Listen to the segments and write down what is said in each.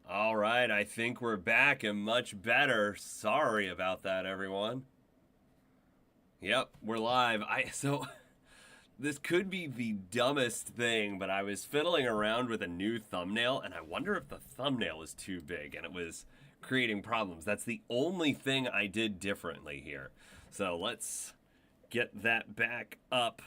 All right, I think we're back and much better. Sorry about that, everyone. Yep, we're live. This could be the dumbest thing, but I was fiddling around with a new thumbnail and I wonder if the thumbnail is too big and it was creating problems. That's the only thing I did differently here. So let's get that back up.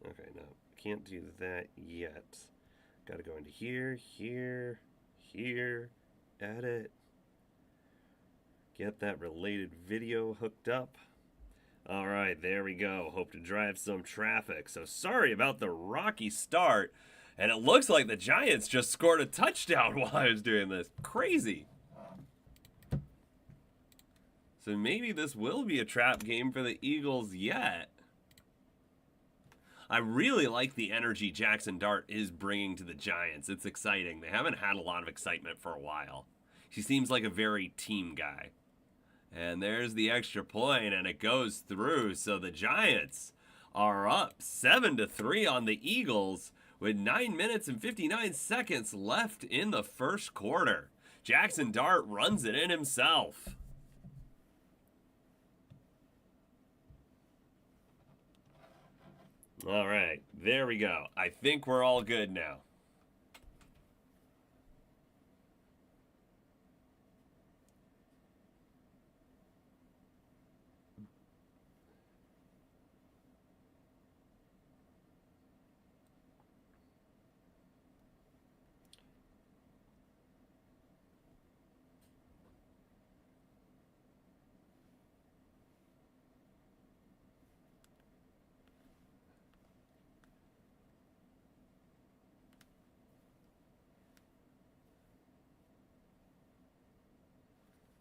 Okay, no, can't do that yet. Gotta go into here, here, edit. Get that related video hooked up. All right, there we go. Hope to drive some traffic. So sorry about the rocky start. And it looks like the Giants just scored a touchdown while I was doing this. Crazy. So maybe this will be a trap game for the Eagles yet. I really like the energy Jackson Dart is bringing to the Giants. It's exciting. They haven't had a lot of excitement for a while. He seems like a very team guy. And there's the extra point, and it goes through. So the Giants are up 7-3 on the Eagles with 9 minutes and 59 seconds left in the first quarter. Jackson Dart runs it in himself. All right, there we go. I think we're all good now.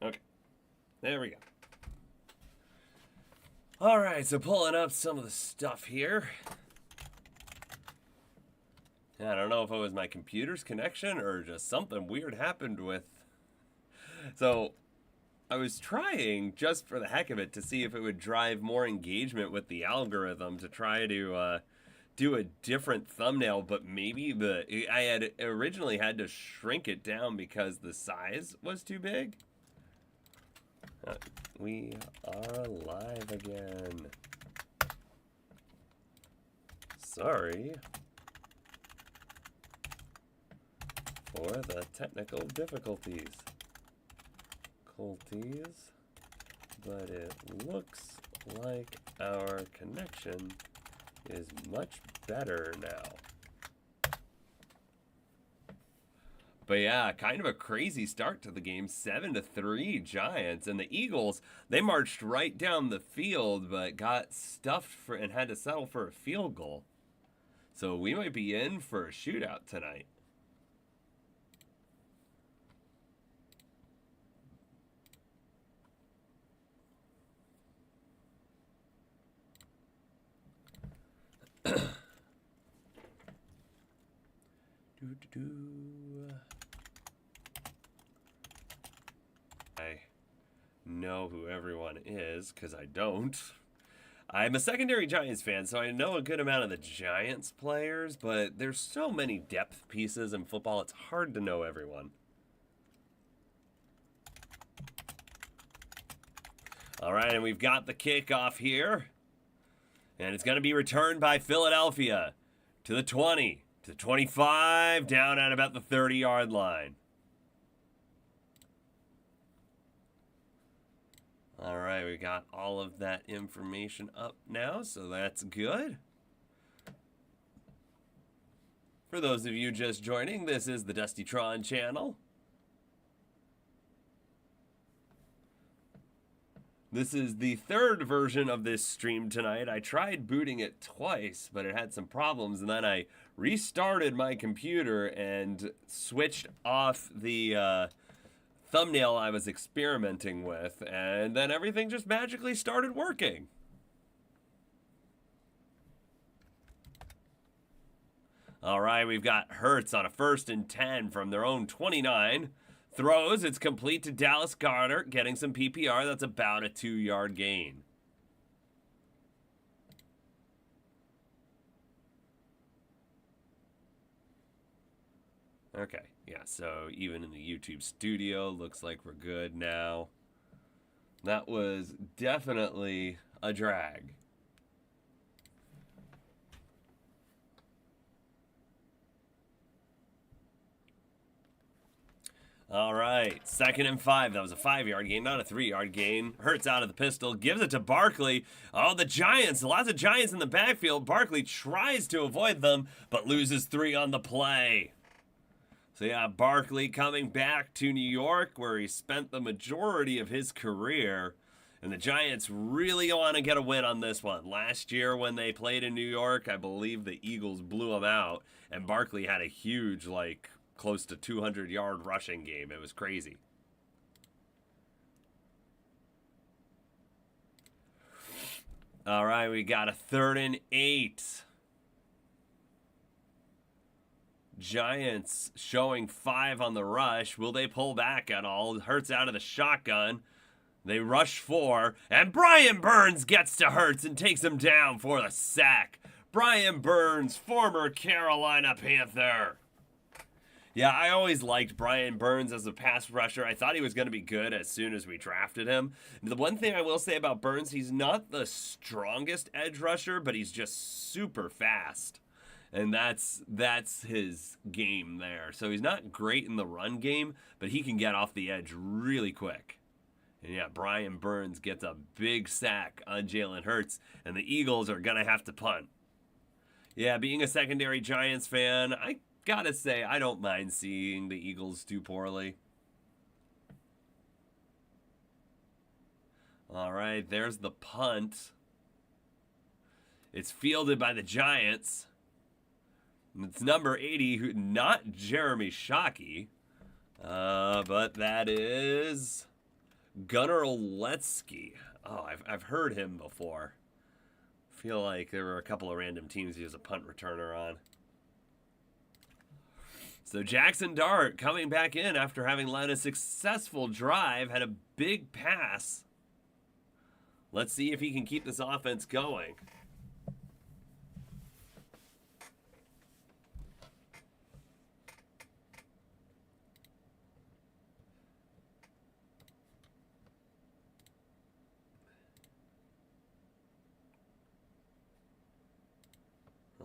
Okay, there we go. All right, so pulling up some of the stuff here. I don't know if it was my computer's connection or just something weird happened with. So I was trying just for the heck of it to see if it would drive more engagement with the algorithm to try to do a different thumbnail, but maybe I had originally had to shrink it down because the size was too big. We are live again. Sorry for the technical difficulties. But it looks like our connection is much better now. But yeah, kind of a crazy start to the game. 7-3 Giants. And the Eagles, they marched right down the field, but got stuffed and had to settle for a field goal. So we might be in for a shootout tonight. I know who everyone is because I don't. I'm a secondary Giants fan, so I know a good amount of the Giants players, but there's so many depth pieces in football, it's hard to know everyone. All right, and we've got the kickoff here. And it's going to be returned by Philadelphia to the 20, to the 25, down at about the 30-yard line. All right, we got all of that information up now, so that's good. For those of you just joining, this is the Dusty Tron channel. This is the third version of this stream tonight. I tried booting it twice, but it had some problems, and then I restarted my computer and switched off the thumbnail I was experimenting with, and then everything just magically started working. All right, we've got Hurts on a 1st and 10 from their own 29. Throws, it's complete to Dallas Goedert, getting some PPR. That's about a 2-yard gain. Okay, yeah, so even in the YouTube studio, looks like we're good now. That was definitely a drag. All right, 2nd and 5. That was a 5-yard gain, not a 3-yard gain. Hurts out of the pistol, gives it to Barkley. Oh, the Giants, lots of Giants in the backfield. Barkley tries to avoid them, but loses 3 on the play. So yeah, Barkley coming back to New York, where he spent the majority of his career. And the Giants really want to get a win on this one. Last year when they played in New York, I believe the Eagles blew them out. And Barkley had a huge, close to 200-yard rushing game. It was crazy. All right, we got a 3rd and 8. Giants showing 5 on the rush. Will they pull back at all? Hurts out of the shotgun. They rush 4, and Brian Burns gets to Hurts and takes him down for the sack. Brian Burns, former Carolina Panther. Yeah, I always liked Brian Burns as a pass rusher. I thought he was going to be good as soon as we drafted him. The one thing I will say about Burns, he's not the strongest edge rusher, but he's just super fast. And that's his game there. So he's not great in the run game, but he can get off the edge really quick. And yeah, Brian Burns gets a big sack on Jalen Hurts, and the Eagles are going to have to punt. Yeah, being a secondary Giants fan, I gotta say, I don't mind seeing the Eagles do poorly. All right, there's the punt. It's fielded by the Giants. It's number 80, not Jeremy Shockey, but that is Gunnar Olszewski. Oh, I've heard him before. I feel like there were a couple of random teams he was a punt returner on. So Jackson Dart coming back in after having led a successful drive, had a big pass. Let's see if he can keep this offense going.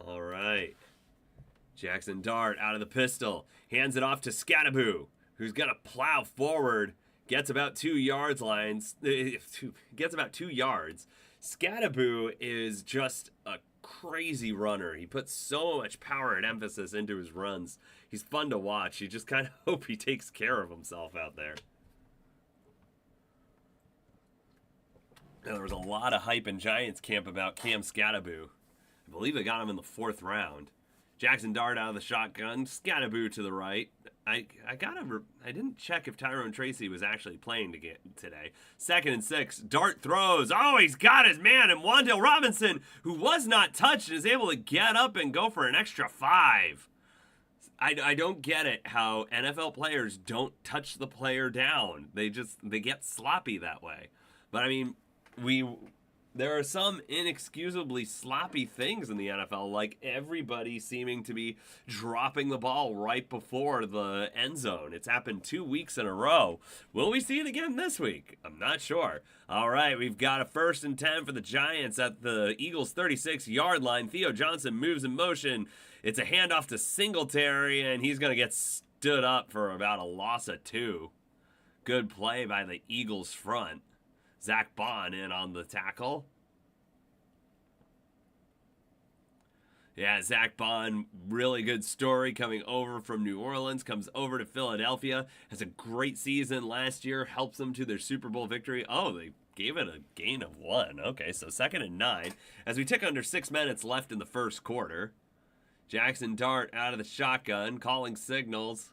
All right. Jackson Dart out of the pistol. Hands it off to Scattaboo, who's going to plow forward. Gets about 2 yards gets about 2 yards. Scattaboo is just a crazy runner. He puts so much power and emphasis into his runs. He's fun to watch. You just kind of hope he takes care of himself out there. Now, there was a lot of hype in Giants camp about Cam Scattaboo. I believe they got him in the 4th round. Jackson Dart out of the shotgun. Scattaboo to the right. I didn't check if Tyrone Tracy was actually playing today. 2nd and 6. Dart throws. Oh, he's got his man. And Wan'Dale Robinson, who was not touched, is able to get up and go for an extra 5. I don't get it how NFL players don't touch the player down. They get sloppy that way. But I mean, there are some inexcusably sloppy things in the NFL, like everybody seeming to be dropping the ball right before the end zone. It's happened 2 weeks in a row. Will we see it again this week? I'm not sure. All right, we've got a 1st and 10 for the Giants at the Eagles' 36-yard line. Theo Johnson moves in motion. It's a handoff to Singletary, and he's going to get stood up for about a loss of 2. Good play by the Eagles front. Zach Bond in on the tackle. Yeah, Zach Bond, really good story coming over from New Orleans, comes over to Philadelphia, has a great season last year, helps them to their Super Bowl victory. Oh, they gave it a gain of 1. Okay, so 2nd and 9. As we tick under 6 minutes left in the 1st quarter. Jackson Dart out of the shotgun, calling signals.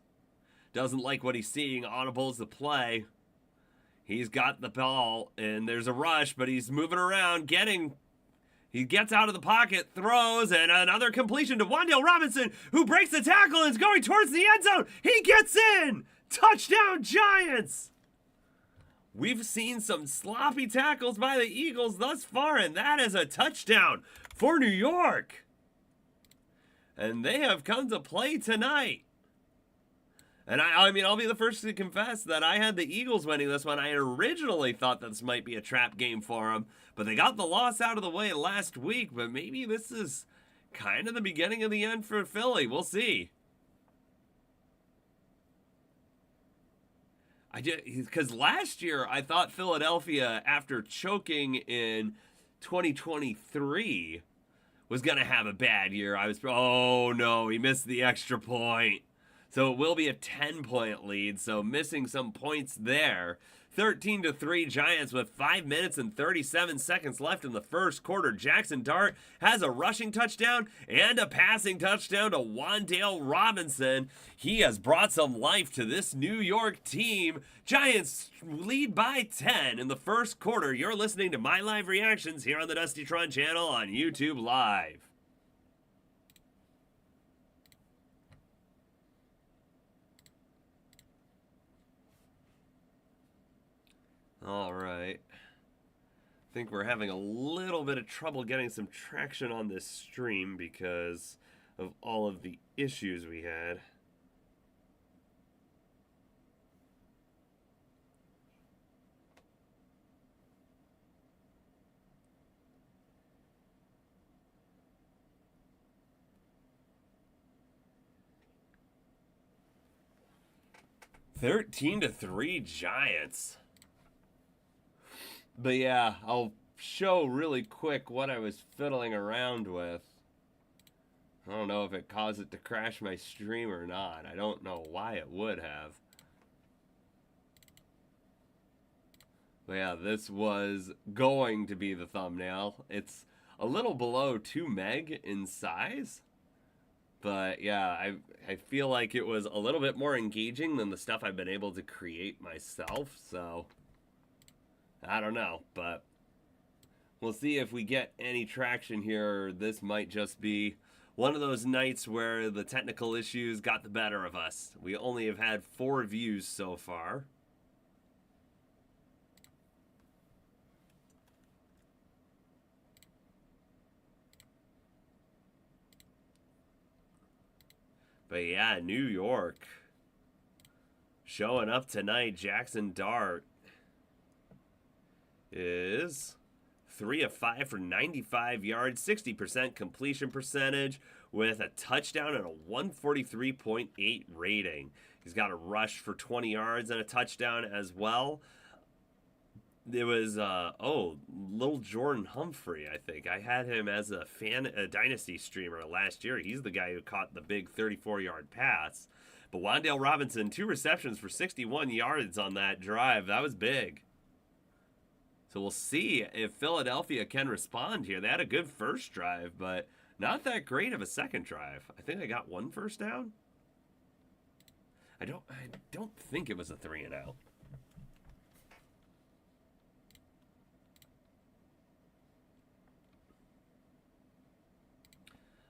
Doesn't like what he's seeing, audibles the play. He's got the ball, and there's a rush, but he's moving around, he gets out of the pocket, throws, and another completion to Wan'Dale Robinson, who breaks the tackle and is going towards the end zone. He gets in! Touchdown, Giants! We've seen some sloppy tackles by the Eagles thus far, and that is a touchdown for New York. And they have come to play tonight. And I mean, I'll be the first to confess that I had the Eagles winning this one. I had originally thought this might be a trap game for them, but they got the loss out of the way last week. But maybe this is kind of the beginning of the end for Philly. We'll see. Because last year I thought Philadelphia, after choking in 2023, was going to have a bad year. Oh no, he missed the extra point. So it will be a 10-point lead, so missing some points there. 13-3 Giants with 5 minutes and 37 seconds left in the first quarter. Jackson Dart has a rushing touchdown and a passing touchdown to Wan'Dale Robinson. He has brought some life to this New York team. Giants lead by 10 in the first quarter. You're listening to my live reactions here on the Dustytron channel on YouTube Live. All right. I think we're having a little bit of trouble getting some traction on this stream because of all of the issues we had. (13-3) Giants. But yeah, I'll show really quick what I was fiddling around with. I don't know if it caused it to crash my stream or not. I don't know why it would have. But yeah, this was going to be the thumbnail. It's a little below 2 meg in size. But yeah, I feel like it was a little bit more engaging than the stuff I've been able to create myself, so I don't know, but we'll see if we get any traction here. This might just be one of those nights where the technical issues got the better of us. We only have had 4 views so far. But yeah, New York showing up tonight. Jackson Dart is 3 of 5 for 95 yards, 60% completion percentage with a touchdown and a 143.8 rating. He's got a rush for 20 yards and a touchdown as well. There was, little Jordan Humphrey, I think. I had him as a Dynasty streamer last year. He's the guy who caught the big 34-yard pass. But Wan'Dale Robinson, 2 receptions for 61 yards on that drive. That was big. So we'll see if Philadelphia can respond here. They had a good first drive, but not that great of a second drive. I think I got 1 first down. I don't think it was a 3-and-out.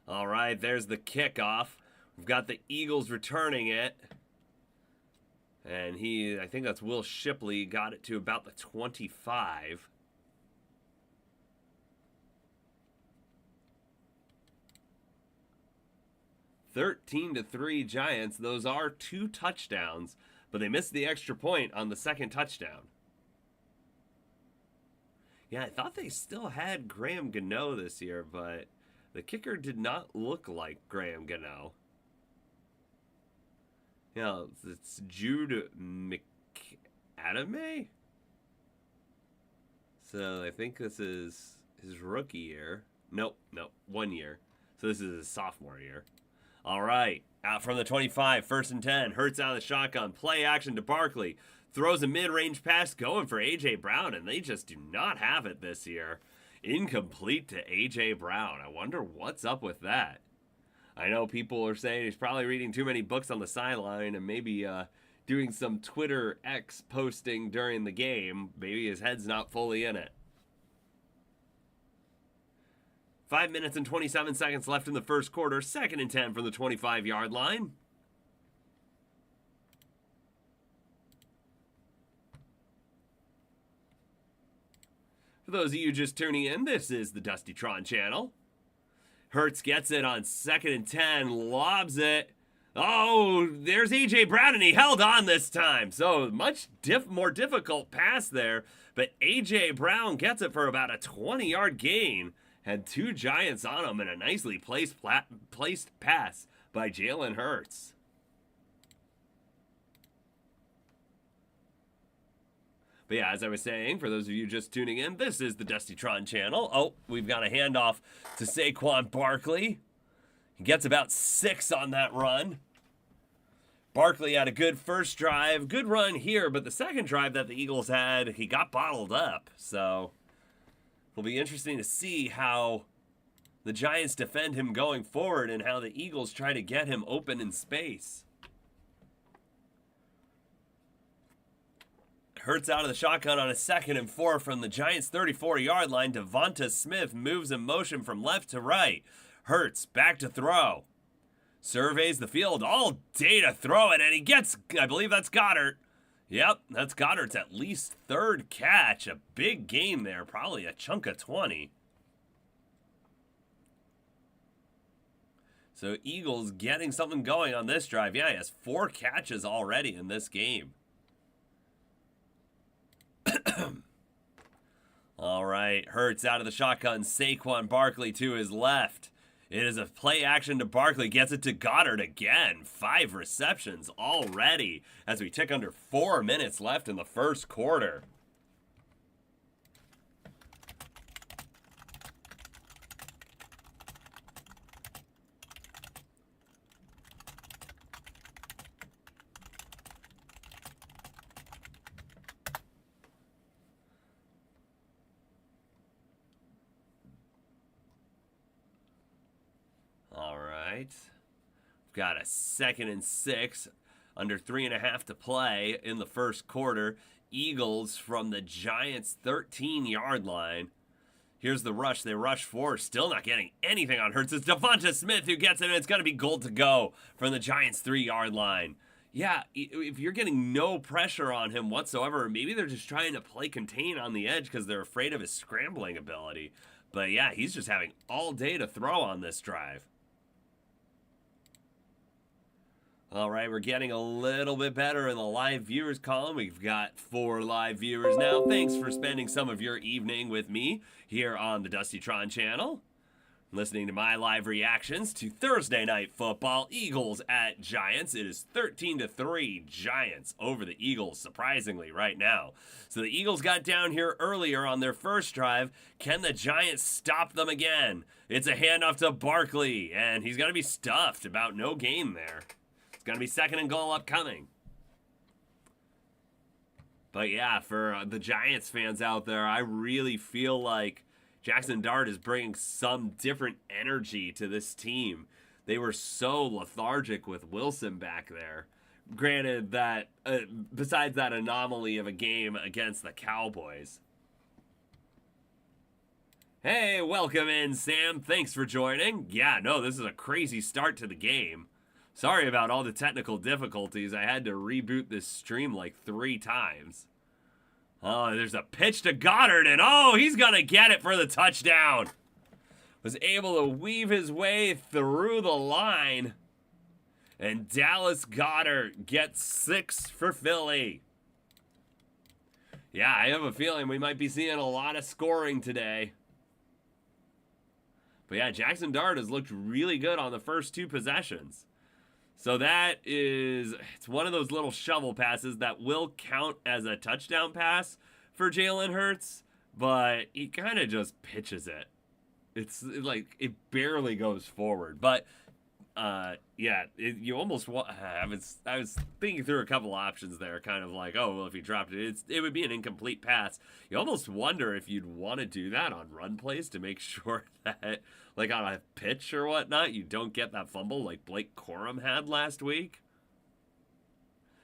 All right, there's the kickoff. We've got the Eagles returning it. And I think that's Will Shipley, got it to about the 25. (13-3) Giants. Those are 2 touchdowns, but they missed the extra point on the second touchdown. Yeah, I thought they still had Graham Gano this year, but the kicker did not look like Graham Gano. Yeah, it's Jude McAdamy. So I think this is his rookie year. Nope, 1 year. So this is his sophomore year. All right, out from the 25, 1st and 10. Hurts out of the shotgun. Play action to Barkley. Throws a mid-range pass going for A.J. Brown, and they just do not have it this year. Incomplete to A.J. Brown. I wonder what's up with that. I know people are saying he's probably reading too many books on the sideline and maybe doing some Twitter X posting during the game. Maybe his head's not fully in it. 5 minutes and 27 seconds left in the first quarter. 2nd and 10 from the 25-yard line. For those of you just tuning in, this is the Dustytron channel. Hurts gets it on 2nd and 10, lobs it Oh, there's A.J. Brown, and he held on this time. So much more difficult pass there. But A.J. Brown gets it for about a 20-yard gain. Had two Giants on him and a nicely placed pass by Jalen Hurts. But yeah, as I was saying, for those of you just tuning in, this is the Dusty Tron channel. Oh, we've got a handoff to Saquon Barkley. He gets about 6 on that run. Barkley had a good first drive, good run here, but the second drive that the Eagles had, he got bottled up. So it'll be interesting to see how the Giants defend him going forward and how the Eagles try to get him open in space. Hurts out of the shotgun on a 2nd and 4 from the Giants' 34-yard line. Devonta Smith moves in motion from left to right. Hurts back to throw. Surveys the field all day to throw it, and he gets, I believe that's Goddard. Yep, that's Goddard's at least 3rd catch. A big game there, probably a chunk of 20. So Eagles getting something going on this drive. Yeah, he has 4 catches already in this game. All right, Hurts out of the shotgun. Saquon Barkley to his left. It is a play action to Barkley. Gets it to Goddard again. 5 receptions already as we tick under 4 minutes left in the first quarter. We've got a 2nd and 6, under 3.5 to play in the first quarter. Eagles from the Giants' 13-yard line. Here's the rush. They rush 4, still not getting anything on Hurts. It's Devonta Smith who gets it, and it's going to be goal to go from the Giants' 3-yard line. Yeah, if you're getting no pressure on him whatsoever, maybe they're just trying to play contain on the edge because they're afraid of his scrambling ability. But yeah, he's just having all day to throw on this drive. All right, we're getting a little bit better in the live viewers column. We've got 4 live viewers now. Thanks for spending some of your evening with me here on the Dusty Tron channel, listening to my live reactions to Thursday Night Football. Eagles at Giants. It is 13-3 Giants over the Eagles, surprisingly, right now. So the Eagles got down here earlier on their first drive. Can the Giants stop them again? It's a handoff to Barkley, and he's going to be stuffed. About no gain there. It's going to be 2nd and goal upcoming. But yeah, for the Giants fans out there, I really feel like Jackson Dart is bringing some different energy to this team. They were so lethargic with Wilson back there. Granted that, besides that anomaly of a game against the Cowboys. Hey, welcome in, Sam. Thanks for joining. Yeah, no, this is a crazy start to the game. Sorry about all the technical difficulties. I had to reboot this stream like 3 times. Oh, there's a pitch to Goddard, and oh, he's going to get it for the touchdown. Was able to weave his way through the line. And Dallas Goedert gets 6 for Philly. Yeah, I have a feeling we might be seeing a lot of scoring today. But yeah, Jackson Dart has looked really good on the first 2 possessions. So that is, it's one of those little shovel passes that will count as a touchdown pass for Jalen Hurts, but he kind of just pitches it. It's like, it barely goes forward. But, yeah, you almost want, I was thinking through a couple options there, kind of like, oh, well, if he dropped it, it would be an incomplete pass. You almost wonder if you'd want to do that on run plays to make sure that, like on a pitch or whatnot, you don't get that fumble like Blake Corum had last week.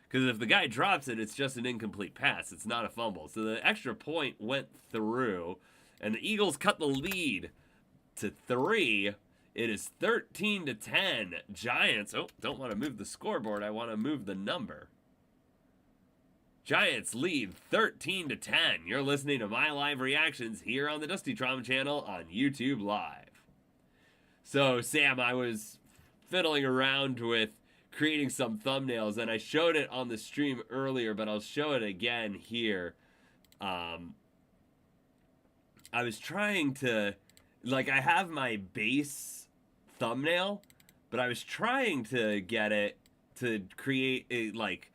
Because if the guy drops it, it's just an incomplete pass. It's not a fumble. So the extra point went through, and the Eagles cut the lead to 3. It is 13-10. Giants, oh, don't want to move the scoreboard. I want to move the number. Giants lead 13-10. You're listening to my live reactions here on the Dusty Tron channel on YouTube Live. So, Sam, I was fiddling around with creating some thumbnails, and I showed it on the stream earlier, but I'll show it again here. I was trying to, like, I have my base thumbnail, but I was trying to get it to create a, like,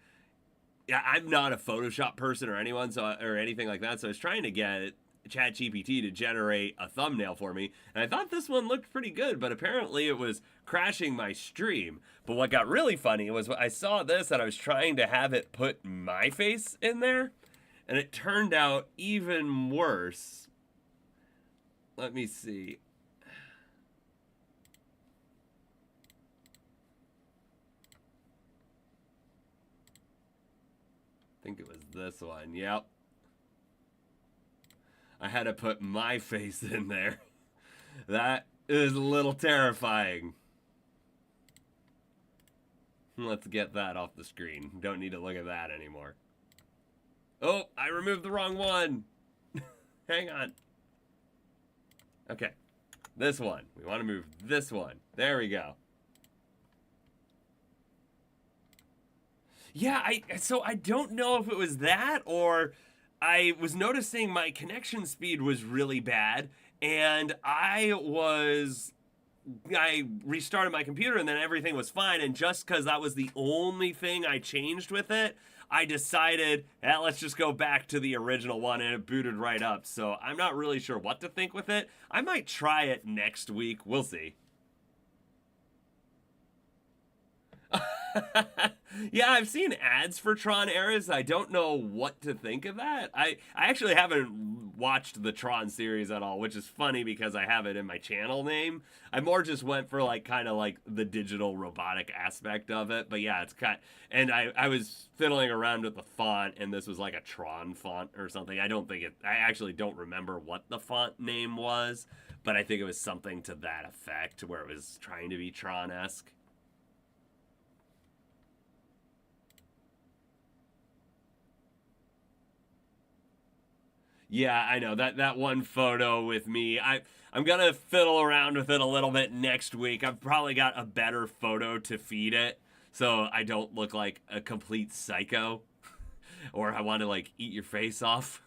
I'm not a Photoshop person or anyone, or anything like that, so I was trying to get ChatGPT to generate a thumbnail for me, and I thought this one looked pretty good, but apparently it was crashing my stream. But what got really funny was I saw this and I was trying to have it put my face in there, and it turned out even worse. Let me see. I think it was this one. Yep. I had to put my face in there. That is a little terrifying. Let's get that off the screen. Don't need to look at that anymore. Oh, I removed the wrong one. Hang on. Okay. This one. We want to move this one. There we go. Yeah, so I don't know if it was that, or I was noticing my connection speed was really bad, and I restarted my computer and then everything was fine, and just because that was the only thing I changed with it, I decided, let's just go back to the original one, and it booted right up. So I'm not really sure what to think with it. I might try it next week. We'll see. Yeah, I've seen ads for Tron Eras. I don't know what to think of that. I actually haven't watched the Tron series at all, which is funny because I have it in my channel name. I more just went for like kind of like the digital robotic aspect of it. But yeah, it's kind of, and I was fiddling around with the font, and this was like a Tron font or something. I actually don't remember what the font name was, but I think it was something to that effect where it was trying to be Tron-esque. Yeah, I know that one photo with me. I'm gonna fiddle around with it a little bit next week. I've probably got a better photo to feed it, so I don't look like a complete psycho, or I want to like eat your face off,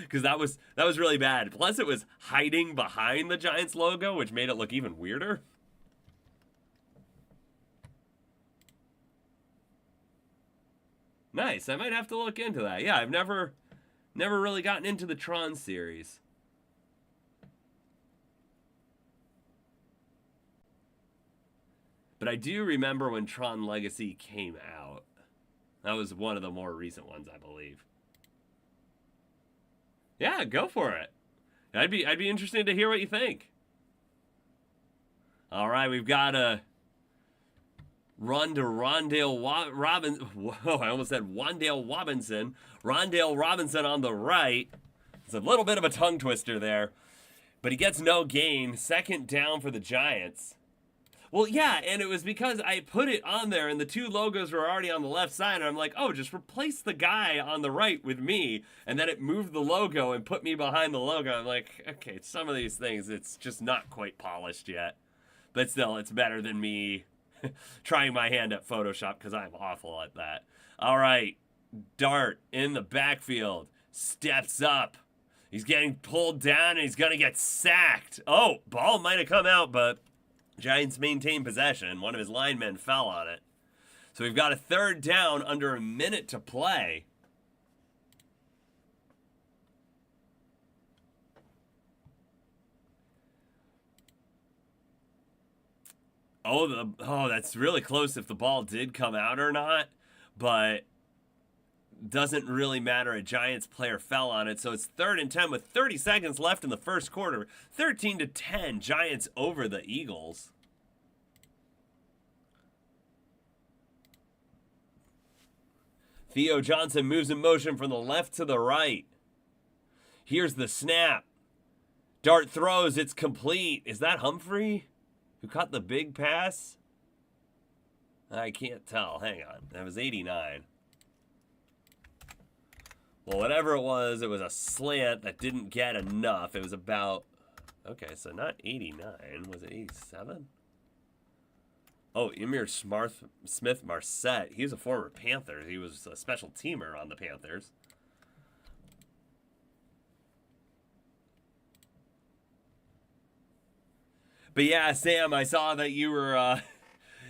because that was really bad. Plus, it was hiding behind the Giants logo, which made it look even weirder. Nice. I might have to look into that. Yeah, I've never really gotten into the Tron series. But I do remember when Tron Legacy came out. That was one of the more recent ones, I believe. Yeah, go for it. I'd be interested to hear what you think. All right, we've got a run to Rondale Robinson. Whoa, I almost said Wandale Robinson. Rondale Robinson on the right. It's a little bit of a tongue twister there, but he gets no gain. Second down for the Giants. Well, yeah, and it was because I put it on there, and the two logos were already on the left side, and I'm like, oh, just replace the guy on the right with me, and then it moved the logo and put me behind the logo. I'm like, okay, some of these things, it's just not quite polished yet. But still, it's better than me trying my hand at Photoshop, because I'm awful at that. All right, Dart in the backfield, steps up. He's getting pulled down, and he's going to get sacked. Oh, ball might have come out, but Giants maintain possession. One of his linemen fell on it. So we've got a third down under a minute to play. Oh, that's really close if the ball did come out or not, but doesn't really matter. A Giants player fell on it, so it's 3rd and 10 with 30 seconds left in the first quarter. 13-10, Giants over the Eagles. Theo Johnson moves in motion from the left to the right. Here's the snap. Dart throws, it's complete. Is that Humphrey who caught the big pass? I can't tell. Hang on. That was 89. Well, whatever it was a slant that didn't get enough. It was about, okay, so not 89. Was it 87? Oh, Emir Smith Marset. He's a former Panther. He was a special teamer on the Panthers. But yeah, Sam, I saw that you were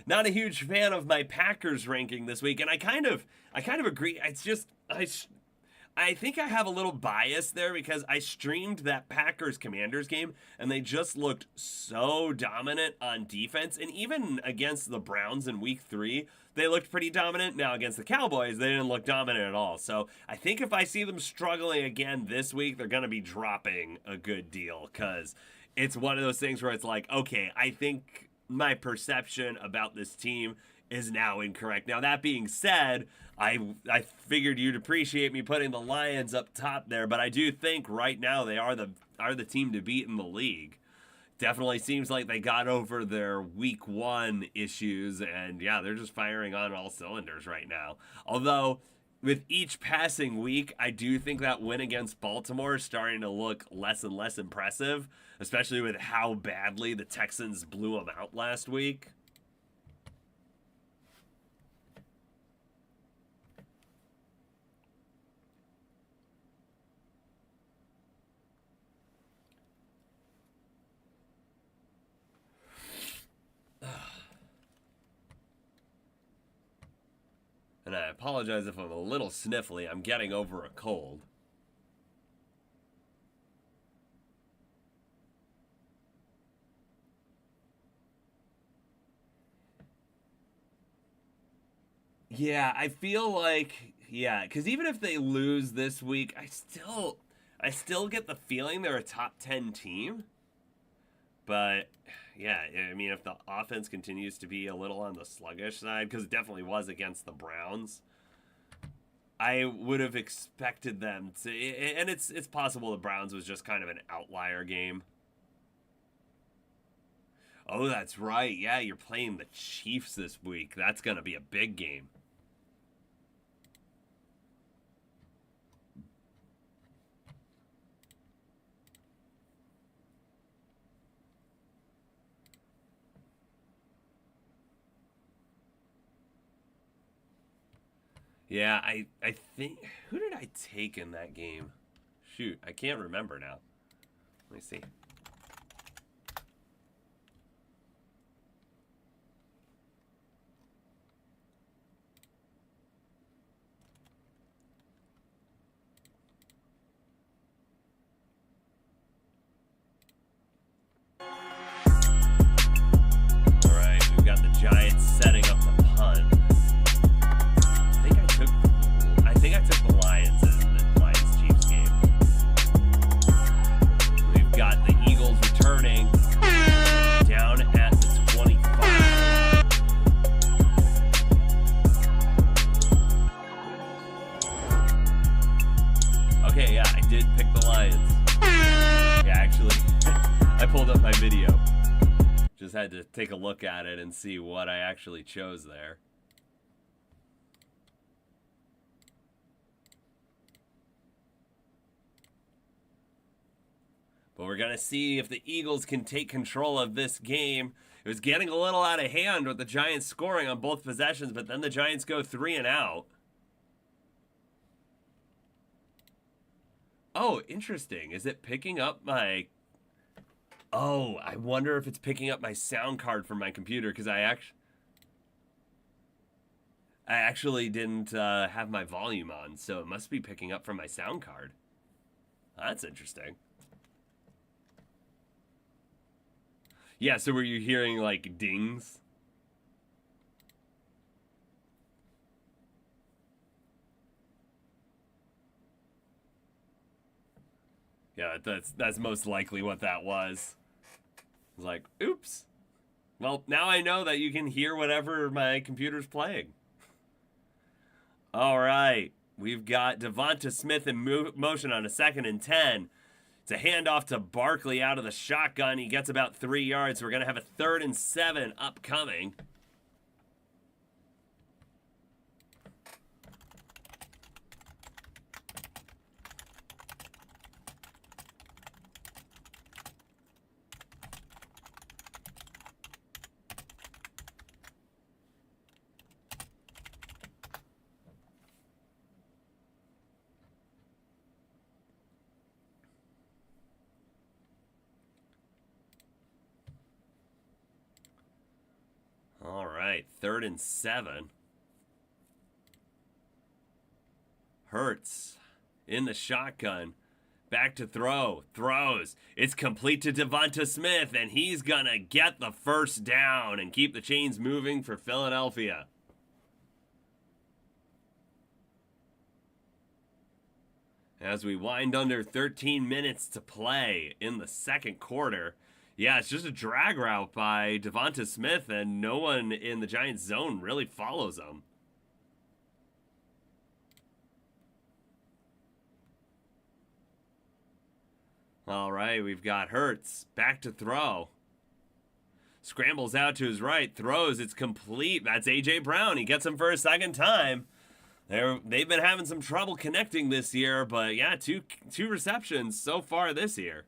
not a huge fan of my Packers ranking this week, and I kind of agree. It's just I think I have a little bias there because I streamed that Packers Commanders game and they just looked so dominant on defense. And even against the Browns in week 3, they looked pretty dominant. Now, against the Cowboys, they didn't look dominant at all. So I think if I see them struggling again this week, they're going to be dropping a good deal because it's one of those things where it's like, okay, I think my perception about this team is now incorrect. Now, that being said, I figured you'd appreciate me putting the Lions up top there, but I do think right now they are the team to beat in the league. Definitely seems like they got over their week 1 issues, and yeah, they're just firing on all cylinders right now. Although with each passing week, I do think that win against Baltimore is starting to look less and less impressive, especially with how badly the Texans blew them out last week. And I apologize if I'm a little sniffly. I'm getting over a cold. Yeah, I feel like yeah, because even if they lose this week, I still get the feeling they're a top 10 team. But yeah, I mean, if the offense continues to be a little on the sluggish side, because it definitely was against the Browns, I would have expected them to. And it's possible the Browns was just kind of an outlier game. Oh, that's right. Yeah, you're playing the Chiefs this week. That's going to be a big game. Yeah, I think who did I take in that game? Shoot, I can't remember now. Let me see. All right, we've got the Giants setting up the punt. I think I took the Lions in the Lions Chiefs game. We've got the Eagles returning down at the 25. Okay, yeah, I did pick the Lions. Yeah, actually, I pulled up my video. Just had to take a look at it and see what I actually chose there. But we're going to see if the Eagles can take control of this game. It was getting a little out of hand with the Giants scoring on both possessions, but then the Giants go 3 and out. Oh, interesting. Is it picking up my... Oh, I wonder if it's picking up my sound card from my computer because I actually didn't have my volume on, so it must be picking up from my sound card. That's interesting. Yeah, so were you hearing, like, dings? Yeah, that's most likely what that was. I was like, oops. Well, now I know that you can hear whatever my computer's playing. All right. We've got Devonta Smith in motion on a 2nd and 10. It's a handoff to Barkley out of the shotgun. He gets about 3 yards. We're going to have a 3rd and 7 upcoming. right, 3rd and 7. Hurts in the shotgun. Back to throw. Throws. It's complete to Devonta Smith, and he's going to get the first down and keep the chains moving for Philadelphia. As we wind under 13 minutes to play in the second quarter. Yeah, it's just a drag route by Devonta Smith, and no one in the Giants zone really follows him. All right, we've got Hurts back to throw. Scrambles out to his right, throws, it's complete. That's A.J. Brown. He gets him for a second time. They've been having some trouble connecting this year, but yeah, two receptions so far this year.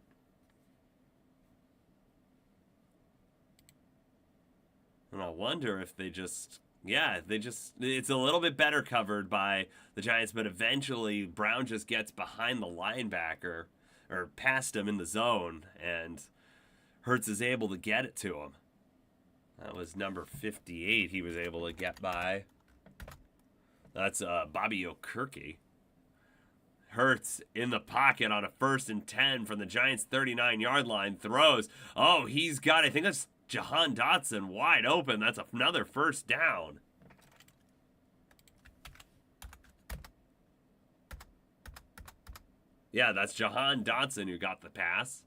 And I wonder if it's a little bit better covered by the Giants, but eventually Brown just gets behind the linebacker or past him in the zone, and Hurts is able to get it to him. That was number 58 he was able to get by. That's Bobby Okereke. Hurts in the pocket on a 1st and 10 from the Giants' 39-yard line. Throws. Oh, he's got, I think that's Jahan Dotson wide open. That's another first down. Yeah, that's Jahan Dotson who got the pass.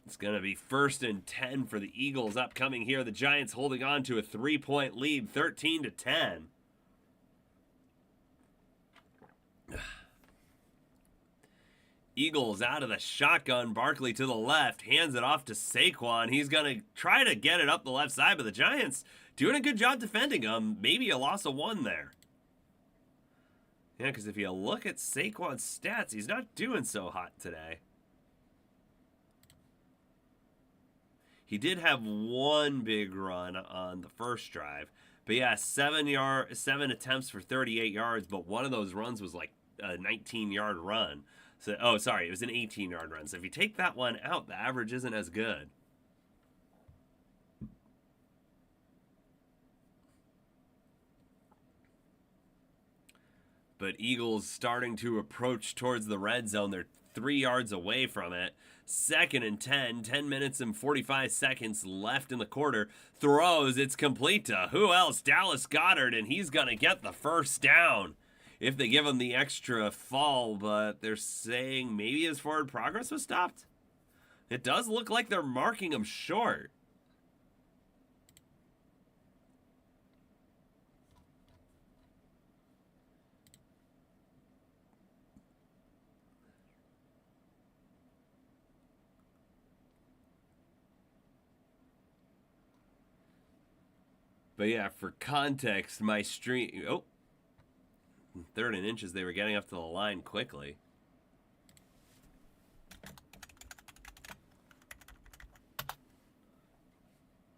It's going to be 1st and 10 for the Eagles upcoming here. The Giants holding on to a 3-point lead, 13-10. Eagles out of the shotgun. Barkley to the left. Hands it off to Saquon. He's going to try to get it up the left side, but the Giants doing a good job defending him. Maybe a loss of 1 there. Yeah, because if you look at Saquon's stats, he's not doing so hot today. He did have 1 big run on the first drive. But yeah, 7 attempts for 38 yards, but one of those runs was like a 19-yard run. So, oh, sorry, it was an 18-yard run. So if you take that one out, the average isn't as good. But Eagles starting to approach towards the red zone. They're 3 yards away from it. 2nd and 10, 10 minutes and 45 seconds left in the quarter. Throws, it's complete to who else? Dallas Goedert, and he's going to get the first down. If they give him the extra fall, but they're saying maybe his forward progress was stopped. It does look like they're marking him short. But yeah, for context, my stream... Oh. 3rd and inches, they were getting up to the line quickly.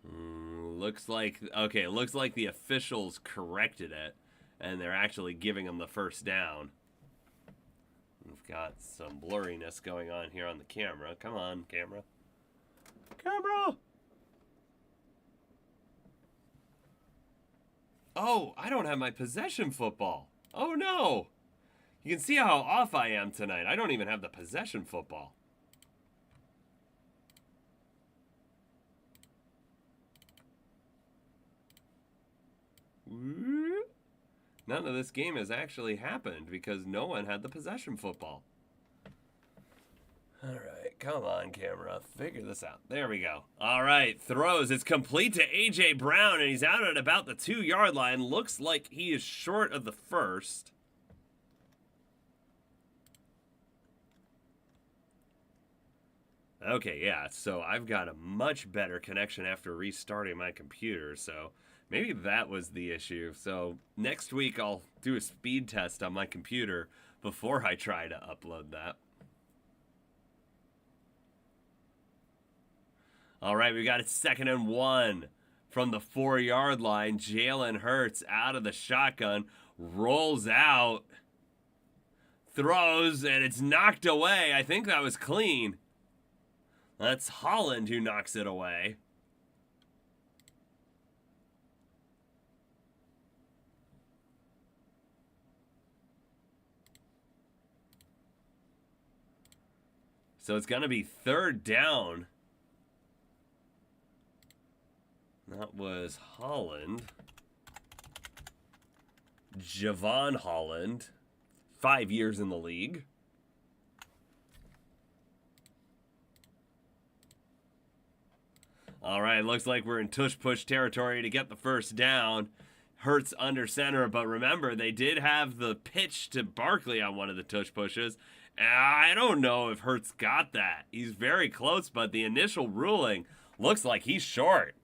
Looks like the officials corrected it, and they're actually giving them the first down. We've got some blurriness going on here on the camera. Come on, camera. Camera! Oh, I don't have my possession football. Oh no! You can see how off I am tonight. I don't even have the possession football. None of this game has actually happened because no one had the possession football. Alright, come on, camera. Figure this out. There we go. Alright, throws. It's complete to A.J. Brown, and he's out at about the 2-yard line. Looks like he is short of the first. Okay, yeah, so I've got a much better connection after restarting my computer, so maybe that was the issue. So next week I'll do a speed test on my computer before I try to upload that. All right, we got it 2nd and 1 from the 4-yard line. Jalen Hurts out of the shotgun, rolls out, throws, and it's knocked away. I think that was clean. That's Holland who knocks it away. So it's going to be third down. That was Holland. Javon Holland. 5 years in the league. All right, looks like we're in tush-push territory to get the first down. Hurts under center, but remember, they did have the pitch to Barkley on one of the tush-pushes. I don't know if Hurts got that. He's very close, but the initial ruling looks like he's short.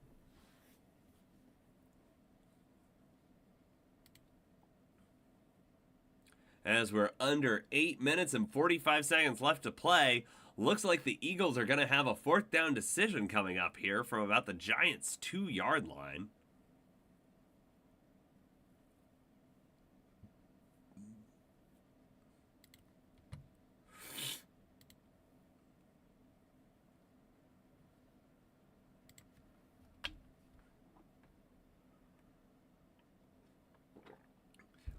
As we're under 8 minutes and 45 seconds left to play, looks like the Eagles are going to have a fourth down decision coming up here from about the Giants' 2-yard line.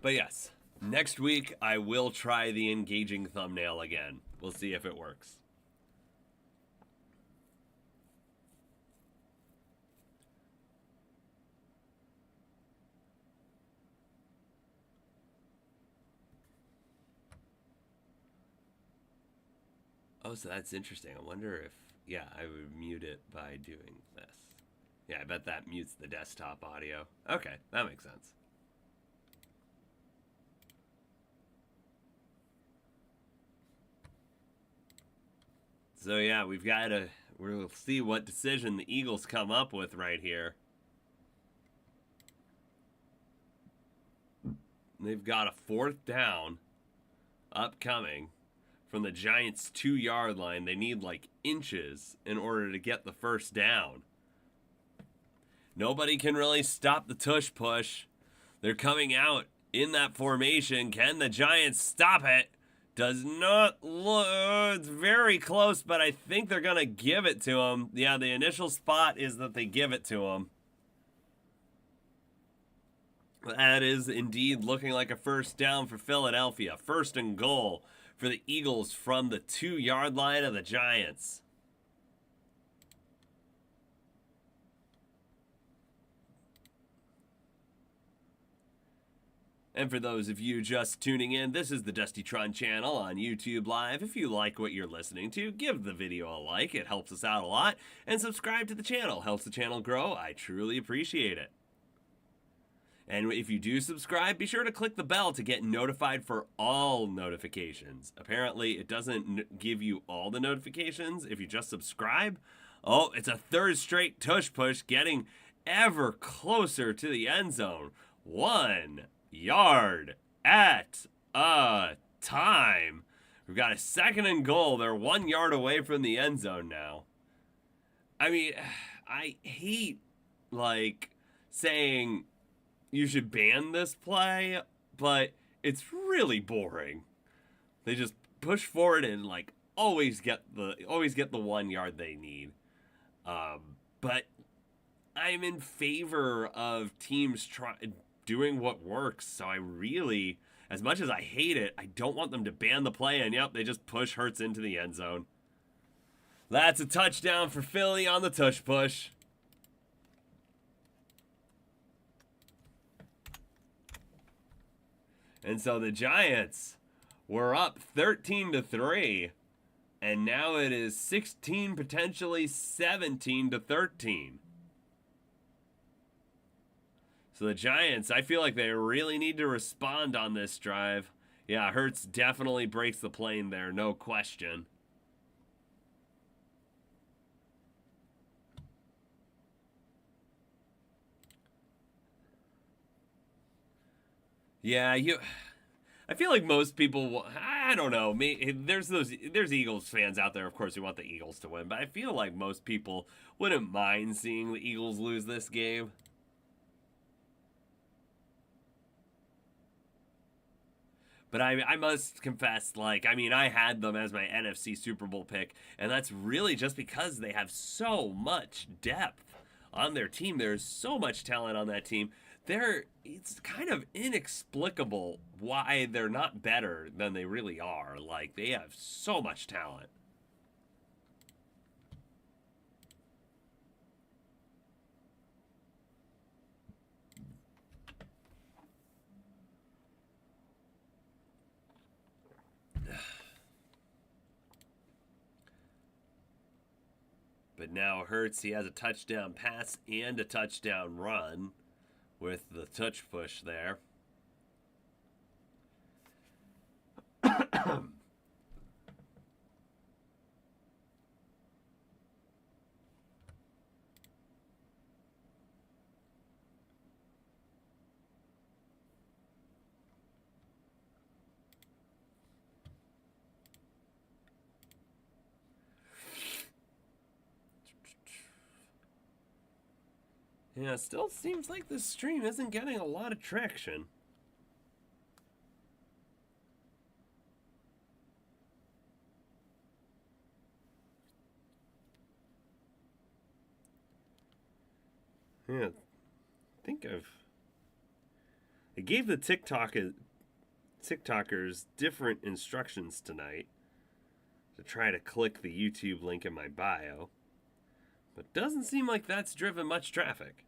But yes, next week I will try the engaging thumbnail again. We'll see if it works. Oh, so that's interesting. I wonder if, yeah, I would mute it by doing this. Yeah, I bet that mutes the desktop audio. Okay, that makes sense. So yeah, we'll see what decision the Eagles come up with right here. They've got a fourth down upcoming from the Giants' 2-yard line. They need like inches in order to get the first down. Nobody can really stop the tush push. They're coming out in that formation. Can the Giants stop it? Does not look, it's very close, but I think they're going to give it to him. Yeah, the initial spot is that they give it to him. That is indeed looking like a first down for Philadelphia. First and goal for the Eagles from the 2-yard line of the Giants. And for those of you just tuning in, this is the Dustytron channel on YouTube Live. If you like what you're listening to, give the video a like. It helps us out a lot. And subscribe to the channel. Helps the channel grow. I truly appreciate it. And if you do subscribe, be sure to click the bell to get notified for all notifications. Apparently, it doesn't give you all the notifications if you just subscribe. Oh, it's a third straight tush push, getting ever closer to the end zone. 1 yard at a time. We've got a second and goal. They're 1 yard away from the end zone now. I mean, I hate, like, saying you should ban this play, but it's really boring. They just push forward and, like, always get the 1 yard they need. But I'm in favor of teams doing what works. So I really, as much as I hate it, I don't want them to ban the play. And yep, they just push Hurts into the end zone. That's a touchdown for Philly on the tush push. And so the Giants were up 13-3. And now it is 16, potentially 17-13. So the Giants, I feel like they really need to respond on this drive. Yeah, Hurts definitely breaks the plane there, no question. Yeah, I feel like most people, I don't know, there's Eagles fans out there, of course, who want the Eagles to win, but I feel like most people wouldn't mind seeing the Eagles lose this game. But I must confess, like, I mean, I had them as my NFC Super Bowl pick, and that's really just because they have so much depth on their team. There's so much talent on that team. It's kind of inexplicable why they're not better than they really are. Like, they have so much talent. But now Hurts, he has a touchdown pass and a touchdown run with the touch push there. Yeah, it still seems like this stream isn't getting a lot of traction. Yeah, I gave the TikTokers different instructions tonight to try to click the YouTube link in my bio. But doesn't seem like that's driven much traffic.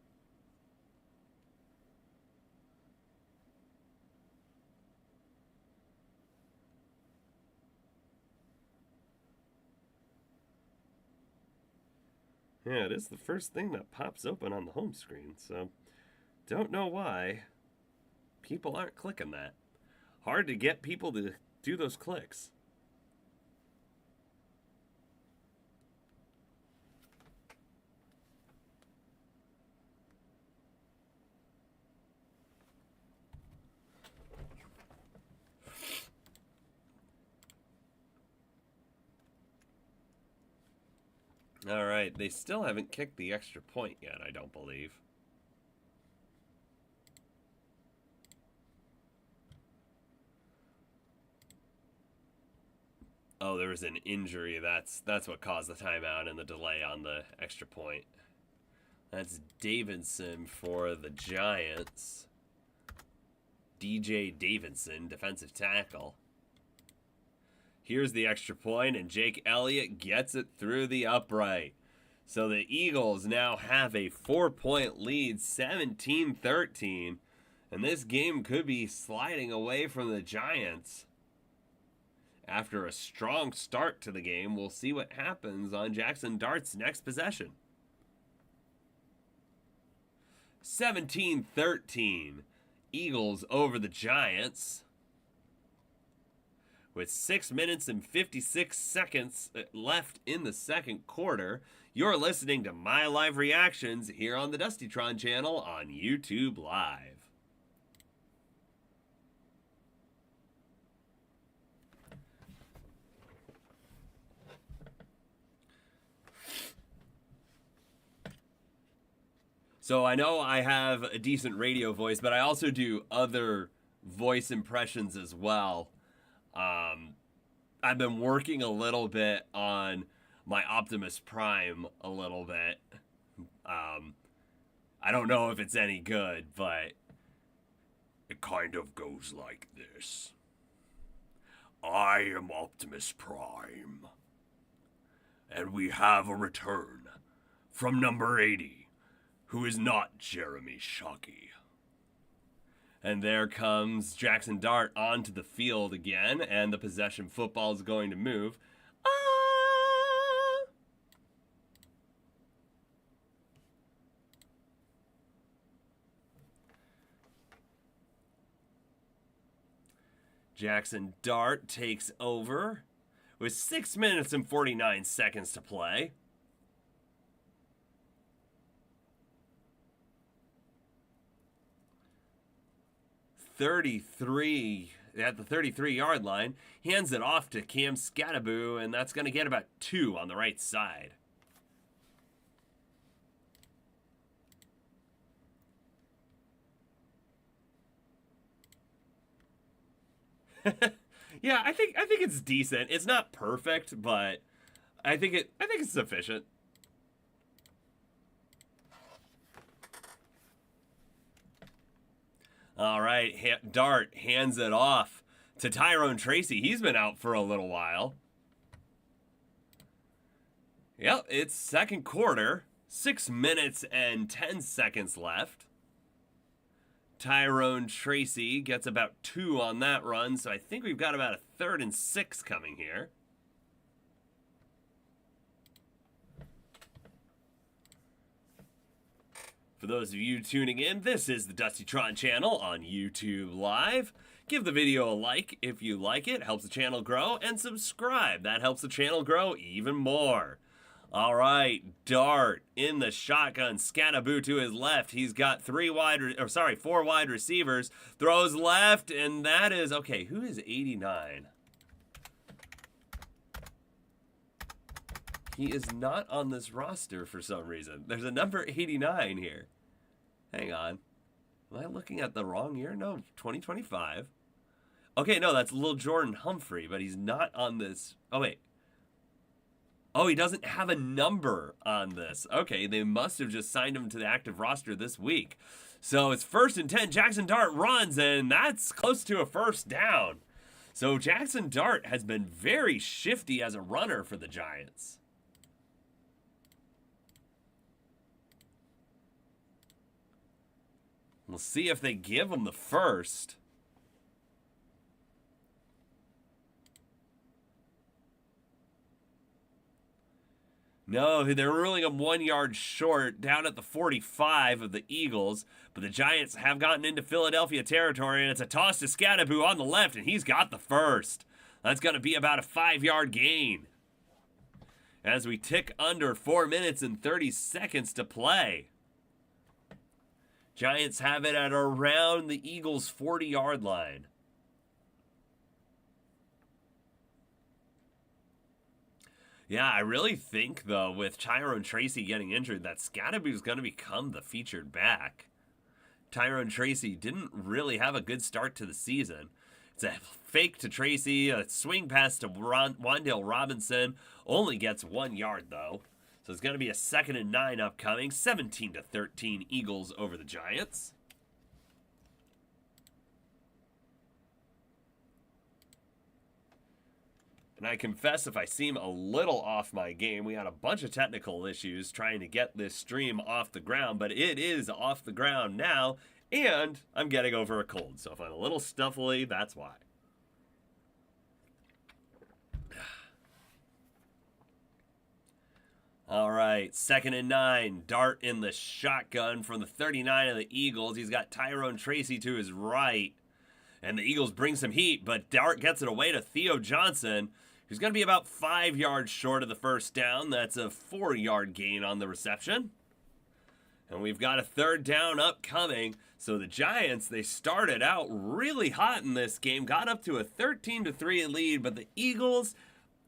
Yeah, it is the first thing that pops open on the home screen, so don't know why people aren't clicking that. Hard to get people to do those clicks. All right, they still haven't kicked the extra point yet, I don't believe. Oh, there was an injury. That's what caused the timeout and the delay on the extra point. That's Davidson for the Giants. DJ Davidson, defensive tackle. Here's the extra point, and Jake Elliott gets it through the upright. So the Eagles now have a 4-point lead, 17-13. And this game could be sliding away from the Giants. After a strong start to the game, we'll see what happens on Jackson Dart's next possession. 17-13. Eagles over the Giants. With 6 minutes and 56 seconds left in the second quarter, you're listening to my live reactions here on the Dustytron channel on YouTube Live. So I know I have a decent radio voice, but I also do other voice impressions as well. I've been working a little bit on my Optimus Prime a little bit. I don't know if it's any good, but it kind of goes like this. I am Optimus Prime, and we have a return from number 80, who is not Jeremy Shockey. And there comes Jackson Dart onto the field again, and the possession football is going to move. Jackson Dart takes over with 6 minutes and 49 seconds to play. .33 at the 33-yard line, hands it off to Cam Skattebo, and that's going to get about 2 on the right side. Yeah, I think it's decent. It's not perfect, but I think it's sufficient. All right, Dart hands it off to Tyrone Tracy. He's been out for a little while. Yep, it's second quarter. 6 minutes and 10 seconds left. Tyrone Tracy gets about 2 on that run, so I think we've got about a 3rd and 6 coming here. For those of you tuning in, this is the Dustytron channel on YouTube Live. Give the video a like if you like it, helps the channel grow, and subscribe. That helps the channel grow even more. All right, Dart in the shotgun. Scatterboo to his left. He's got 4 wide receivers. Throws left, and that is, okay, who is 89? He is not on this roster for some reason. There's a number 89 here. Hang on. Am I looking at the wrong year? No, 2025. Okay, no, that's Lil Jordan Humphrey, but he's not on this. Oh, wait. Oh, he doesn't have a number on this. Okay, they must have just signed him to the active roster this week. So it's 1st and 10. Jackson Dart runs, and that's close to a first down. So Jackson Dart has been very shifty as a runner for the Giants. We'll see if they give him the first. No, they're ruling him 1 yard short down at the 45 of the Eagles, but the Giants have gotten into Philadelphia territory, and it's a toss to Scatterboo on the left, and he's got the first. That's going to be about a 5-yard gain. As we tick under 4 minutes and 30 seconds to play. Giants have it at around the Eagles' 40-yard line. Yeah, I really think, though, with Tyrone Tracy getting injured, that Scatterboo is going to become the featured back. Tyrone Tracy didn't really have a good start to the season. It's a fake to Tracy, a swing pass to Wan'Dale Robinson. Only gets 1 yard, though. So it's going to be a 2nd and 9 upcoming. 17-13 Eagles over the Giants. And I confess, if I seem a little off my game, we had a bunch of technical issues trying to get this stream off the ground, but it is off the ground now, and I'm getting over a cold. So if I'm a little stuffily, that's why. All right, 2nd and 9. Dart in the shotgun from the 39 of the Eagles. He's got Tyrone Tracy to his right. And the Eagles bring some heat, but Dart gets it away to Theo Johnson, who's going to be about 5 yards short of the first down. That's a 4-yard gain on the reception. And we've got a 3rd down upcoming. So the Giants, they started out really hot in this game, got up to a 13-3 lead, but the Eagles,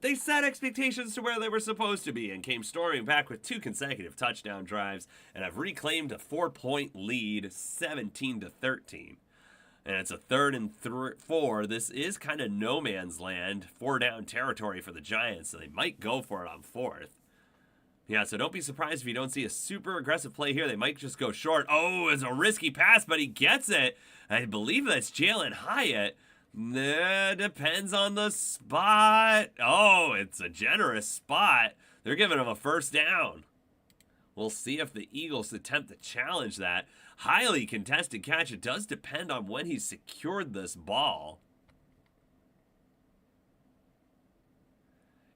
they set expectations to where they were supposed to be and came storming back with 2 consecutive touchdown drives and have reclaimed a 4-point lead, 17-13. And it's a 3rd and 4. This is kind of no man's land, 4-down territory for the Giants, so they might go for it on 4th. Yeah, so don't be surprised if you don't see a super aggressive play here. They might just go short. Oh, it's a risky pass, but he gets it. I believe that's Jalen Hyatt. Depends on the spot. Oh, it's a generous spot. They're giving him a 1st down. We'll see if the Eagles attempt to challenge that. Highly contested catch. It does depend on when he secured this ball.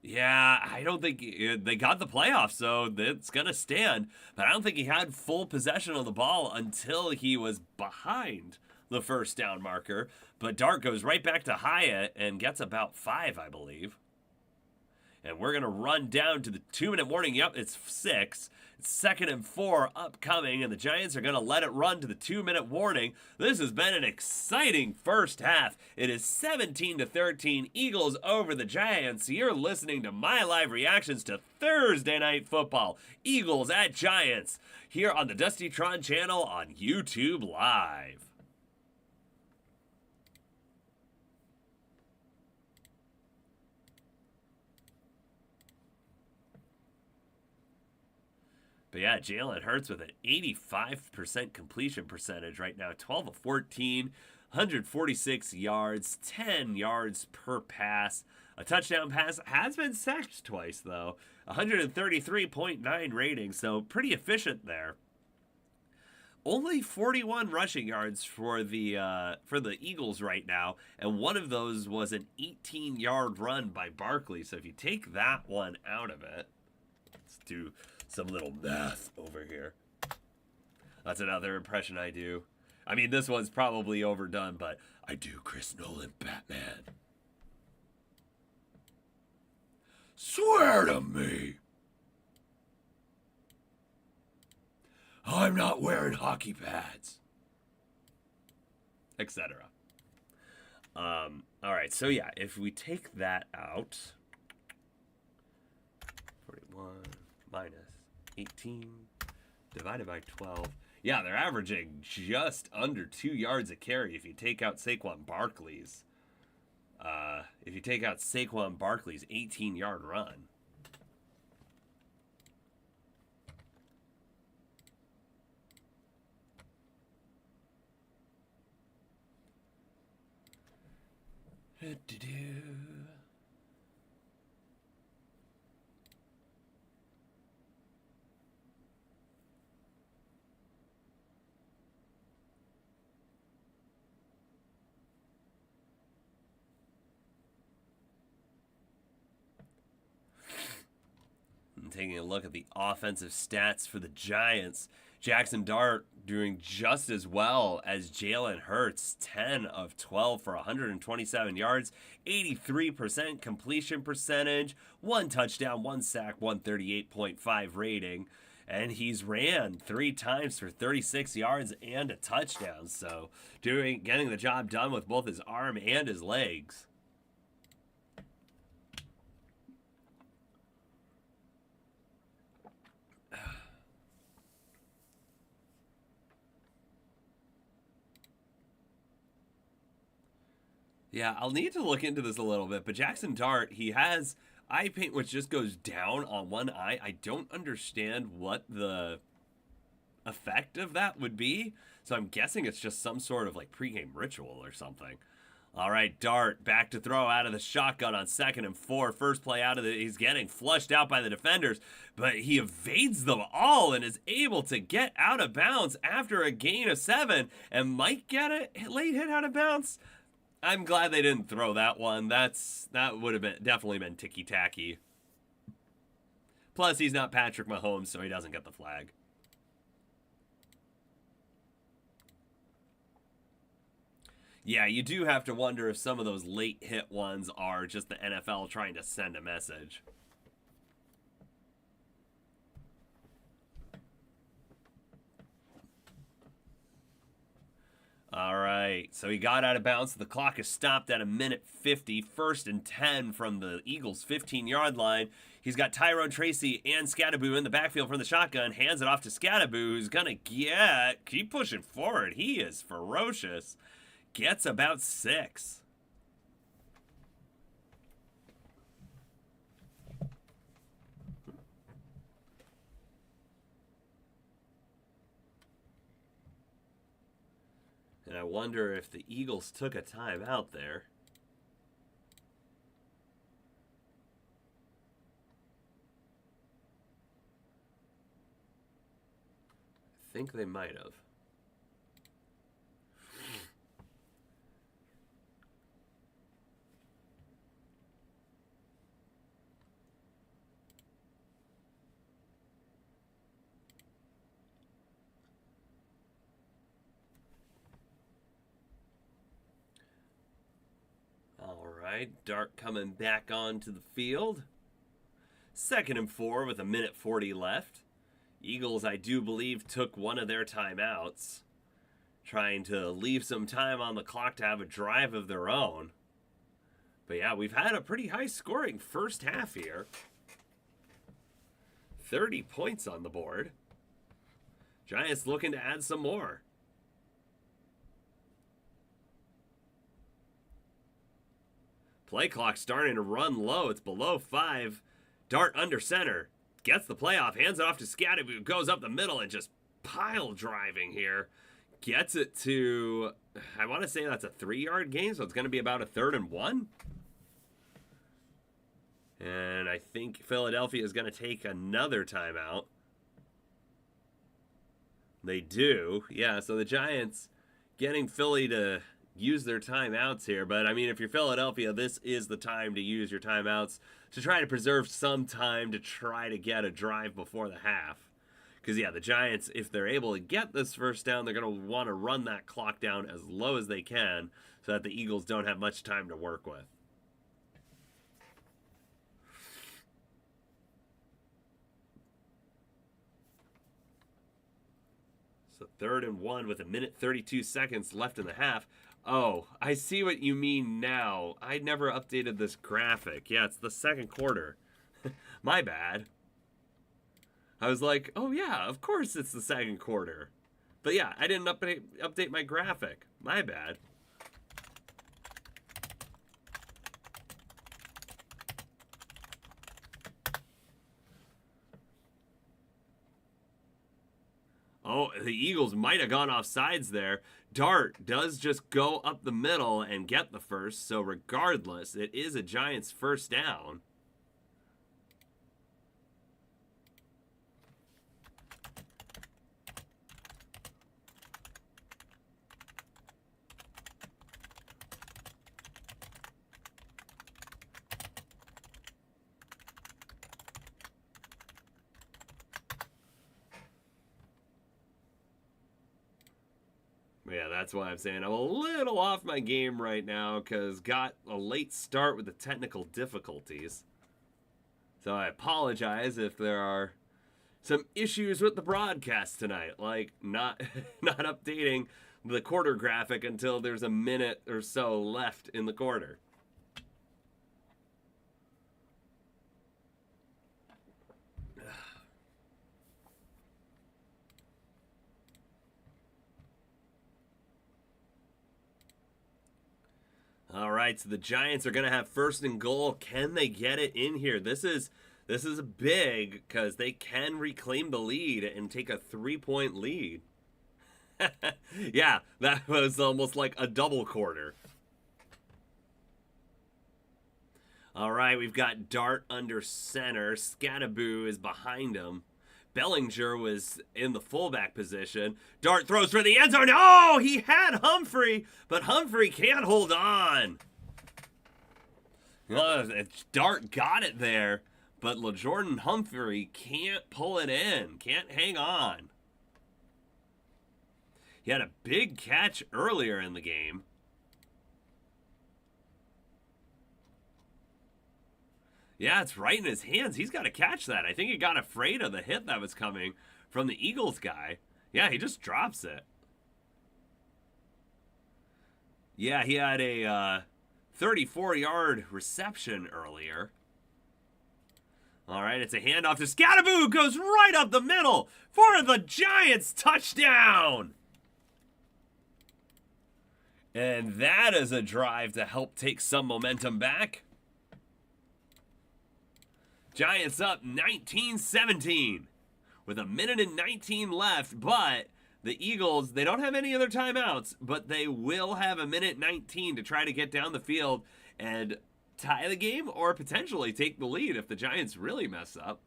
Yeah, I don't think they got the playoffs, so it's going to stand. But I don't think he had full possession of the ball until he was behind the 1st down marker. But Dart goes right back to Hyatt and gets about 5, I believe. And we're going to run down to the 2-minute warning. Yep, it's 6. It's 2nd and 4 upcoming, and the Giants are going to let it run to the 2-minute warning. This has been an exciting first half. It is 17-13 Eagles over the Giants. You're listening to my live reactions to Thursday Night Football. Eagles at Giants here on the Dustytron channel on YouTube Live. But yeah, Jalen Hurts with an 85% completion percentage right now, 12 of 14, 146 yards, 10 yards per pass. A touchdown pass, has been sacked twice though. 133.9 rating, so pretty efficient there. Only 41 rushing yards for the Eagles right now, and one of those was an 18-yard run by Barkley. So if you take that one out of it, let's do some little math over here. That's another impression I do. I mean, this one's probably overdone, but I do Chris Nolan Batman. Swear to me. I'm not wearing hockey pads. Etc. All right, so yeah, if we take that out, 41 minus 18 divided by 12. Yeah, they're averaging just under 2 yards a carry if you take out Saquon Barkley's. If you take out Saquon Barkley's 18-yard run. Taking a look at the offensive stats for the Giants, Jackson Dart doing just as well as Jalen Hurts, 10 of 12 for 127 yards, 83% completion percentage, 1 touchdown, 1 sack, 138.5 rating, and he's ran 3 times for 36 yards and a touchdown. So getting the job done with both his arm and his legs. Yeah, I'll need to look into this a little bit, but Jackson Dart, he has eye paint which just goes down on one eye. I don't understand what the effect of that would be, so I'm guessing it's just some sort of like pregame ritual or something. All right, Dart back to throw out of the shotgun on 2nd and 4. First play out of he's getting flushed out by the defenders, but he evades them all and is able to get out of bounds after a gain of 7 and might get a late hit out of bounds. I'm glad they didn't throw that one. That would have definitely been ticky-tacky. Plus, he's not Patrick Mahomes, so he doesn't get the flag. Yeah, you do have to wonder if some of those late hit ones are just the NFL trying to send a message. All right, so he got out of bounds. The clock is stopped at 1:50. 1st and 10 from the Eagles' 15-yard line. He's got Tyrone Tracy and Scattaboo in the backfield from the shotgun. Hands it off to Scattaboo, who's going to keep pushing forward. He is ferocious. Gets about 6. And I wonder if the Eagles took a time out there. I think they might have. Dart coming back onto the field. 2nd and 4 with 1:40 left. Eagles, I do believe, took one of their timeouts, trying to leave some time on the clock to have a drive of their own. But yeah, we've had a pretty high scoring first half here. 30 points on the board. Giants looking to add some more. Play clock starting to run low. It's below 5. Dart under center. gets the playoff, hands it off to Scadaboo, goes up the middle and just pile driving here. Gets it to, I want to say that's a 3-yard gain, so it's going to be about a 3rd and 1. And I think Philadelphia is going to take another timeout. They do. Yeah, so the Giants getting Philly to use their timeouts here. But, I mean, if you're Philadelphia, this is the time to use your timeouts to try to preserve some time to try to get a drive before the half. Because, yeah, the Giants, if they're able to get this first down, they're going to want to run that clock down as low as they can so that the Eagles don't have much time to work with. So 3rd and 1 with 1:32 left in the half. Oh, I see what you mean now. I never updated this graphic. Yeah, it's the second quarter. My bad. I was like, oh yeah, of course it's the second quarter. But yeah, I didn't update my graphic. My bad. Oh, the Eagles might have gone off sides there. Dart does just go up the middle and get the first, so regardless, it is a Giants first down. Yeah, that's why I'm saying I'm a little off my game right now because got a late start with the technical difficulties. So I apologize if there are some issues with the broadcast tonight, like not updating the quarter graphic until there's a minute or so left in the quarter. All right, so the Giants are going to have 1st and goal. Can they get it in here? This is big because they can reclaim the lead and take a 3-point lead. Yeah, that was almost like a double quarter. All right, we've got Dart under center. Scadaboo is behind him. Bellinger was in the fullback position. Dart throws for the end zone. Oh, he had Humphrey, but Humphrey can't hold on. Dart got it there, but LaJordan Humphrey can't pull it in, can't hang on. He had a big catch earlier in the game. Yeah, it's right in his hands. He's got to catch that. I think he got afraid of the hit that was coming from the Eagles guy. Yeah, he just drops it. Yeah, he had a 34-yard reception earlier. All right, it's a handoff to Scadaboo. Goes right up the middle for the Giants touchdown. And that is a drive to help take some momentum back. Giants up 19-17 with 1:19 left, but the Eagles, they don't have any other timeouts, but they will have 1:19 to try to get down the field and tie the game or potentially take the lead if the Giants really mess up.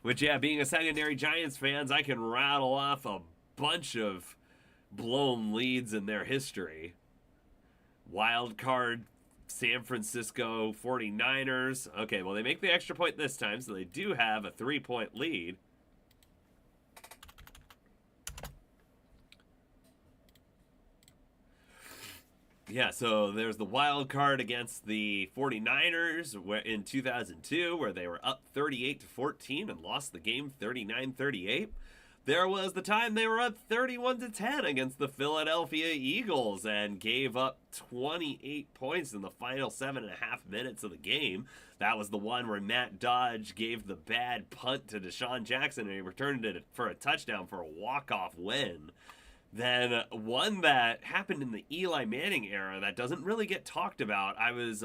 Which, yeah, being a secondary Giants fans, I can rattle off a bunch of blown leads in their history. Wild card San Francisco 49ers. Okay, well, they make the extra point this time, so they do have a 3-point lead. Yeah, so there's the wild card against the 49ers in 2002 where they were up 38-14 and lost the game 39-38. There was the time they were up 31-10 against the Philadelphia Eagles and gave up 28 points in the final 7.5 minutes of the game. That was the one where Matt Dodge gave the bad punt to Deshaun Jackson and he returned it for a touchdown for a walk-off win. Then one that happened in the Eli Manning era that doesn't really get talked about. I was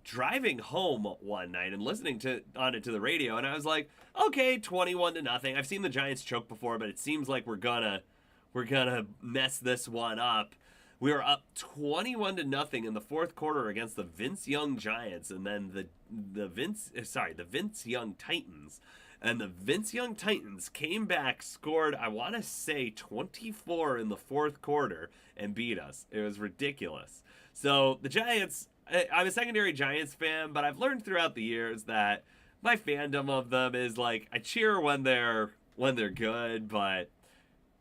driving home one night and listening on it to the radio, and I was like, okay, 21-0. I've seen the Giants choke before, but it seems like we're gonna mess this one up. We were up 21-0 in the fourth quarter against the Vince Young Giants, and then the Vince Young Titans. And the Vince Young Titans came back, scored, I want to say 24 in the fourth quarter, and beat us. It was ridiculous. So the Giants, I'm a secondary Giants fan, but I've learned throughout the years that my fandom of them is like, I cheer when they're good, but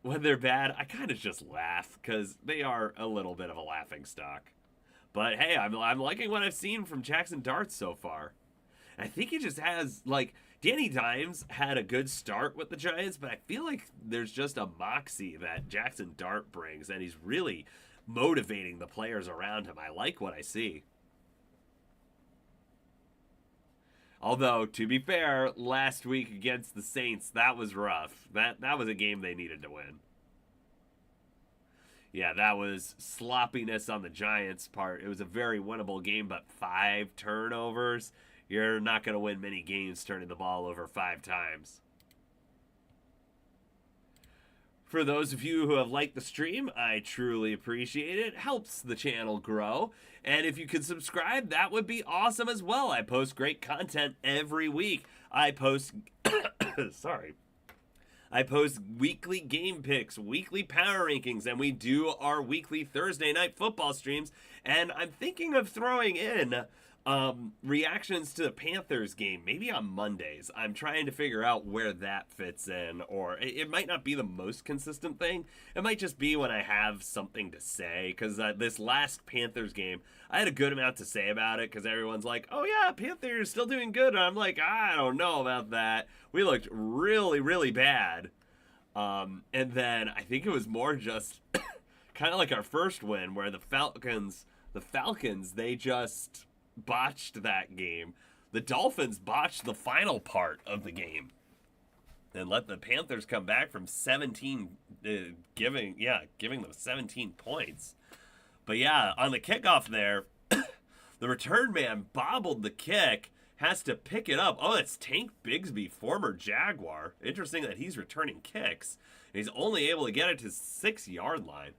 when they're bad, I kind of just laugh because they are a little bit of a laughing stock. But hey, I'm liking what I've seen from Jackson Dart so far. I think he just has, like, Danny Dimes had a good start with the Giants, but I feel like there's just a moxie that Jackson Dart brings, and he's really motivating the players around him. I like what I see. Although, to be fair, last week against the Saints, that was rough. That was a game they needed to win. Yeah, that was sloppiness on the Giants' part. It was a very winnable game, but 5 turnovers. You're not going to win many games turning the ball over 5 times. For those of you who have liked the stream, I truly appreciate it. It helps the channel grow. And if you could subscribe, that would be awesome as well. I post great content every week. I post I post weekly game picks, weekly power rankings, and we do our weekly Thursday night football streams. And I'm thinking of throwing in reactions to the Panthers game, maybe on Mondays. I'm trying to figure out where that fits in, or it might not be the most consistent thing. It might just be when I have something to say, because this last Panthers game, I had a good amount to say about it, because everyone's like, oh yeah, Panthers still doing good, and I'm like, I don't know about that. We looked really, really bad. And then I think it was more just kind of like our first win, where the Falcons, they just botched that game. The Dolphins botched the final part of the game and let the Panthers come back from 17, giving them 17 points. But yeah, on the kickoff there, the return man bobbled the kick, has to pick it up. Oh, it's Tank Bigsby, former Jaguar. Interesting that he's returning kicks. He's only able to get it to 6-yard line.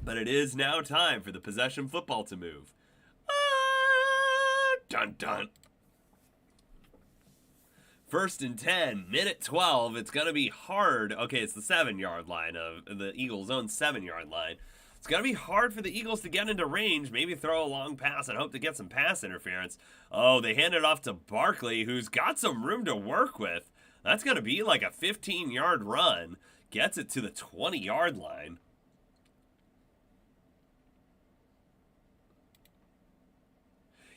But it is now time for the possession football to move. Dun dun. 1st and 10, minute 12. It's going to be hard. Okay, it's the 7-yard line of the Eagles' own 7-yard line. It's going to be hard for the Eagles to get into range, maybe throw a long pass and hope to get some pass interference. Oh, they hand it off to Barkley, who's got some room to work with. That's going to be like a 15-yard run. Gets it to the 20-yard line.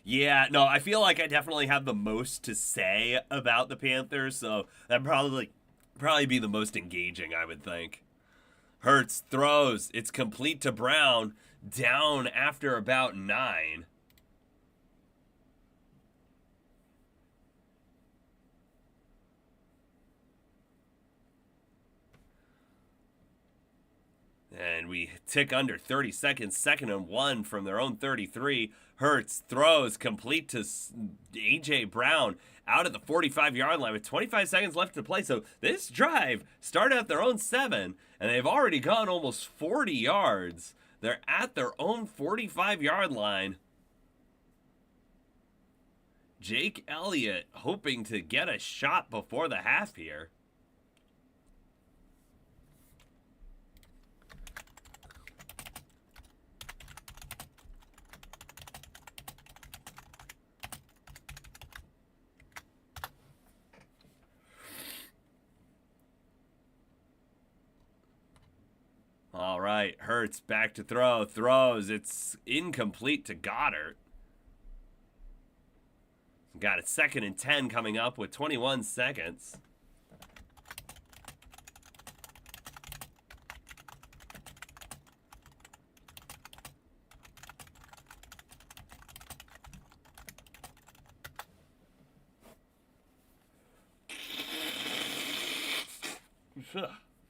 Yeah, no, I feel like I definitely have the most to say about the Panthers, so that'd probably be the most engaging, I would think. Hurts throws. It's complete to Brown. Down after about 9. And we tick under 30 seconds. 2nd and 1 from their own 33. Hurts throws complete to A.J. Brown out at the 45-yard line with 25 seconds left to play. So this drive started at their own 7, and they've already gone almost 40 yards. They're at their own 45-yard line. Jake Elliott hoping to get a shot before the half here. All right, Hurts back to throw. Throws. It's incomplete to Goddard. Got it. 2nd and 10 coming up with 21 seconds.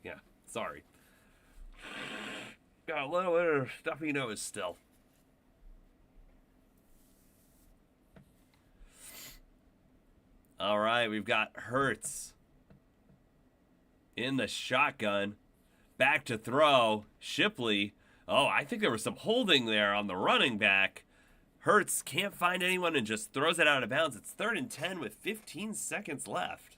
Yeah, sorry. Got a little bit of stuffy nose still. All right, we've got Hurts in the shotgun. Back to throw. Shipley. Oh, I think there was some holding there on the running back. Hurts can't find anyone and just throws it out of bounds. It's 3rd and 10 with 15 seconds left.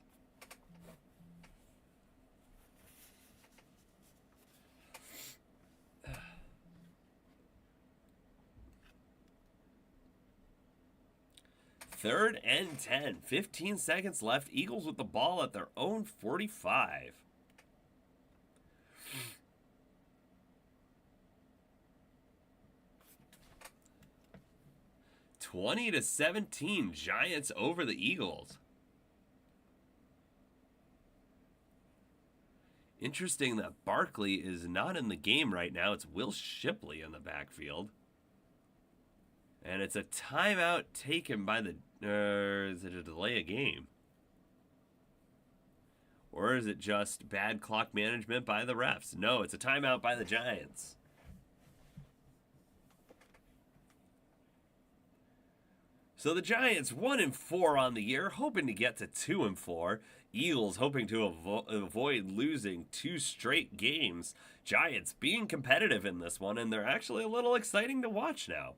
Third and 10, 15 seconds left. Eagles with the ball at their own 45. (20-17), Giants over the Eagles. Interesting that Barkley is not in the game right now. It's Will Shipley in the backfield. And it's a timeout taken by the... is it a delay of game? Or is it just bad clock management by the refs? No, it's a timeout by the Giants. So the Giants 1-4 on the year, hoping to get to 2-4. Eagles hoping to avoid losing 2 straight games. Giants being competitive in this one, and they're actually a little exciting to watch now.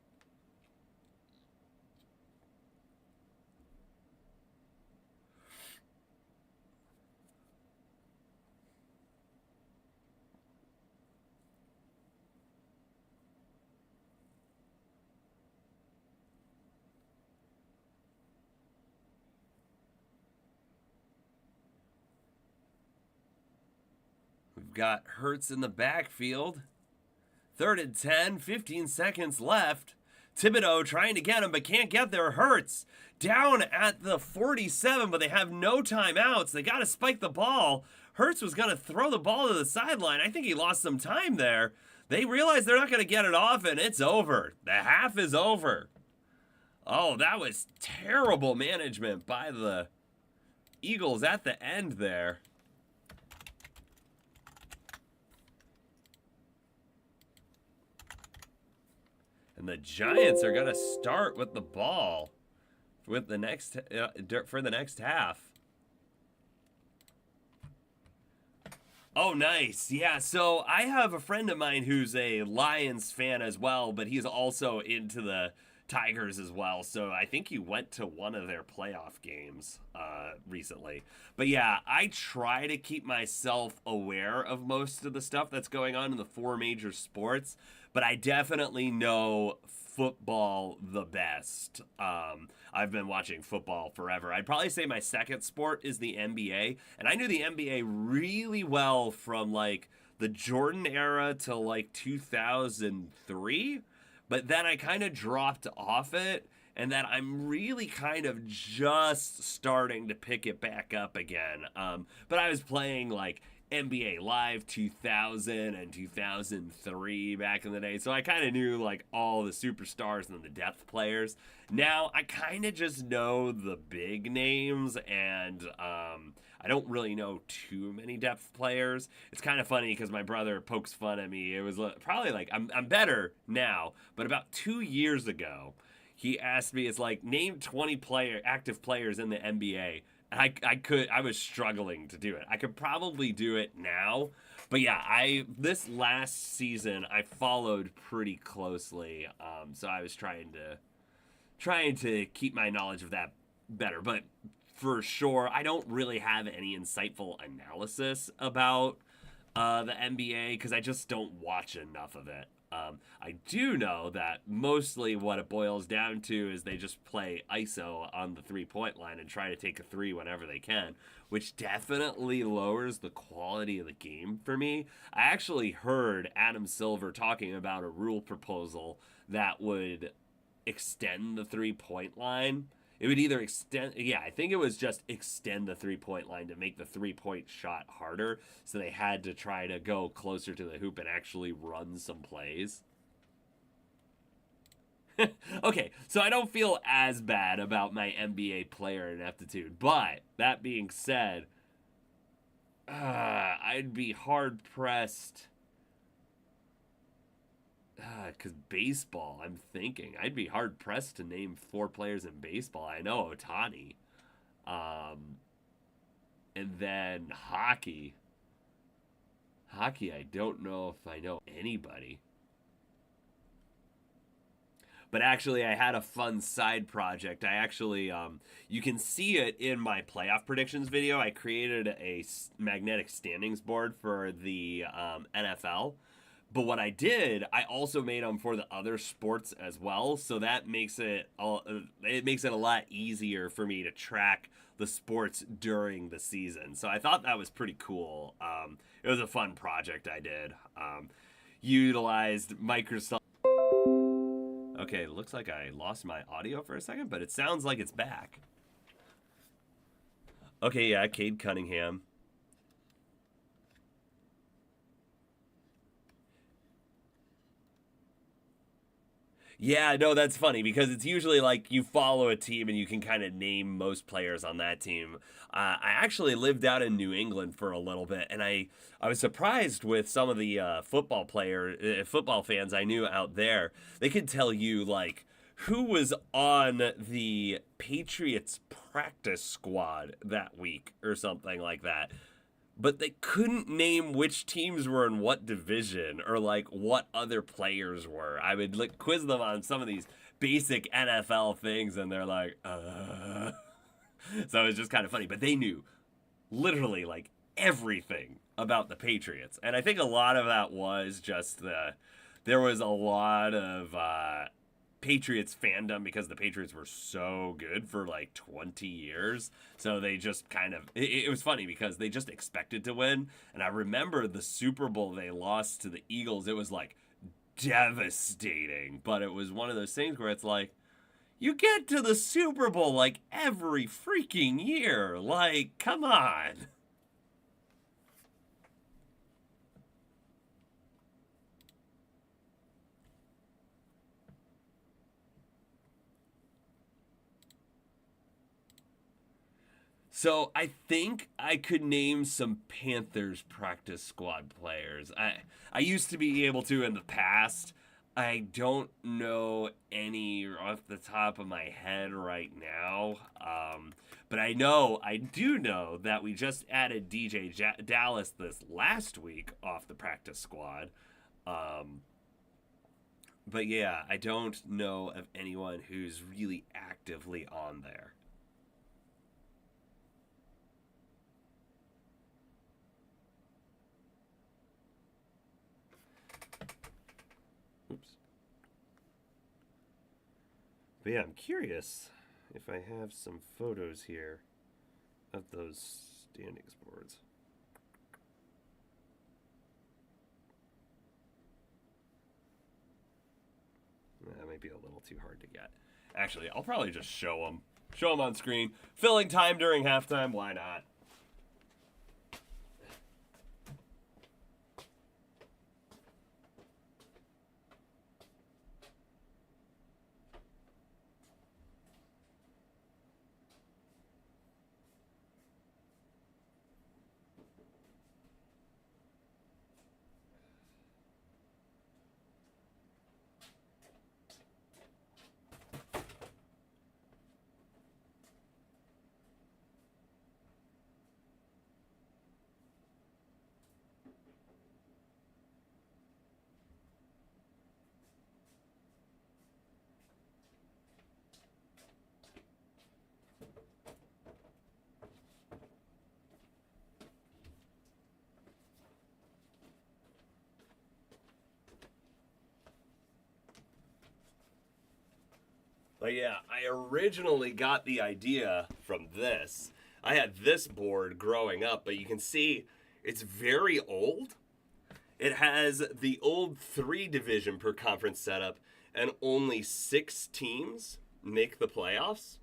We've got Hurts in the backfield. 3rd and 10, 15 seconds left. Thibodeau trying to get him, but can't get there. Hurts down at the 47, but they have no timeouts. They got to spike the ball. Hurts was going to throw the ball to the sideline. I think he lost some time there. They realize they're not going to get it off, and it's over. The half is over. Oh, that was terrible management by the Eagles at the end there. And the Giants are going to start with the ball with the next for the next half. Oh, nice. Yeah, so I have a friend of mine who's a Lions fan as well, but he's also into the Tigers as well. So I think he went to one of their playoff games recently. But yeah, I try to keep myself aware of most of the stuff that's going on in the 4 major sports, but I definitely know football the best. I've been watching football forever. I'd probably say my second sport is the NBA, and I knew the NBA really well from like the Jordan era to like 2003, but then I kind of dropped off it, and then I'm really kind of just starting to pick it back up again. But I was playing like NBA Live 2000 and 2003 back in the day, so I kind of knew like all the superstars and the depth players. Now I kind of just know the big names, and I don't really know too many depth players. It's kind of funny because my brother pokes fun at me. It was probably like I'm better now, but about 2 years ago, he asked me, "It's like name 20 active players in the NBA." I was struggling to do it. I could probably do it now, but yeah, this last season I followed pretty closely, so I was trying to keep my knowledge of that better. But for sure, I don't really have any insightful analysis about the NBA because I just don't watch enough of it. I do know that mostly what it boils down to is they just play ISO on the 3-point line and try to take a 3 whenever they can, which definitely lowers the quality of the game for me. I actually heard Adam Silver talking about a rule proposal that would extend the 3-point line. It would either extend, yeah, I think it was just extend the 3-point line to make the 3-point shot harder. So they had to try to go closer to the hoop and actually run some plays. Okay, so I don't feel as bad about my NBA player ineptitude. But that being said, I'd be hard pressed. Because baseball, I'm thinking. I'd be hard-pressed to name 4 players in baseball. I know Ohtani. And then hockey. Hockey, I don't know if I know anybody. But actually, I had a fun side project. I actually, you can see it in my playoff predictions video. I created a magnetic standings board for the NFL. But what I did, I also made them for the other sports as well. So that makes it a lot easier for me to track the sports during the season. So I thought that was pretty cool. It was a fun project I did. Utilized Microsoft. Okay, looks like I lost my audio for a second, but it sounds like it's back. Okay, yeah, Cade Cunningham. Yeah, no, that's funny because it's usually like you follow a team and you can kind of name most players on that team. I actually lived out in New England for a little bit, and I was surprised with some of the football fans I knew out there. They could tell you like who was on the Patriots practice squad that week or something like that, but they couldn't name which teams were in what division or like what other players were. I would like quiz them on some of these basic NFL things, and they're like, So it was just kind of funny. But they knew literally like everything about the Patriots, and I think a lot of that was just there was a lot of Patriots fandom because the Patriots were so good for like 20 years. So they just kind of, it was funny because they just expected to win. And I remember the Super Bowl they lost to the Eagles. It was like devastating, but it was one of those things where it's like, you get to the Super Bowl like every freaking year. Like, come on. So I think I could name some Panthers practice squad players. I used to be able to in the past. I don't know any off the top of my head right now. But I do know that we just added Dallas this last week off the practice squad. Um, but yeah, I don't know of anyone who's really actively on there. Oops. But yeah, I'm curious if I have some photos here of those standings boards. That might be a little too hard to get. Actually, I'll probably just show them. Show them on screen. Filling time during halftime, why not? But yeah, I originally got the idea from this. I had this board growing up, but you can see it's very old. It has the old 3 division per conference setup, and only 6 teams make the playoffs.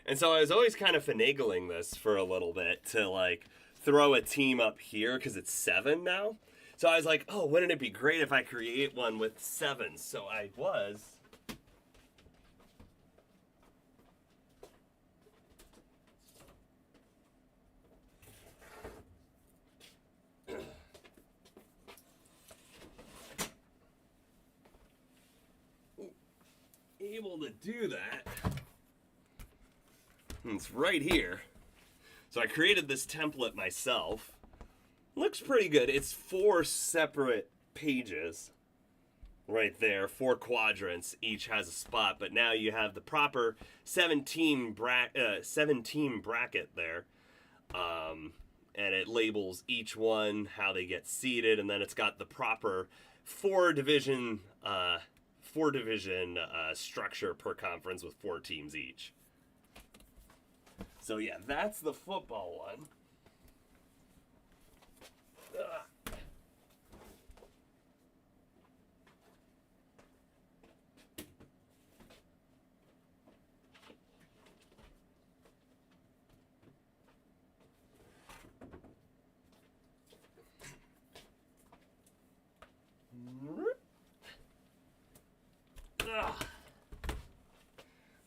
And so I was always kind of finagling this for a little bit to like throw a team up here because it's 7 now. So I was like, oh, wouldn't it be great if I create one with 7? So I was able to do that. And it's right here. So I created this template myself. Looks pretty good. It's 4 separate pages right there, 4 quadrants. Each has a spot, but now you have the proper 17 bracket there. And it labels each one, how they get seeded, and then it's got the proper 4 division structure per conference with 4 teams each. So yeah, that's the football one.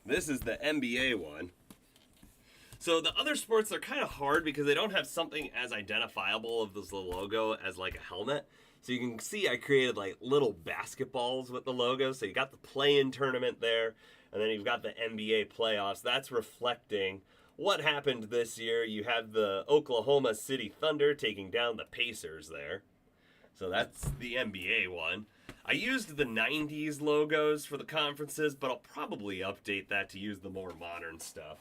This is the NBA one. So the other sports are kind of hard because they don't have something as identifiable of this logo as like a helmet. So you can see I created like little basketballs with the logo. So you got the play-in tournament there, and then you've got the NBA playoffs. That's reflecting what happened this year. You have the Oklahoma City Thunder taking down the Pacers there. So that's the NBA one. I used the 90s logos for the conferences, but I'll probably update that to use the more modern stuff.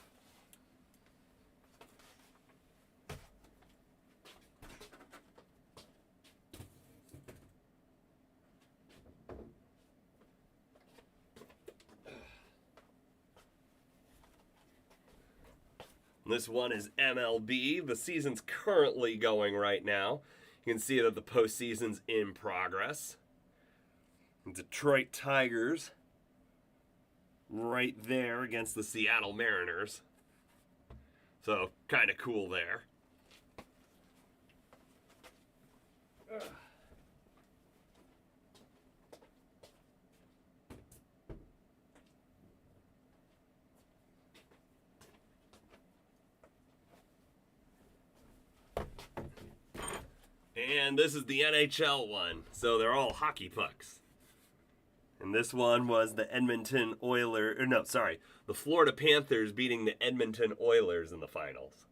This one is MLB. The season's currently going right now. You can see that the postseason's in progress. Detroit Tigers right there against the Seattle Mariners. So, kind of cool there. And this is the NHL one. So they're all hockey pucks. And this one was the the Florida Panthers beating the Edmonton Oilers in the finals.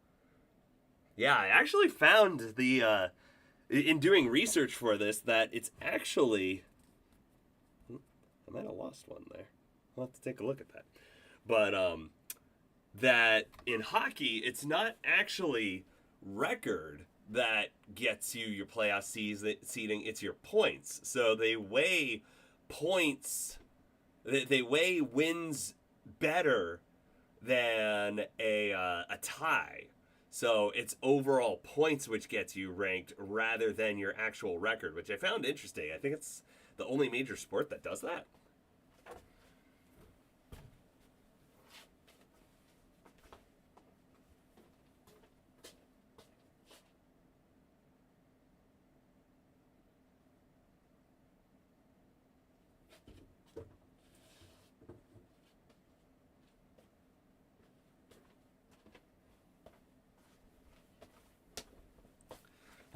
Yeah, I actually found in doing research for this, that it's actually, I might have lost one there. I'll have to take a look at that. But that in hockey, it's not actually record that gets you your playoff seeding, it's your points. So they weigh points, they weigh wins better than a tie. So it's overall points which gets you ranked rather than your actual record, which I found interesting. I think it's the only major sport that does that.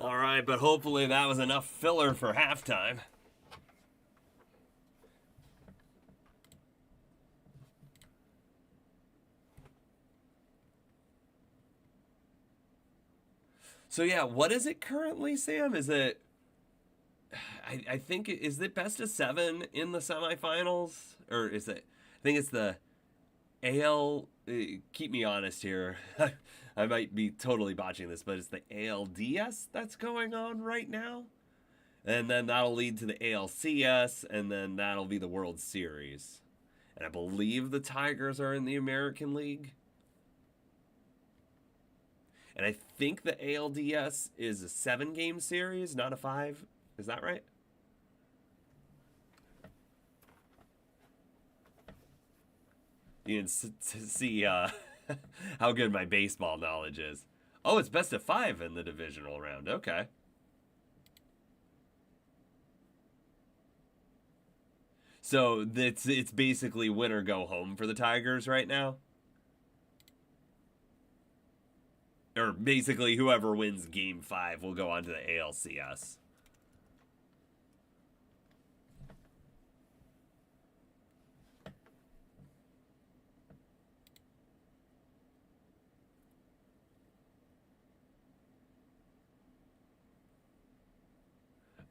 All right, but hopefully that was enough filler for halftime. So yeah, what is it currently, Sam? Is it, I think, is it best of 7 in the semifinals? Or is it, I think it's the AL, keep me honest here. I might be totally botching this, but it's the ALDS that's going on right now. And then that'll lead to the ALCS, and then that'll be the World Series. And I believe the Tigers are in the American League. And I think the ALDS is a 7-game series, not a 5. Is that right? You can see how good my baseball knowledge is. Oh, it's best of 5 in the divisional round. Okay. So it's basically win or go home for the Tigers right now. Or basically whoever wins game 5 will go on to the ALCS.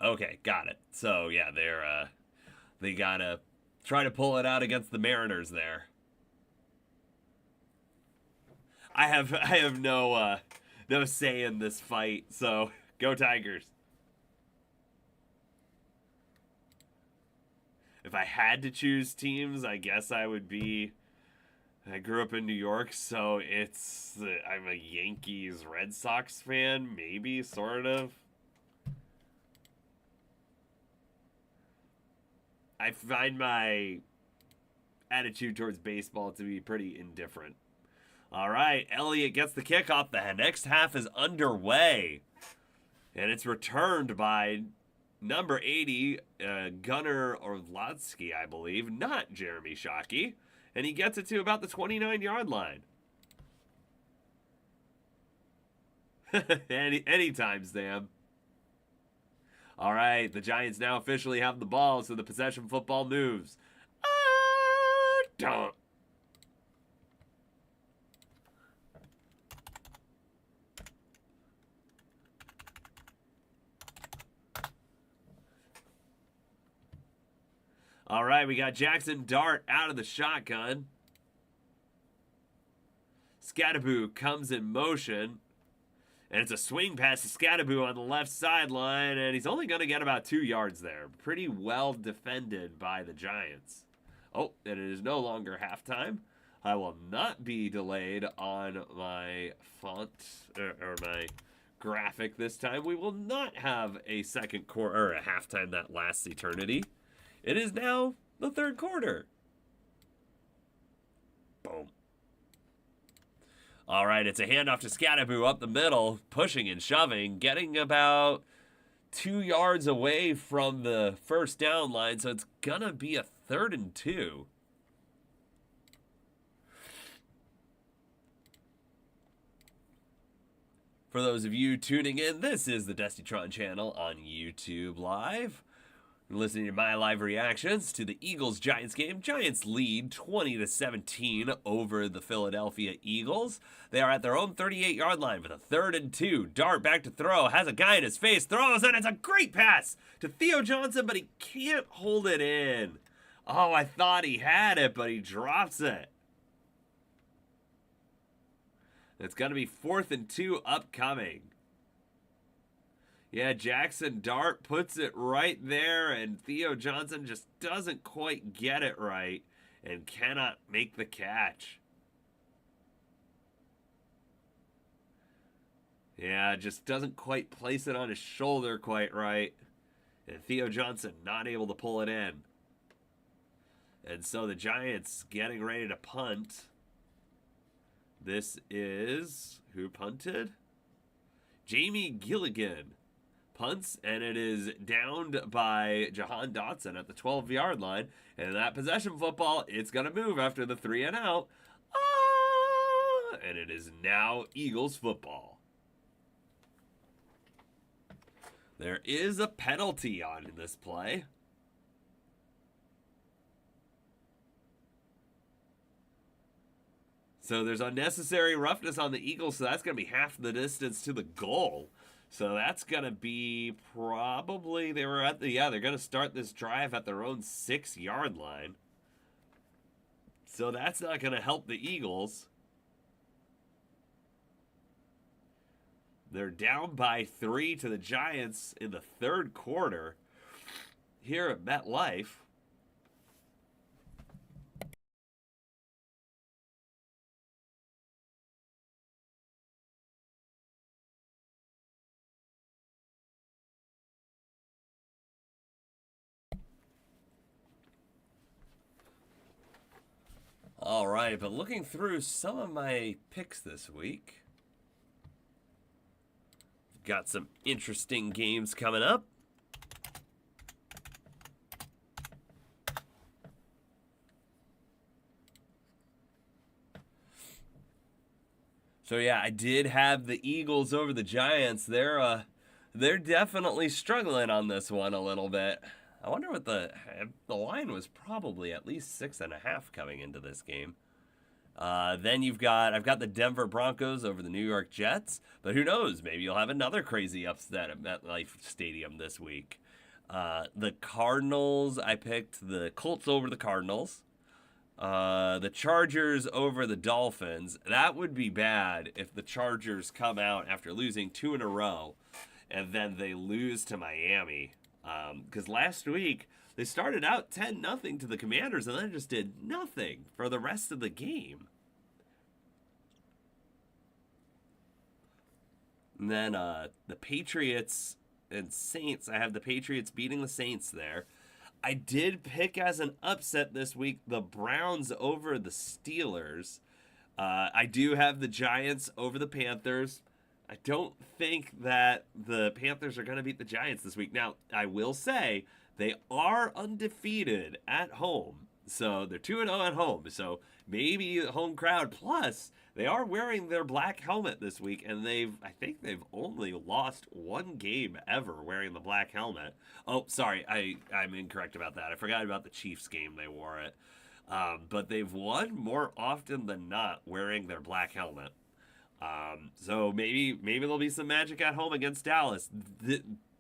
Okay, got it. So yeah, they gotta try to pull it out against the Mariners there. I have no say in this fight, so go Tigers. If I had to choose teams, I guess I would be. I grew up in New York, so I'm a Yankees Red Sox fan, maybe, sort of. I find my attitude towards baseball to be pretty indifferent. All right, Elliott gets the kickoff. The next half is underway. And it's returned by number 80, Gunnar Orlotsky, I believe, not Jeremy Shockey. And he gets it to about the 29-yard line. Anytime, Sam. All right, the Giants now officially have the ball, so the possession football moves. Don't. All right, we got Jackson Dart out of the shotgun. Scatterboo comes in motion. And it's a swing pass to Scatterboo on the left sideline, and he's only going to get about 2 yards there. Pretty well defended by the Giants. Oh, and it is no longer halftime. I will not be delayed on my font or my graphic this time. We will not have a second quarter or a halftime that lasts eternity. It is now the third quarter. Boom. All right, it's a handoff to Scatterboo up the middle, pushing and shoving, getting about 2 yards away from the first down line, so it's going to be a 3rd and 2. For those of you tuning in, this is the Dustytron channel on YouTube Live. Listening to my live reactions to the Eagles-Giants game. Giants lead 20-17 over the Philadelphia Eagles. They are at their own 38-yard line with a 3rd and 2. Dart back to throw, has a guy in his face, throws, and it's a great pass to Theo Johnson, but he can't hold it in. Oh, I thought he had it, but he drops it. It's going to be 4th and 2 upcoming. Yeah, Jackson Dart puts it right there, and Theo Johnson just doesn't quite get it right and cannot make the catch. Yeah, just doesn't quite place it on his shoulder quite right. And Theo Johnson not able to pull it in. And so the Giants getting ready to punt. This is, who punted? Jamie Gilligan punts, and it is downed by Jahan Dotson at the 12-yard line. And that possession football, it's going to move after the 3 and out. And it is now Eagles football. There is a penalty on this play. So there's unnecessary roughness on the Eagles, so that's going to be half the distance to the goal. So that's going to be probably, they're going to start this drive at their own 6-yard line. So that's not going to help the Eagles. They're down by 3 to the Giants in the 3rd quarter here at MetLife. All right, but looking through some of my picks this week, got some interesting games coming up. So yeah, I did have the Eagles over the Giants. They're definitely struggling on this one a little bit. I wonder what the line was, probably at least 6.5 coming into this game. Then I've got the Denver Broncos over the New York Jets, but who knows? Maybe you'll have another crazy upset at MetLife Stadium this week. The Cardinals, I picked the Colts over the Cardinals. The Chargers over the Dolphins. That would be bad if the Chargers come out after losing 2 in a row and then they lose to Miami. Because last week they started out 10-0 to the Commanders and then just did nothing for the rest of the game. And then the Patriots and Saints. I have the Patriots beating the Saints there. I did pick as an upset this week the Browns over the Steelers. I do have the Giants over the Panthers. I don't think that the Panthers are going to beat the Giants this week. Now, I will say they are undefeated at home. So they're 2-0 at home. So maybe the home crowd. Plus, they are wearing their black helmet this week, and I think they've only lost one game ever wearing the black helmet. Oh, sorry, I'm incorrect about that. I forgot about the Chiefs game. They wore it. But they've won more often than not wearing their black helmet. So maybe there'll be some magic at home against Dallas.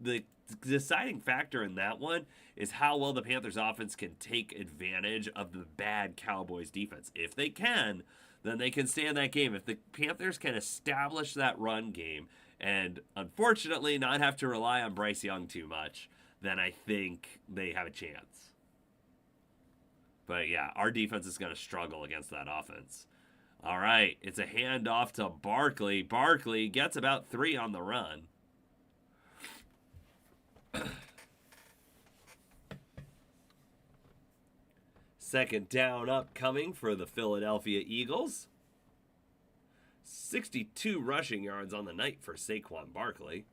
The deciding factor in that one is how well the Panthers offense can take advantage of the bad Cowboys defense. If they can, then they can stay in that game. If the Panthers can establish that run game and unfortunately not have to rely on Bryce Young too much, then I think they have a chance. But yeah, our defense is going to struggle against that offense. All right, it's a handoff to Barkley. Barkley gets about 3 on the run. Second down upcoming for the Philadelphia Eagles. 62 rushing yards on the night for Saquon Barkley.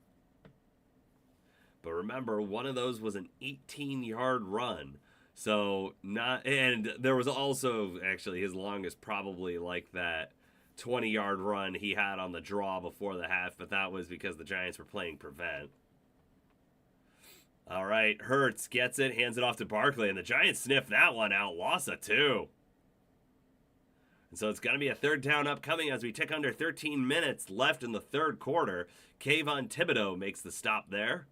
But remember, one of those was an 18-yard run. So and there was also actually his longest, probably like that 20-yard run he had on the draw before the half, but that was because the Giants were playing prevent. All right, Hurts gets it, hands it off to Barkley, and the Giants sniff that one out. Loss of 2. And so it's going to be a third down upcoming as we tick under 13 minutes left in the third quarter. Kayvon Thibodeaux makes the stop there.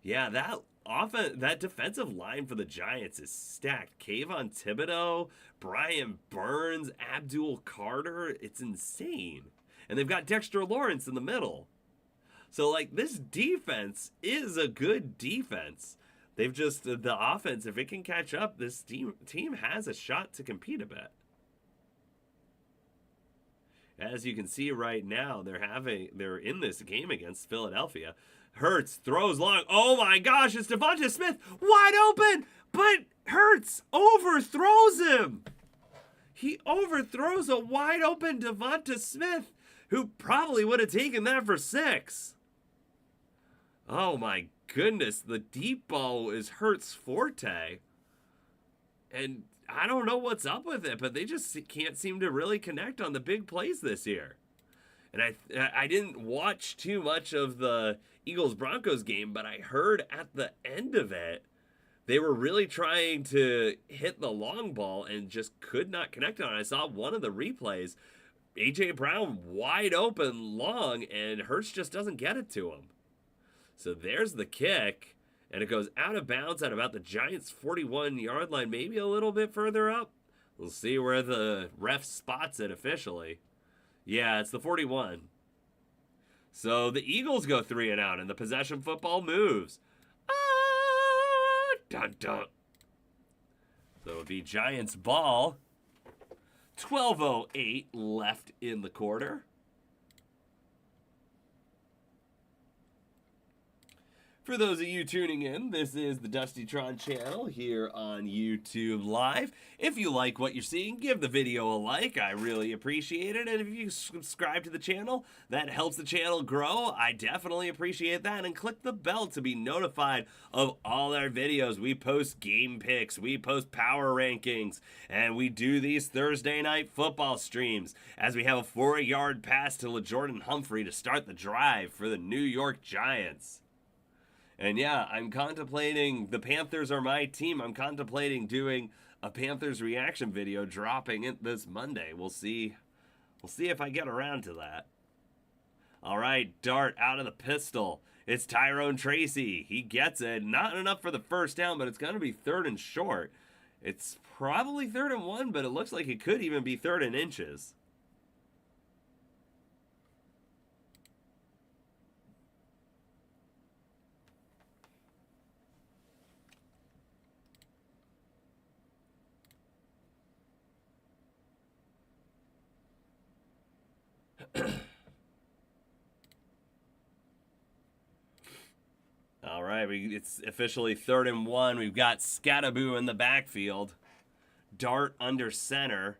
Yeah, that defensive line for the Giants is stacked. Kayvon Thibodeaux, Brian Burns, Abdul Carter. It's insane. And they've got Dexter Lawrence in the middle. So, like, this defense is a good defense. They've just, the offense, if it can catch up, this team has a shot to compete a bit. As you can see right now, they're in this game against Philadelphia. Hurts throws long. Oh my gosh, it's Devonta Smith wide open, but Hurts overthrows him. He overthrows a wide open Devonta Smith, who probably would have taken that for 6. Oh my goodness, the deep ball is Hurts' forte. And I don't know what's up with it, but they just can't seem to really connect on the big plays this year. And I didn't watch too much of the Eagles-Broncos game, but I heard at the end of it, they were really trying to hit the long ball and just could not connect on it. I saw one of the replays, A.J. Brown wide open long, and Hurts just doesn't get it to him. So there's the kick, and it goes out of bounds at about the Giants' 41-yard line, maybe a little bit further up. We'll see where the ref spots it officially. Yeah, it's the 41. So the Eagles go 3 and out, and the possession football moves. Dun dun. So it'll be Giants ball. 12:08 left in the quarter. For those of you tuning in, this is the Dustytron channel here on YouTube Live. If you like what you're seeing, give the video a like. I really appreciate it. And if you subscribe to the channel, that helps the channel grow. I definitely appreciate that. And click the bell to be notified of all our videos. We post game picks, we post power rankings, and we do these Thursday night football streams as we have a 4-yard pass to LaJordan Humphrey to start the drive for the New York Giants. And yeah, I'm contemplating, the Panthers are my team. I'm contemplating doing a Panthers reaction video, dropping it this Monday. We'll see if I get around to that. All right, Dart out of the pistol. It's Tyrone Tracy. He gets it. Not enough for the first down, but it's going to be 3rd and short. It's probably 3rd and 1, but it looks like it could even be 3rd and inches. All right, it's officially 3rd and 1. We've got Skattebo in the backfield. Dart under center.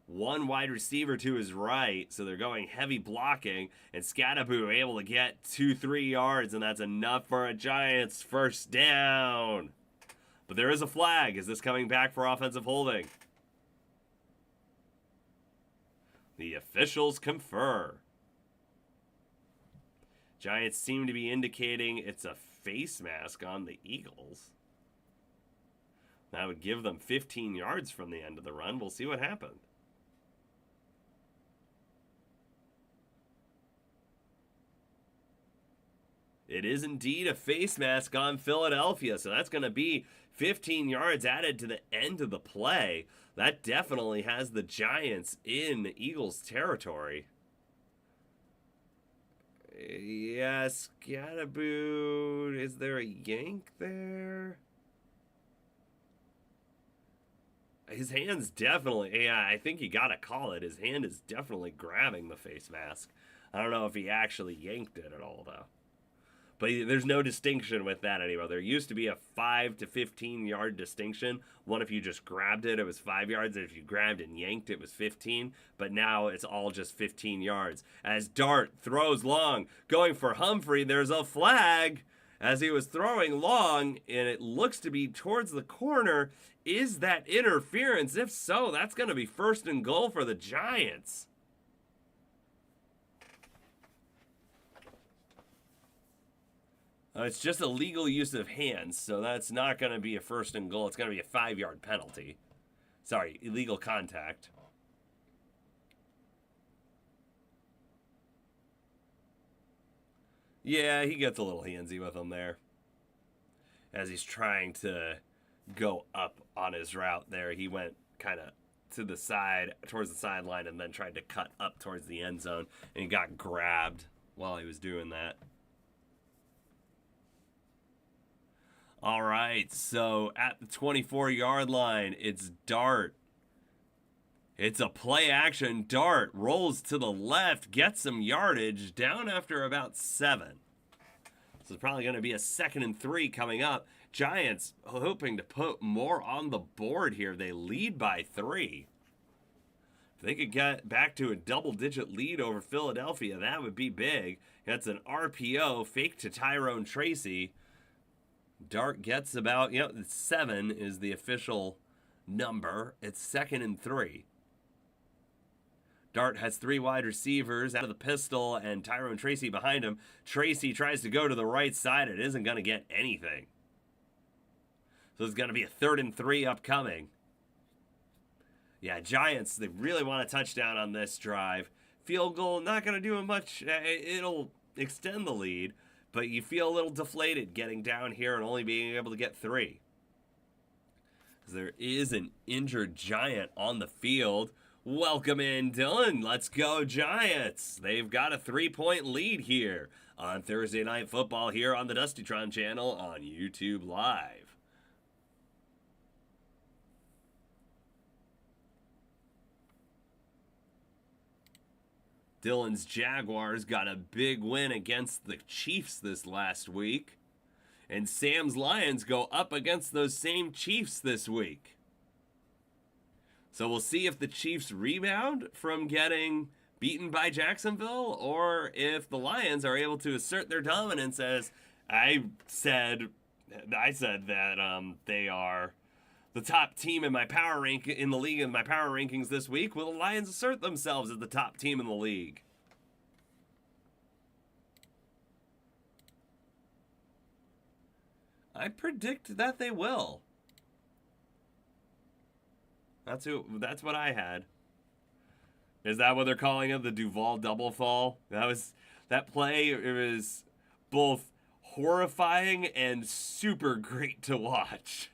One wide receiver to his right, so they're going heavy blocking, and Skattebo able to get 2-3 yards, and that's enough for a Giants first down. But there is a flag. Is this coming back for offensive holding? The officials confer. Giants seem to be indicating it's a face mask on the Eagles. That would give them 15 yards from the end of the run. We'll see what happened. It is indeed a face mask on Philadelphia, so that's going to be 15 yards added to the end of the play. That definitely has the Giants in Eagles territory. Yes, Skattebo. Is there a yank there? His hand's definitely, yeah, I think you gotta call it. His hand is definitely grabbing the face mask. I don't know if he actually yanked it at all, though. But there's no distinction with that anymore. There used to be a 5 to 15 yard distinction. One, if you just grabbed it, it was 5 yards. And if you grabbed and yanked, it was 15. But now it's all just 15 yards. As Dart throws long, going for Humphrey, there's a flag as he was throwing long, and it looks to be towards the corner. Is that interference? If so, that's going to be 1st and goal for the Giants. It's just illegal use of hands, so that's not going to be a 1st and goal. It's going to be a 5-yard penalty. Sorry, illegal contact. Yeah, he gets a little handsy with him there. As he's trying to go up on his route there, he went kind of to the side, towards the sideline, and then tried to cut up towards the end zone, and he got grabbed while he was doing that. All right, so at the 24-yard line, it's Dart. It's a play action. Dart rolls to the left, gets some yardage, down after about 7. So it's probably going to be a 2nd and 3 coming up. Giants hoping to put more on the board here. They lead by 3. If they could get back to a double-digit lead over Philadelphia, that would be big. That's an RPO, fake to Tyrone Tracy. Dart gets about, 7 is the official number. It's 2nd and 3. Dart has 3 wide receivers out of the pistol and Tyrone Tracy behind him. Tracy tries to go to the right side. It isn't going to get anything. So it's going to be a 3rd and 3 upcoming. Yeah, Giants, they really want a touchdown on this drive. Field goal, not going to do much. It'll extend the lead, but you feel a little deflated getting down here and only being able to get 3. There is an injured Giant on the field. Welcome in, Dylan. Let's go, Giants. They've got a 3-point lead here on Thursday Night Football here on the Dustytron channel on YouTube Live. Dylan's Jaguars got a big win against the Chiefs this last week. And Sam's Lions go up against those same Chiefs this week. So we'll see if the Chiefs rebound from getting beaten by Jacksonville or if the Lions are able to assert their dominance. As I said that they are the top team in my power rank in the league in my power rankings this week. Will the Lions assert themselves as the top team in the league? I predict that they will. That's what I had. Is that what they're calling it? The Duval double fall? That play, it was both horrifying and super great to watch.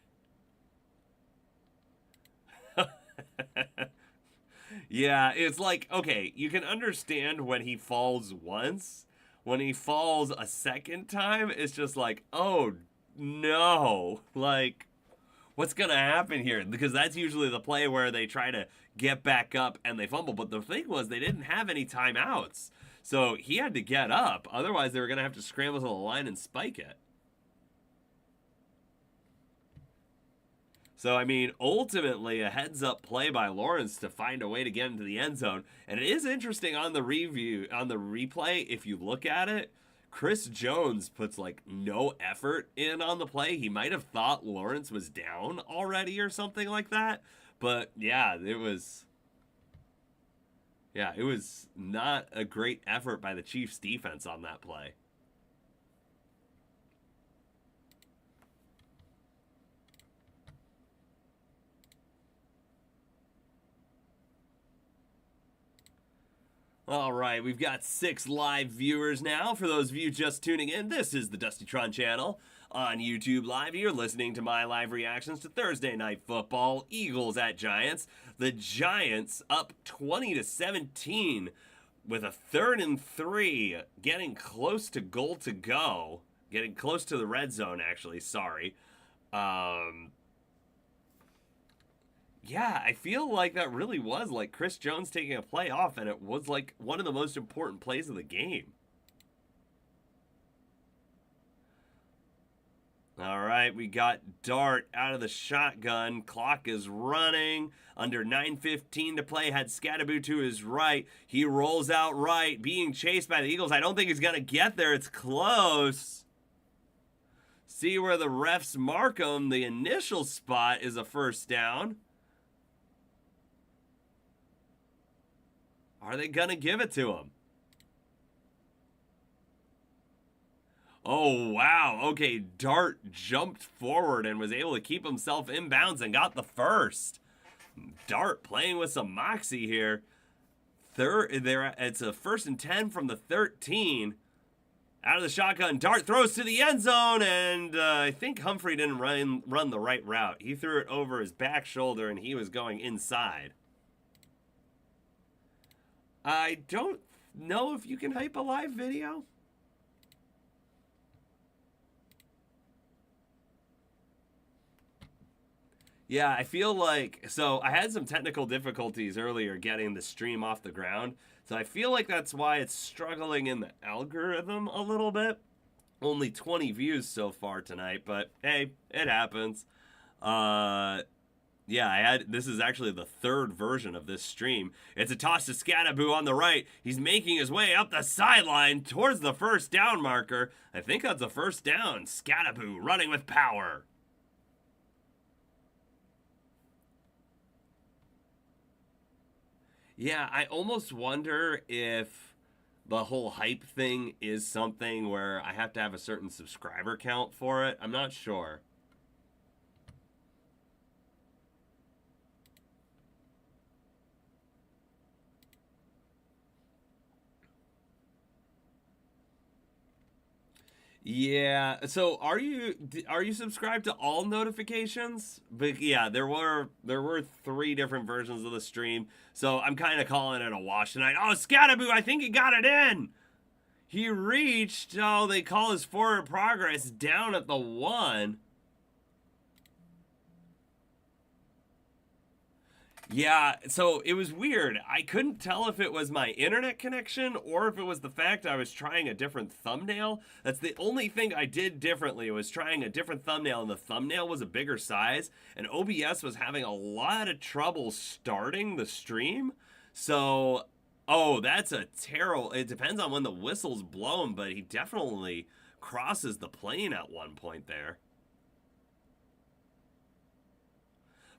Yeah, it's like, okay, you can understand when he falls once. When he falls a second time, it's just like, oh no. Like, what's going to happen here? Because that's usually the play where they try to get back up and they fumble. But the thing was, they didn't have any timeouts. So he had to get up. Otherwise, they were going to have to scramble to the line and spike it. So, I mean, ultimately, a heads-up play by Lawrence to find a way to get into the end zone. And it is interesting on the replay, if you look at it, Chris Jones puts, like, no effort in on the play. He might have thought Lawrence was down already or something like that. But, yeah, it was not a great effort by the Chiefs defense on that play. All right, we've got 6 live viewers now. For those of you just tuning in, this is the Dustytron channel on YouTube Live. You're listening to my live reactions to Thursday Night Football, Eagles at Giants. The Giants up 20-17 with a 3rd and 3, getting close to goal to go. Getting close to the red zone, actually, sorry. Yeah, I feel like that really was like Chris Jones taking a play off, and it was like one of the most important plays of the game. All right, we got Dart out of the shotgun. Clock is running. Under 9:15 to play. Had Scadaboo to his right. He rolls out right, being chased by the Eagles. I don't think he's going to get there. It's close. See where the refs mark him. The initial spot is a first down. Are they going to give it to him? Oh, wow. Okay, Dart jumped forward and was able to keep himself inbounds and got the first. Dart playing with some moxie here. It's a 1st and 10 from the 13. Out of the shotgun, Dart throws to the end zone, and I think Humphrey didn't run the right route. He threw it over his back shoulder, and he was going inside. I don't know if you can hype a live video. Yeah, I feel like, so I had some technical difficulties earlier getting the stream off the ground. So I feel like that's why it's struggling in the algorithm a little bit. Only 20 views so far tonight, but hey, it happens. Yeah, this is actually the 3rd version of this stream. It's a toss to Scadaboo on the right. He's making his way up the sideline towards the first down marker. I think that's a first down. Scadaboo running with power. Yeah, I almost wonder if the whole hype thing is something where I have to have a certain subscriber count for it. I'm not sure. Yeah. So are you subscribed to all notifications? But yeah, there were 3 different versions of the stream. So I'm kind of calling it a wash tonight. Oh, Scadaboo, I think he got it in. He reached. Oh, they call his forward progress down at the 1. Yeah, so it was weird. I couldn't tell if it was my internet connection or if it was the fact I was trying a different thumbnail. That's the only thing I did differently, was trying a different thumbnail, and the thumbnail was a bigger size, and OBS was having a lot of trouble starting the stream. So, oh, that's a terrible, it depends on when the whistle's blown, but he definitely crosses the plane at one point there.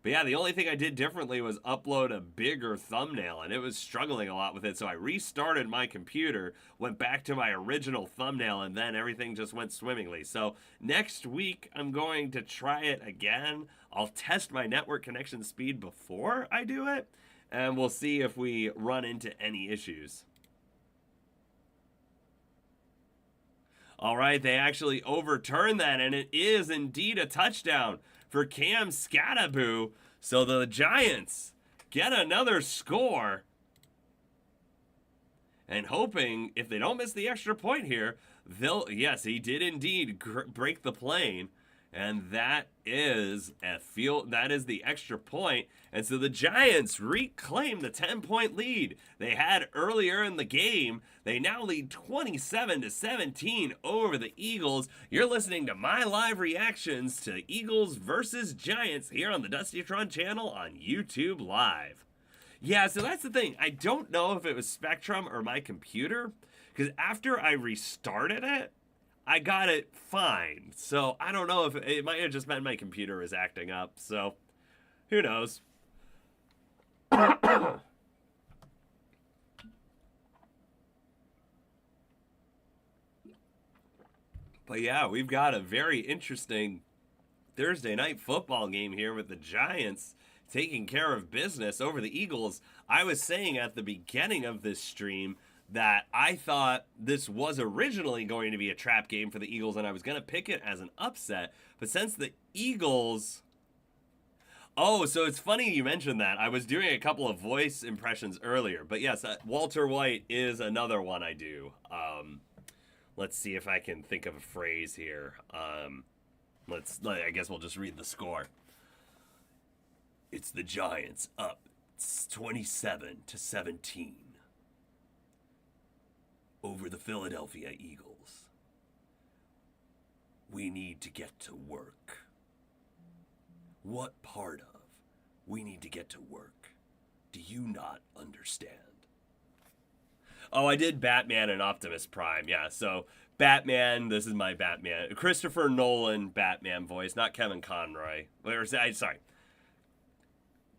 But yeah, the only thing I did differently was upload a bigger thumbnail, and it was struggling a lot with it. So I restarted my computer, went back to my original thumbnail, and then everything just went swimmingly. So next week, I'm going to try it again. I'll test my network connection speed before I do it, and we'll see if we run into any issues. All right, they actually overturned that, and it is indeed a touchdown for Cam Skattebo. So the Giants get another score. And hoping, if they don't miss the extra point here, yes, he did indeed break the plane. And that is the extra point. And so the Giants reclaim the 10-point lead they had earlier in the game. They now lead 27-17 over the Eagles. You're listening to my live reactions to Eagles versus Giants here on the Dustytron channel on YouTube Live. Yeah, so that's the thing. I don't know if it was Spectrum or my computer, because after I restarted it, I got it fine. So I don't know if it might have just been my computer is acting up. So who knows? But yeah, we've got a very interesting Thursday night football game here with the Giants taking care of business over the Eagles. I was saying at the beginning of this stream that I thought this was originally going to be a trap game for the Eagles, and I was going to pick it as an upset. But since the Eagles... Oh, so it's funny you mentioned that. I was doing a couple of voice impressions earlier. But yes, Walter White is another one I do. Let's see if I can think of a phrase here. I guess we'll just read the score. It's the Giants up 27-17 over the Philadelphia Eagles. We need to get to work. What part of we need to get to work do you not understand? Oh, I did Batman and Optimus Prime. Yeah, so Batman, this is my Batman. Christopher Nolan Batman voice, not Kevin Conroy. Sorry.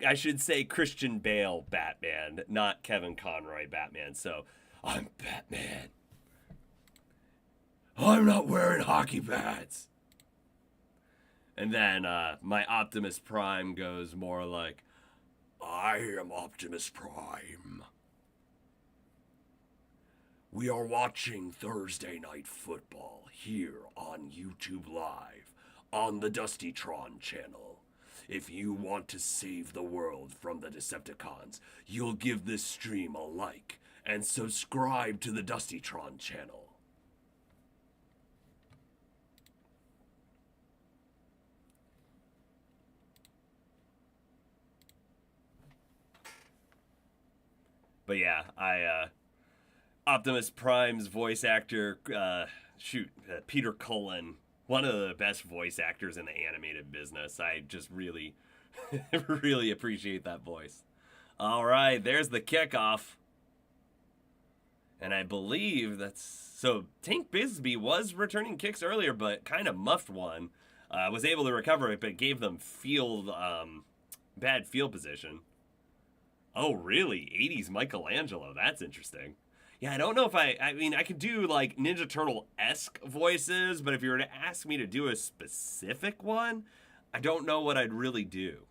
I should say Christian Bale Batman, not Kevin Conroy Batman. So, I'm Batman. I'm not wearing hockey pads. And then my Optimus Prime goes more like, I am Optimus Prime. We are watching Thursday Night Football here on YouTube Live on the Dustytron channel. If you want to save the world from the Decepticons, you'll give this stream a like and subscribe to the Dustytron channel. But yeah, Optimus Prime's voice actor, Peter Cullen, one of the best voice actors in the animated business. I just really, really appreciate that voice. All right, there's the kickoff. And I believe so Tank Bigsby was returning kicks earlier, but kind of muffed one. Was able to recover it, but gave them bad field position. Oh, really? 80s Michelangelo. That's interesting. Yeah, I don't know if I mean, I could do like Ninja Turtle-esque voices, but if you were to ask me to do a specific one, I don't know what I'd really do.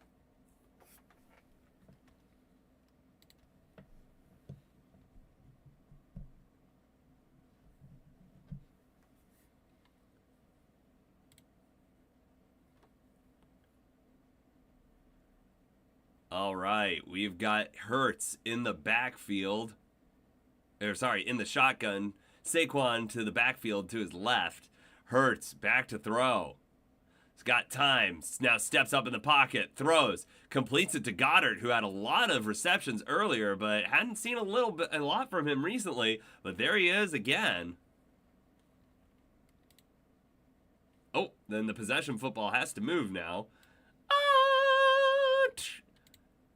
All right, we've got Hurts in the backfield. In the shotgun. Saquon to the backfield to his left. Hurts back to throw. He's got time. Now steps up in the pocket. Throws. Completes it to Goddard, who had a lot of receptions earlier, but hadn't seen a lot from him recently. But there he is again. Oh, then the possession football has to move now.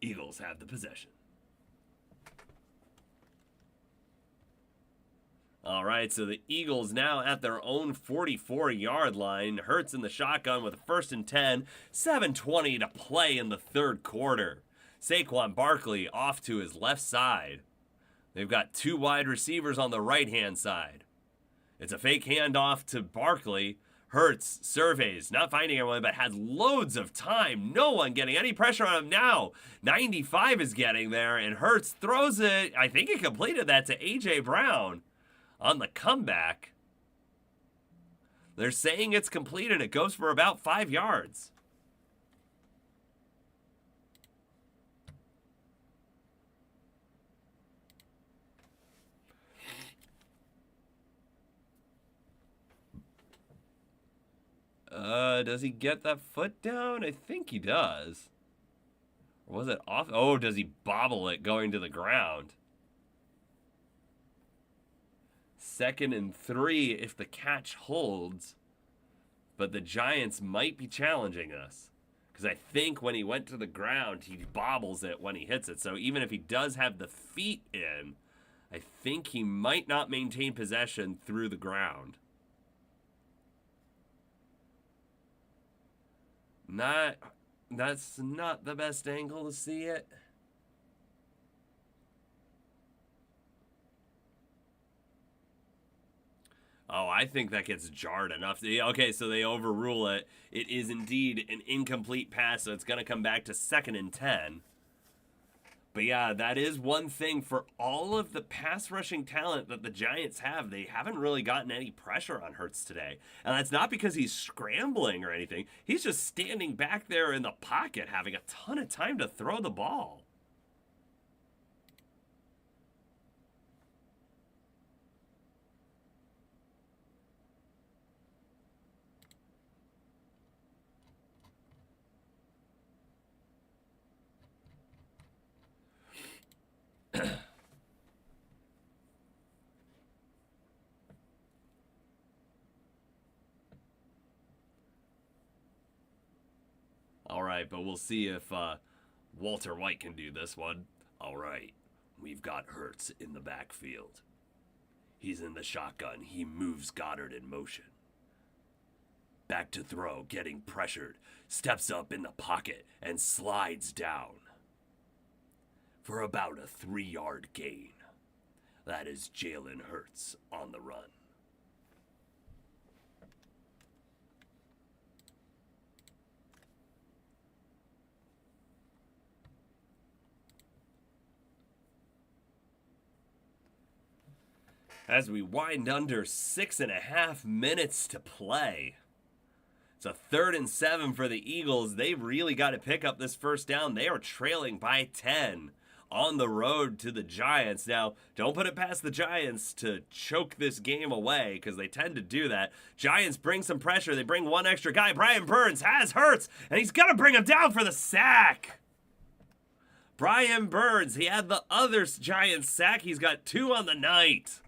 Eagles have the possession. All right, so the Eagles now at their own 44-yard line. Hurts in the shotgun with a 1st and 10. 7:20 to play in the third quarter. Saquon Barkley off to his left side. They've got two wide receivers on the right-hand side. It's a fake handoff to Barkley. Hurts surveys, not finding anyone, but has loads of time. No one getting any pressure on him now. 95 is getting there, and Hurts throws it. I think he completed that to A.J. Brown on the comeback. They're saying it's complete and it goes for about 5 yards. Does he get that foot down? I think he does. Or was it off? Oh, does he bobble it going to the ground? 2nd and 3 if the catch holds. But the Giants might be challenging us. Because I think when he went to the ground, he bobbles it when he hits it. So even if he does have the feet in, I think he might not maintain possession through the ground. That's not the best angle to see it. Oh, I think that gets jarred enough. Okay, so they overrule it. It is indeed an incomplete pass, so it's going to come back to 2nd and 10. But yeah, that is one thing for all of the pass rushing talent that the Giants have. They haven't really gotten any pressure on Hurts today. And that's not because he's scrambling or anything. He's just standing back there in the pocket, having a ton of time to throw the ball. All right, but we'll see if Walter White can do this one. All right, we've got Hurts in the backfield. He's in the shotgun. He moves Goddard in motion. Back to throw, getting pressured. Steps up in the pocket and slides down. For about a 3-yard gain. That is Jalen Hurts on the run. As we wind under 6.5 minutes to play. It's a 3rd and 7 for the Eagles. They've really got to pick up this first down. They are trailing by 10 on the road to the Giants. Now, don't put it past the Giants to choke this game away because they tend to do that. Giants bring some pressure. They bring one extra guy. Brian Burns has Hurts, and he's going to bring him down for the sack. Brian Burns, he had the other Giants sack. He's got 2 on the night.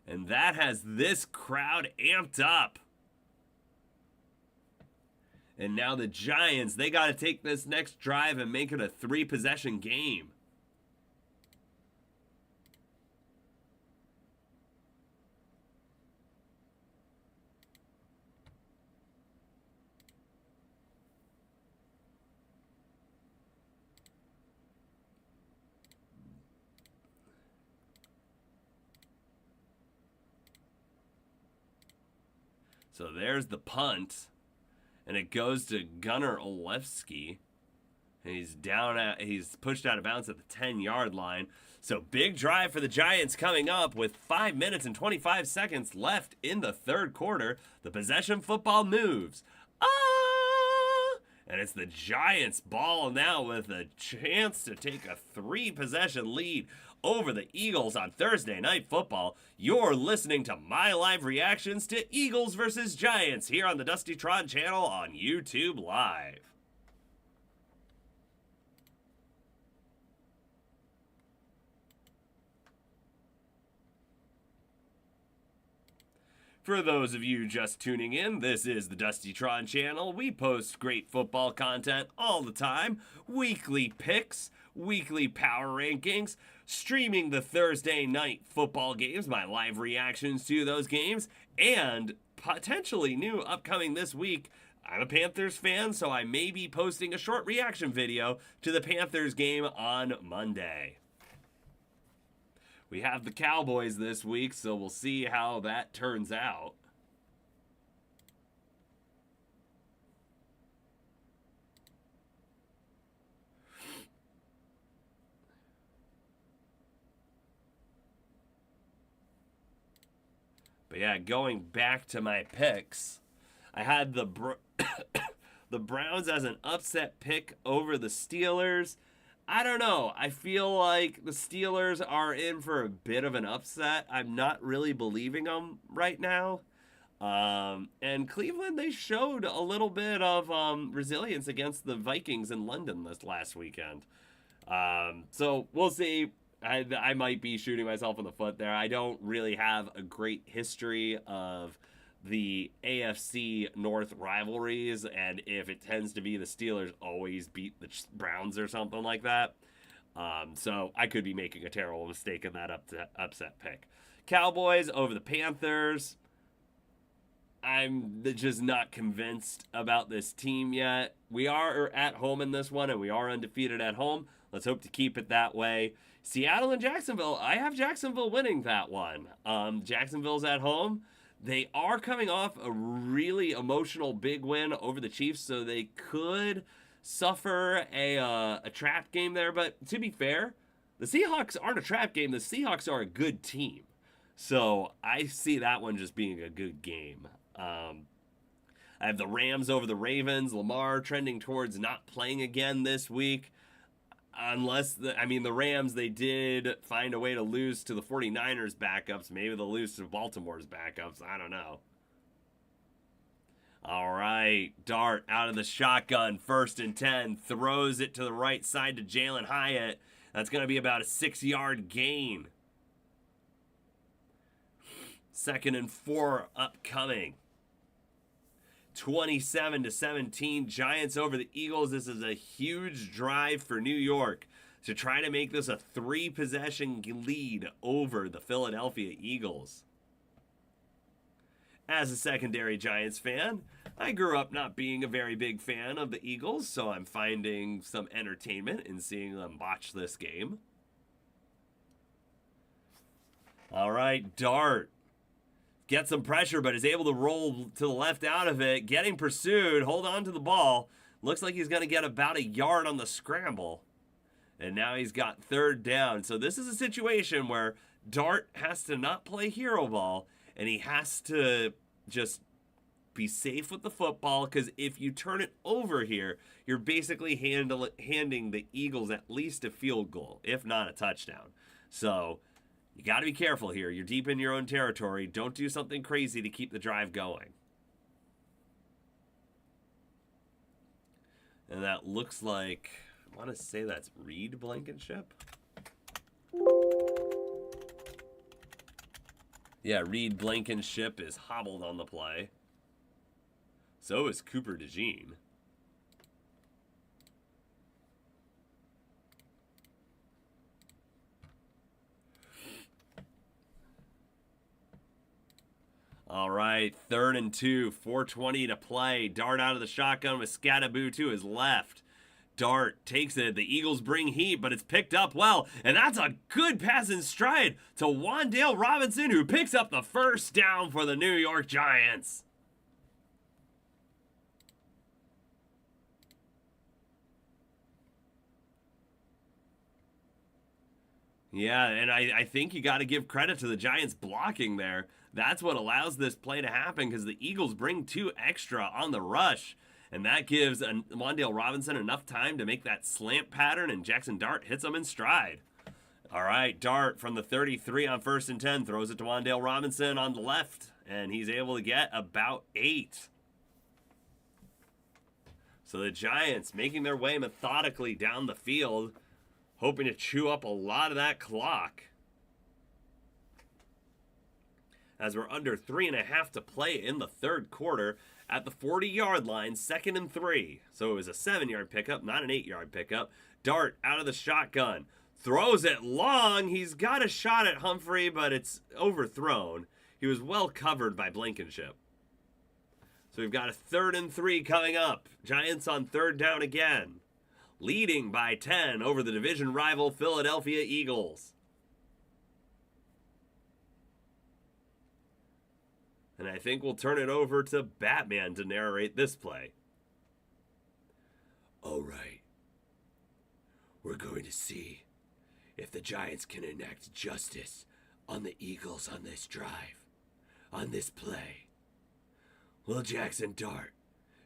And that has this crowd amped up. And now the Giants, they got to take this next drive and make it a 3-possession game. So there's the punt. And it goes to Gunnar Olszewski. And he's pushed out of bounds at the 10-yard line. So big drive for the Giants coming up with 5 minutes and 25 seconds left in the 3rd quarter. The possession football moves. And it's the Giants' ball now with a chance to take a 3-possession lead over the Eagles on Thursday Night Football. You're listening to my live reactions to Eagles versus Giants here on the Dusty Tron channel on YouTube Live. For those of you just tuning in, this is the Dusty Tron channel. We post great football content all the time. Weekly picks, weekly power rankings, streaming the Thursday night football games, my live reactions to those games, and potentially new upcoming this week. I'm a Panthers fan, so I may be posting a short reaction video to the Panthers game on Monday. We have the Cowboys this week, so we'll see how that turns out. But yeah, going back to my picks, I had the Browns as an upset pick over the Steelers. I don't know. I feel like the Steelers are in for a bit of an upset. I'm not really believing them right now. And Cleveland, they showed a little bit of resilience against the Vikings in London this last weekend. So we'll see. I might be shooting myself in the foot there. I don't really have a great history of the AFC North rivalries, and if it tends to be the Steelers always beat the Browns or something like that. So I could be making a terrible mistake in that upset pick. Cowboys over the Panthers. I'm just not convinced about this team yet. We are at home in this one, and we are undefeated at home. Let's hope to keep it that way. Seattle and Jacksonville. I have Jacksonville winning that one. Jacksonville's at home. They are coming off a really emotional big win over the Chiefs, so they could suffer a trap game there. But to be fair, the Seahawks aren't a trap game. The Seahawks are a good team. So I see that one just being a good game. I have the Rams over the Ravens. Lamar trending towards not playing again this week. Unless, the Rams, they did find a way to lose to the 49ers backups. Maybe they'll lose to Baltimore's backups. I don't know. All right. Dart out of the shotgun. 1st and 10. Throws it to the right side to Jalen Hyatt. That's going to be about a 6-yard gain. 2nd and 4 upcoming. 27-17, Giants over the Eagles. This is a huge drive for New York to try to make this a 3-possession lead over the Philadelphia Eagles. As a secondary Giants fan, I grew up not being a very big fan of the Eagles, so I'm finding some entertainment in seeing them botch this game. All right, Dart. Gets some pressure, but is able to roll to the left out of it. Getting pursued. Hold on to the ball. Looks like he's going to get about a yard on the scramble. And now he's got 3rd down. So this is a situation where Dart has to not play hero ball, and he has to just be safe with the football, because if you turn it over here, you're basically handing the Eagles at least a field goal, if not a touchdown. So you got to be careful here. You're deep in your own territory. Don't do something crazy to keep the drive going. And that looks like, I want to say that's Reed Blankenship. Yeah, Reed Blankenship is hobbled on the play. So is Cooper DeJean. All right, 3rd and 2, 4:20 to play. Dart out of the shotgun with Scattaboo to his left. Dart takes it. The Eagles bring heat, but it's picked up well. And that's a good pass in stride to Wan'Dale Robinson, who picks up the 1st down for the New York Giants. Yeah, and I think you got to give credit to the Giants blocking there. That's what allows this play to happen, because the Eagles bring 2 extra on the rush. And that gives Wan'Dale Robinson enough time to make that slant pattern, and Jackson Dart hits him in stride. All right, Dart from the 33 on 1st and 10 throws it to Wan'Dale Robinson on the left, and he's able to get about 8. So the Giants making their way methodically down the field, hoping to chew up a lot of that clock. As we're under 3.5 to play in the 3rd quarter at the 40-yard line, 2nd and 3. So it was a 7-yard pickup, not an 8-yard pickup. Dart out of the shotgun. Throws it long. He's got a shot at Humphrey, but it's overthrown. He was well covered by Blankenship. So we've got a 3rd and 3 coming up. Giants on 3rd down again. Leading by 10 over the division rival Philadelphia Eagles. And I think we'll turn it over to Batman to narrate this play. All right. We're going to see if the Giants can enact justice on the Eagles on this drive. on this play. Will Jackson Dart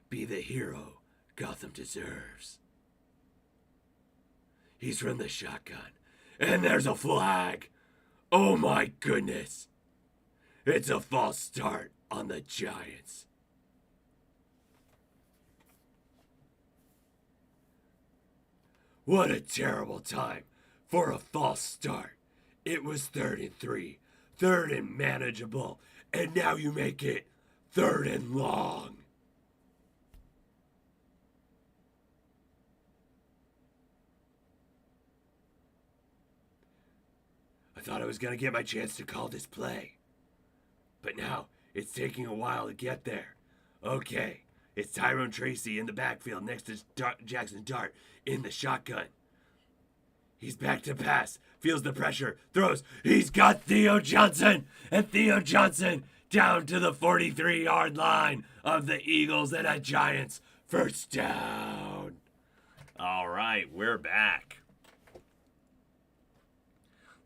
be the hero Gotham deserves? He's from the shotgun, and there's a flag. Oh my goodness. It's a false start on the Giants. What a terrible time for a false start. It was 3rd and 3, 3rd and manageable, and now you make it 3rd and long. I thought I was going to get my chance to call this play. But now, it's taking a while to get there. Okay, it's Tyrone Tracy in the backfield next to Jackson Dart in the shotgun. He's back to pass, feels the pressure, throws. He's got Theo Johnson, and Theo Johnson down to the 43-yard line of the Eagles and a Giants first down. All right, we're back.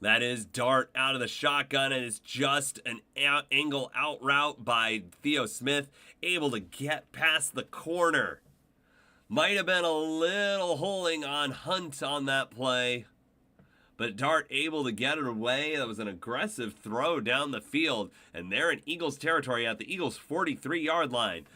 That is Dart out of the shotgun, and it's just an angle out route by Theo Smith, able to get past the corner. Might have been a little holding on Hunt on that play, but Dart able to get it away. That was an aggressive throw down the field, and they're in Eagles territory at the Eagles' 43-yard line.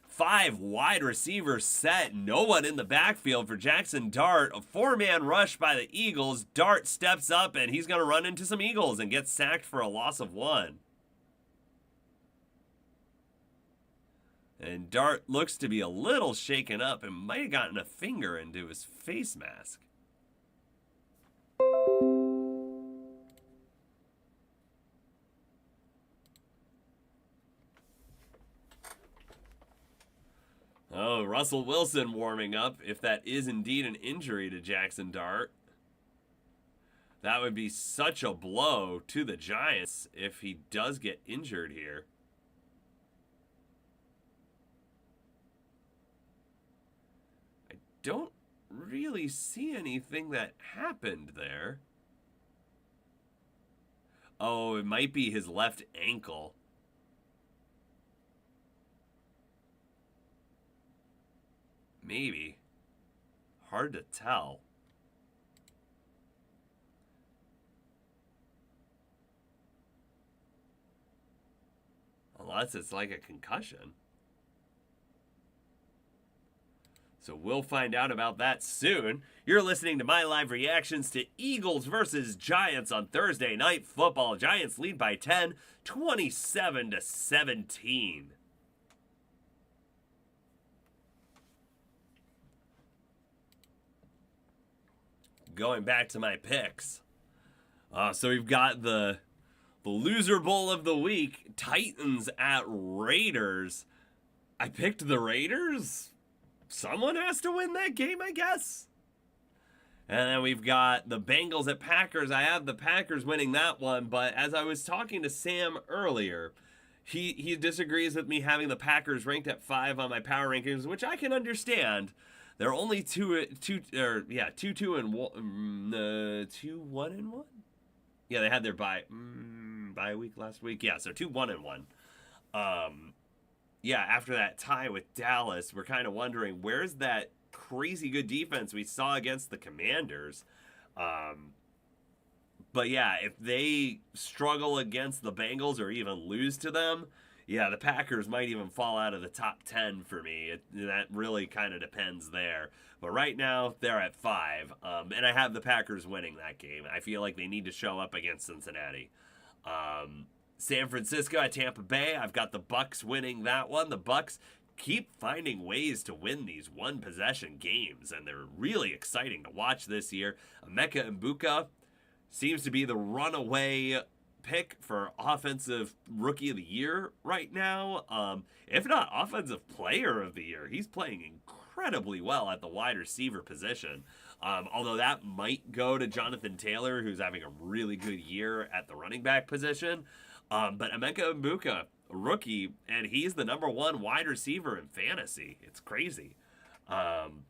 5 wide receivers set, no one in the backfield for Jackson Dart. A 4-man rush by the Eagles. Dart steps up, and he's going to run into some Eagles and get sacked for a loss of 1. And Dart looks to be a little shaken up and might have gotten a finger into his face mask. Oh, Russell Wilson warming up, if that is indeed an injury to Jackson Dart. That would be such a blow to the Giants if he does get injured here. I don't really see anything that happened there. Oh, it might be his left ankle. Maybe. Hard to tell. Unless it's like a concussion. So we'll find out about that soon. You're listening to my live reactions to Eagles versus Giants on Thursday Night Football. Giants lead by 10, 27-17. Going back to my picks. So we've got the loser bowl of the week, Titans at Raiders. I picked the Raiders. Someone has to win that game, I guess. And then we've got the Bengals at Packers. I have the Packers winning that one, but as I was talking to Sam earlier, he disagrees with me having the Packers ranked at 5 on my power rankings, which I can understand. They're only 2-1. Yeah, they had their bye week last week. Yeah, so 2-1-1. Yeah, after that tie with Dallas, we're kind of wondering where's that crazy good defense we saw against the Commanders. But yeah, if they struggle against the Bengals or even lose to them, yeah, the Packers might even fall out of the top 10 for me. That really kind of depends there. But right now, they're at 5. And I have the Packers winning that game. I feel like they need to show up against Cincinnati. San Francisco at Tampa Bay. I've got the Bucks winning that one. The Bucks keep finding ways to win these one-possession games, and they're really exciting to watch this year. Emeka Egbuka seems to be the runaway pick for offensive rookie of the year right now, if not offensive player of the year. He's playing incredibly well at the wide receiver position, although that might go to Jonathan Taylor, who's having a really good year at the running back position. But Emeka Egbuka, a rookie, and he's the number 1 wide receiver in fantasy. It's crazy. And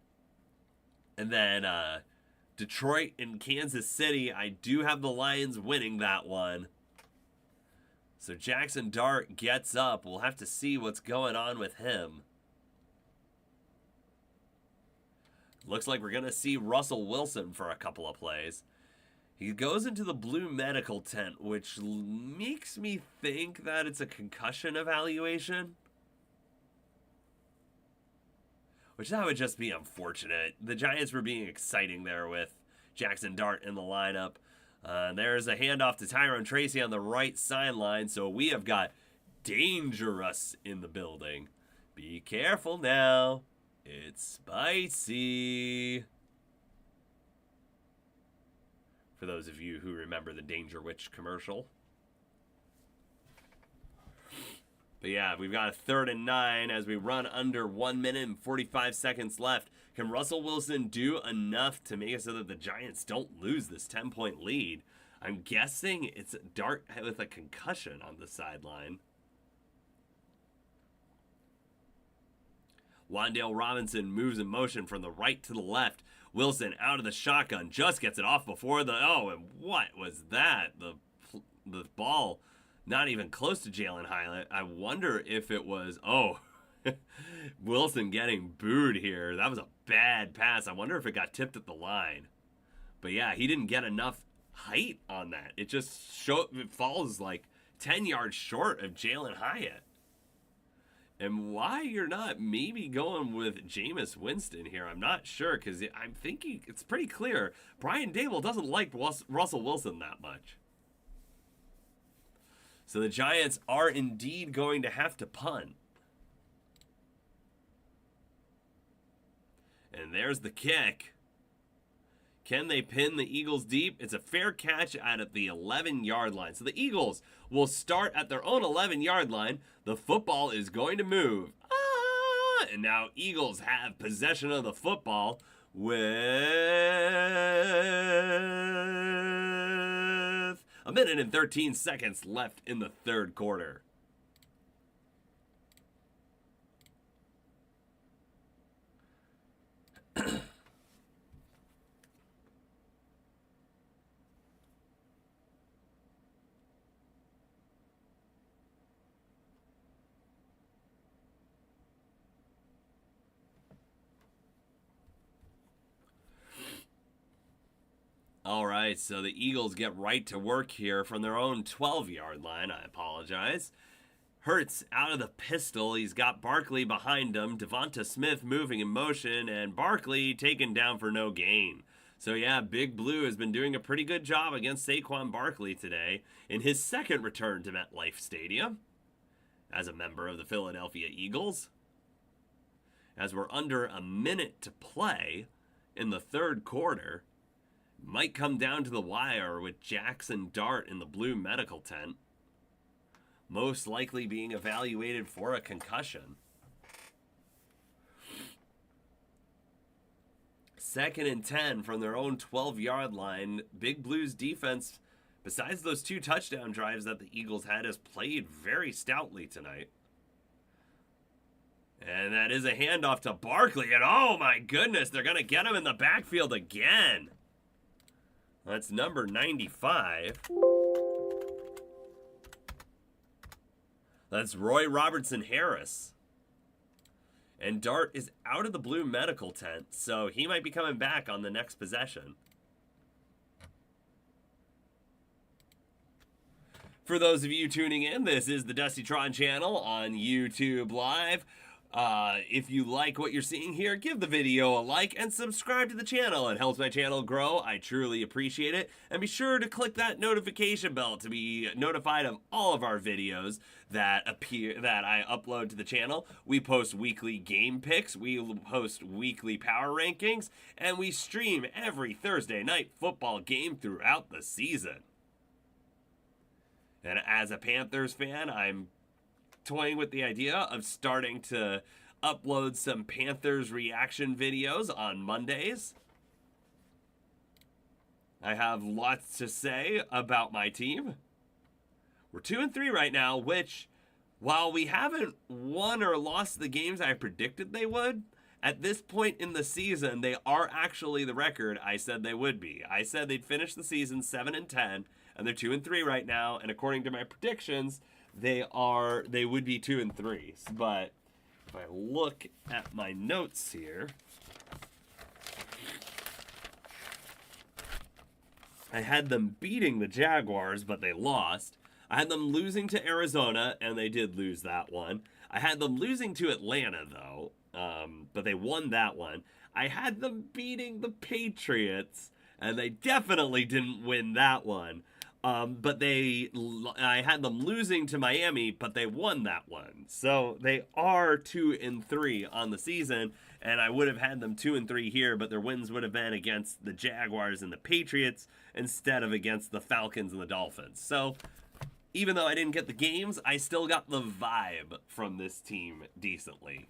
then Detroit and Kansas City, I do have the Lions winning that one. So Jackson Dart gets up. We'll have to see what's going on with him. Looks like we're going to see Russell Wilson for a couple of plays. He goes into the blue medical tent, which makes me think that it's a concussion evaluation. Which that would just be unfortunate. The Giants were being exciting there with Jackson Dart in the lineup. There's a handoff to Tyrone Tracy on the right sideline. So we have got Dangerous in the building. Be careful now. It's spicy. For those of you who remember the Danger Witch commercial. But yeah, we've got a 3rd and 9 as we run under 1 minute and 45 seconds left. Can Russell Wilson do enough to make it so that the Giants don't lose this 10-point lead? I'm guessing it's Dart with a concussion on the sideline. Wan'Dale Robinson moves in motion from the right to the left. Wilson out of the shotgun, just gets it off before the... Oh, and what was that? The ball not even close to Jalin Hyatt. I wonder if it was... Oh, Wilson getting booed here. That was a bad pass. I wonder if it got tipped at the line. But yeah, he didn't get enough height on that. It just it falls like 10 yards short of Jalin Hyatt. And why you're not maybe going with Jameis Winston here, I'm not sure, because I'm thinking it's pretty clear Brian Daboll doesn't like Russell Wilson that much. So the Giants are indeed going to have to punt. And there's the kick. Can they pin the Eagles deep? It's a fair catch out at the 11-yard line. So the Eagles will start at their own 11-yard line. The football is going to move. And now Eagles have possession of the football with a minute and 13 seconds left in the 3rd quarter. All right, so the Eagles get right to work here from their own 12-yard line. I apologize. Hurts out of the pistol. He's got Barkley behind him. Devonta Smith moving in motion, and Barkley taken down for no gain. So yeah, Big Blue has been doing a pretty good job against Saquon Barkley today in his 2nd return to MetLife Stadium as a member of the Philadelphia Eagles. As we're under a minute to play in the 3rd quarter, might come down to the wire with Jackson Dart in the blue medical tent. Most likely being evaluated for a concussion. 2nd and 10 from their own 12-yard line. Big Blue's defense, besides those 2 touchdown drives that the Eagles had, has played very stoutly tonight. And that is a handoff to Barkley. And oh my goodness, they're going to get him in the backfield again. That's number 95. That's Roy Robertson Harris. And Dart is out of the blue medical tent, so he might be coming back on the next possession. For those of you tuning in, this is the Dusty Tron channel on YouTube Live. If you like what you're seeing here, give the video a like and subscribe to the channel. It helps my channel grow. I truly appreciate it. And be sure to click that notification bell to be notified of all of our videos that I upload to the channel. We post weekly game picks, we post weekly power rankings, and we stream every Thursday night football game throughout the season. And as a Panthers fan, I'm toying with the idea of starting to upload some Panthers reaction videos on Mondays. I have lots to say about my team. We're 2-3 right now, which, while we haven't won or lost the games I predicted they would, at this point in the season, they are actually the record I said they would be. I said they'd finish the season 7-10, and they're 2-3 right now. And according to my predictions, they would be 2-3. But if I look at my notes here, I had them beating the Jaguars, but they lost. I had them losing to Arizona, and they did lose that one. I had them losing to Atlanta, though, but they won that one. I had them beating the Patriots, and they definitely didn't win that one. I had them losing to Miami, but they won that one. So they are 2-3 on the season, and I would have had them 2-3 here, but their wins would have been against the Jaguars and the Patriots instead of against the Falcons and the Dolphins. So even though I didn't get the games, I still got the vibe from this team decently.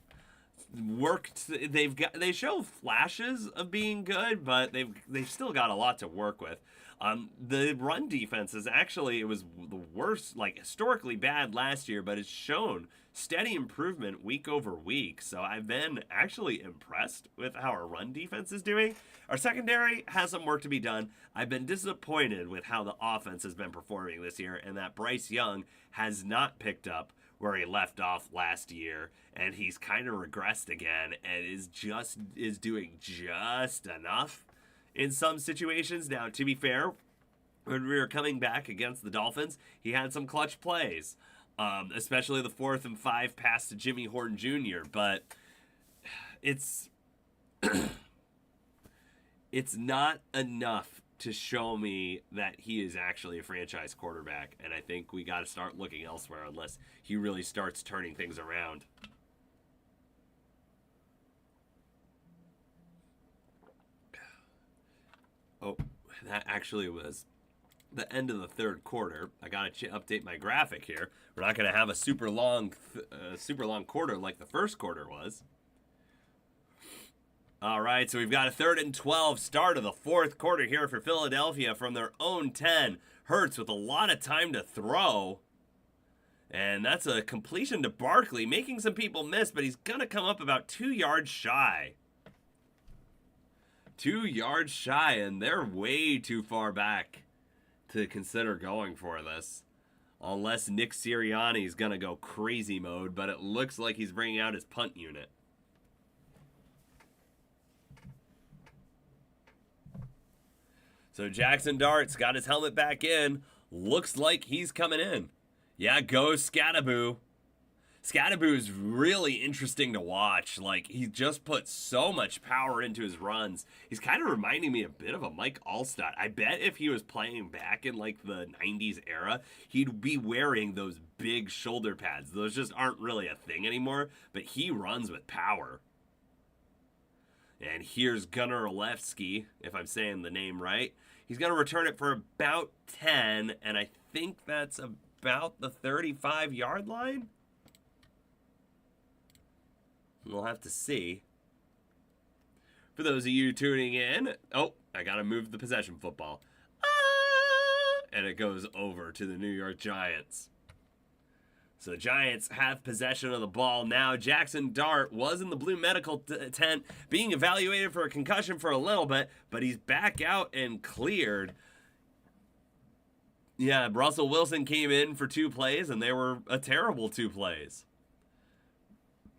They show flashes of being good, but they've still got a lot to work with. The run defense it was the worst, like historically bad last year, but it's shown steady improvement week over week. So I've been actually impressed with how our run defense is doing. Our secondary has some work to be done. I've been disappointed with how the offense has been performing this year, and that Bryce Young has not picked up where he left off last year, and he's kind of regressed again and is doing just enough in some situations. Now, to be fair, when we were coming back against the Dolphins, he had some clutch plays, especially the 4th and 5 pass to Jimmy Horn Jr., but it's it's not enough to show me that he is actually a franchise quarterback, and I think we got to start looking elsewhere unless he really starts turning things around. Oh, that actually was the end of the third quarter. I got to update my graphic here. We're not going to have a super long quarter like the first quarter was. All right, so we've got a 3rd and 12 start of the fourth quarter here for Philadelphia from their own 10. Hurts with a lot of time to throw. And that's a completion to Barkley, making some people miss, but he's going to come up about 2 yards shy. 2 yards shy, and they're way too far back to consider going for this. Unless Nick Sirianni's going to go crazy mode, but it looks like he's bringing out his punt unit. So Jackson Dart's got his helmet back in. Looks like he's coming in. Yeah, go Scatterboo. Scatterboo is really interesting to watch. Like, he just puts so much power into his runs. He's kind of reminding me a bit of a Mike Allstott. I bet if he was playing back in, like, the 90s era, he'd be wearing those big shoulder pads. Those just aren't really a thing anymore, but he runs with power. And here's Gunnar Olszewski, if I'm saying the name right. He's going to return it for about 10, and I think that's about the 35-yard line. We'll have to see. For those of you tuning in, oh, I got to move the possession football. And it goes over to the New York Giants. So the Giants have possession of the ball now. Jackson Dart was in the blue medical tent being evaluated for a concussion for a little bit, but he's back out and cleared. Yeah, Russell Wilson came in for 2 plays, and they were a terrible 2 plays.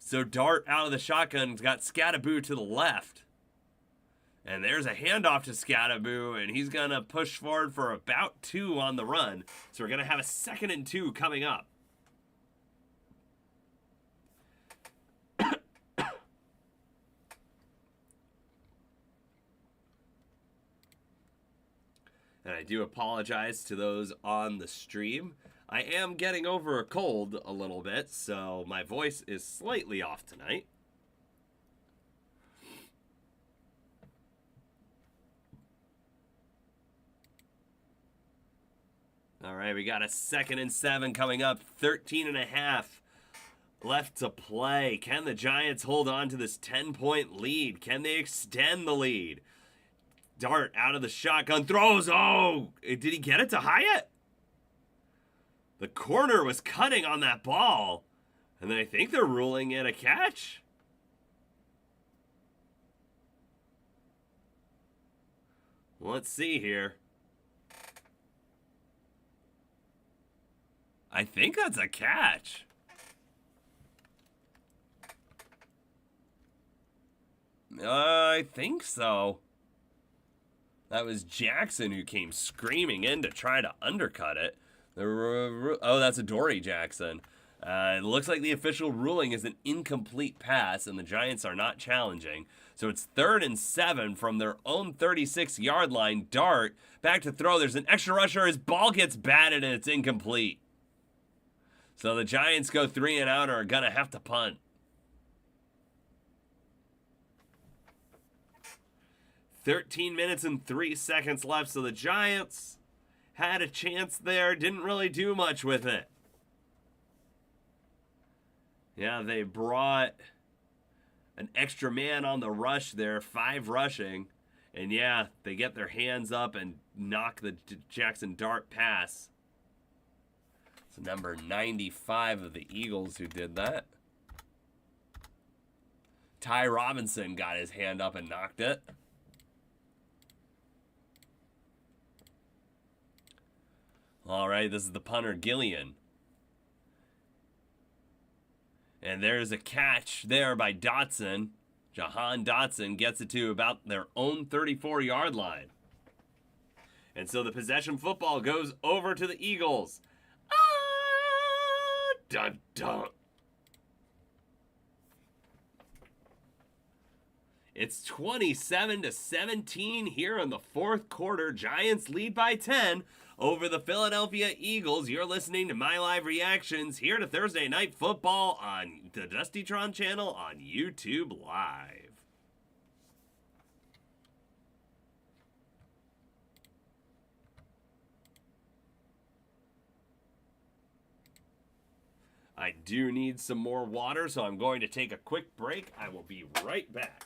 So Dart out of the shotgun got Scatterboo to the left. And there's a handoff to Scatterboo, and he's going to push forward for about 2 on the run. So we're going to have a 2nd and 2 coming up. And I do apologize to those on the stream. I am getting over a cold a little bit, so my voice is slightly off tonight. All right, we got a 2nd and 7 coming up. 13.5 left to play. Can the Giants hold on to this 10-point lead? Can they extend the lead? Dart out of the shotgun, throws. Oh, did he get it to Hyatt? The corner was cutting on that ball. And then I think they're ruling it a catch. Let's see here. I think that's a catch. I think so. That was Jackson who came screaming in to try to undercut it. Oh, that's a Dory Jackson. It looks like the official ruling is an incomplete pass, and the Giants are not challenging. So it's 3rd and 7 from their own 36-yard line. Dart back to throw. There's an extra rusher. His ball gets batted, and it's incomplete. So the Giants go 3 and out, or are going to have to punt. 13 minutes and 3 seconds left, so the Giants had a chance there. Didn't really do much with it. Yeah, they brought an extra man on the rush there, 5 rushing. And yeah, they get their hands up and knock the Jackson Dart pass. It's number 95 of the Eagles who did that. Ty Robinson got his hand up and knocked it. All right, this is the punter, Gillian. And there's a catch there by Dotson. Jahan Dotson gets it to about their own 34-yard line. And so the possession football goes over to the Eagles. Dun, dun. It's 27-17 here in the 4th quarter. Giants lead by 10 over the Philadelphia Eagles. You're listening to My Live Reactions here to Thursday Night Football on the Dustytron channel on YouTube Live. I do need some more water, so I'm going to take a quick break. I will be right back.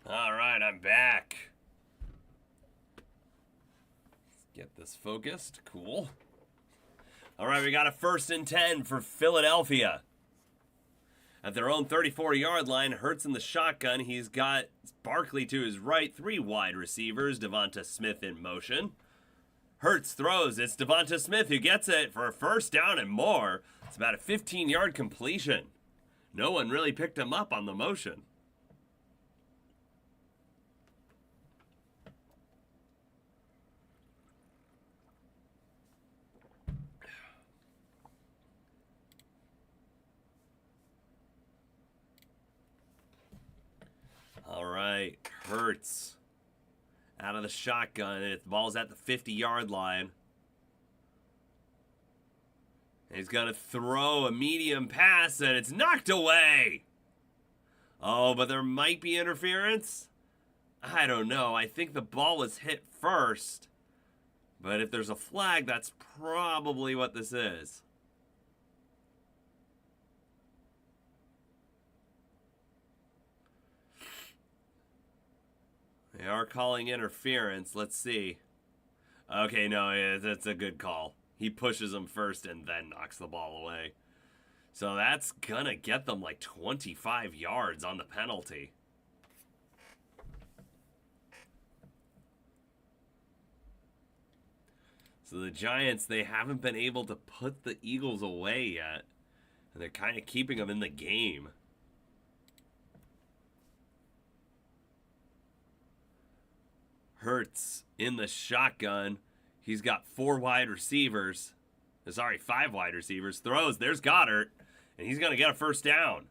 All right, I'm back. Let's get this focused. Cool. All right, we got a 1st and 10 for Philadelphia. At their own 34-yard line, Hurts in the shotgun. He's got Barkley to his right, 3 wide receivers, Devonta Smith in motion. Hurts throws. It's Devonta Smith who gets it for a 1st down and more. It's about a 15-yard completion. No one really picked him up on the motion. All right, Hurts out of the shotgun, and the ball's at the 50-yard line. He's going to throw a medium pass, and it's knocked away. Oh, but there might be interference. I don't know. I think the ball was hit first. But if there's a flag, that's probably what this is. They are calling interference. Let's see. Okay, no, that's a good call. He pushes him first and then knocks the ball away. So that's gonna get them like 25 yards on the penalty. So the Giants, they haven't been able to put the Eagles away yet. And they're kind of keeping them in the game. Hurts in the shotgun. He's got 5 wide receivers. Throws. There's Goddard. And he's going to get a first down.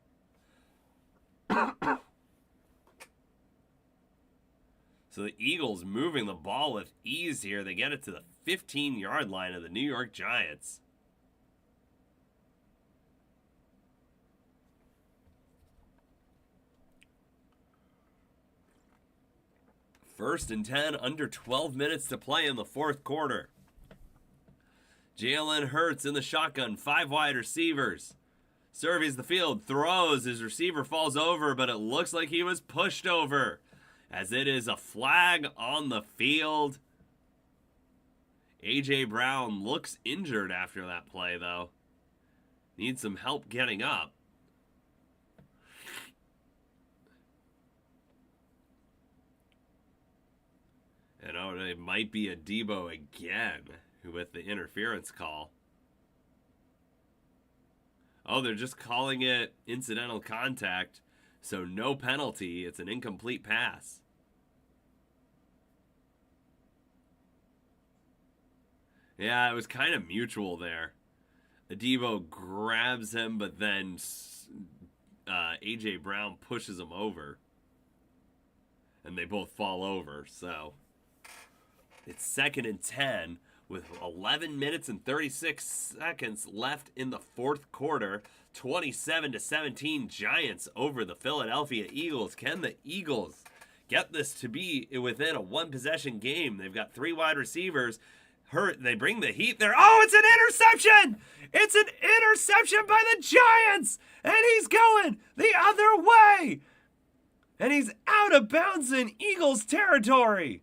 So the Eagles moving the ball with ease here. They get it to the 15-yard line of the New York Giants. First and 10, under 12 minutes to play in the fourth quarter. Jalen Hurts in the shotgun, 5 wide receivers. Surveys the field, throws, his receiver falls over, but it looks like he was pushed over, as it is a flag on the field. A.J. Brown looks injured after that play, though. Needs some help getting up. And it might be a Debo again with the interference call. Oh, they're just calling it incidental contact, so no penalty. It's an incomplete pass. Yeah, it was kind of mutual there. Debo grabs him, but then A.J. Brown pushes him over. And they both fall over, so... It's second and 10 with 11 minutes and 36 seconds left in the fourth quarter. 27-17 Giants over the Philadelphia Eagles. Can the Eagles get this to be within a one-possession game? They've got 3 wide receivers. They bring the heat there. Oh, it's an interception! It's an interception by the Giants! And he's going the other way! And he's out of bounds in Eagles territory.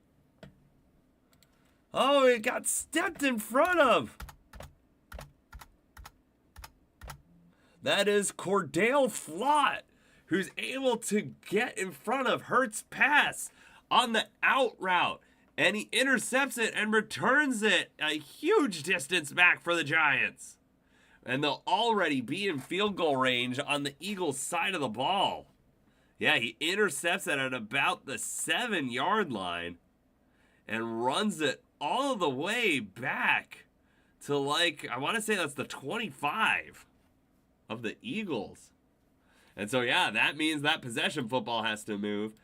Oh, it got stepped in front of. That is Cordale Flott, who's able to get in front of Hurts' pass on the out route. And he intercepts it and returns it a huge distance back for the Giants. And they'll already be in field goal range on the Eagles' side of the ball. Yeah, he intercepts it at about the 7-yard line and runs it all the way back to, like, I want to say that's the 25 of the Eagles. And so, yeah, that means that possession football has to move.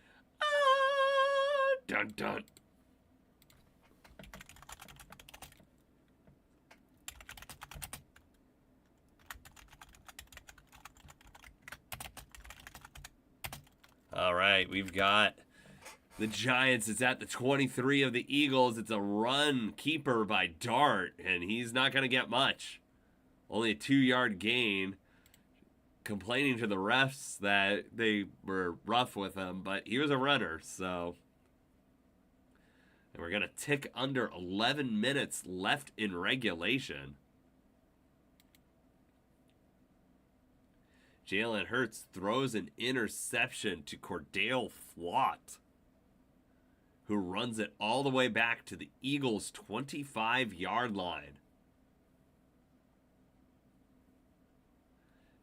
Dun dun. All right, we've got the Giants. It's at the 23 of the Eagles. It's a run keeper by Dart, and he's not going to get much. Only a 2-yard gain. Complaining to the refs that they were rough with him, but he was a runner, so. And we're going to tick under 11 minutes left in regulation. Jalen Hurts throws an interception to Cordale Flott, who runs it all the way back to the Eagles' 25-yard line.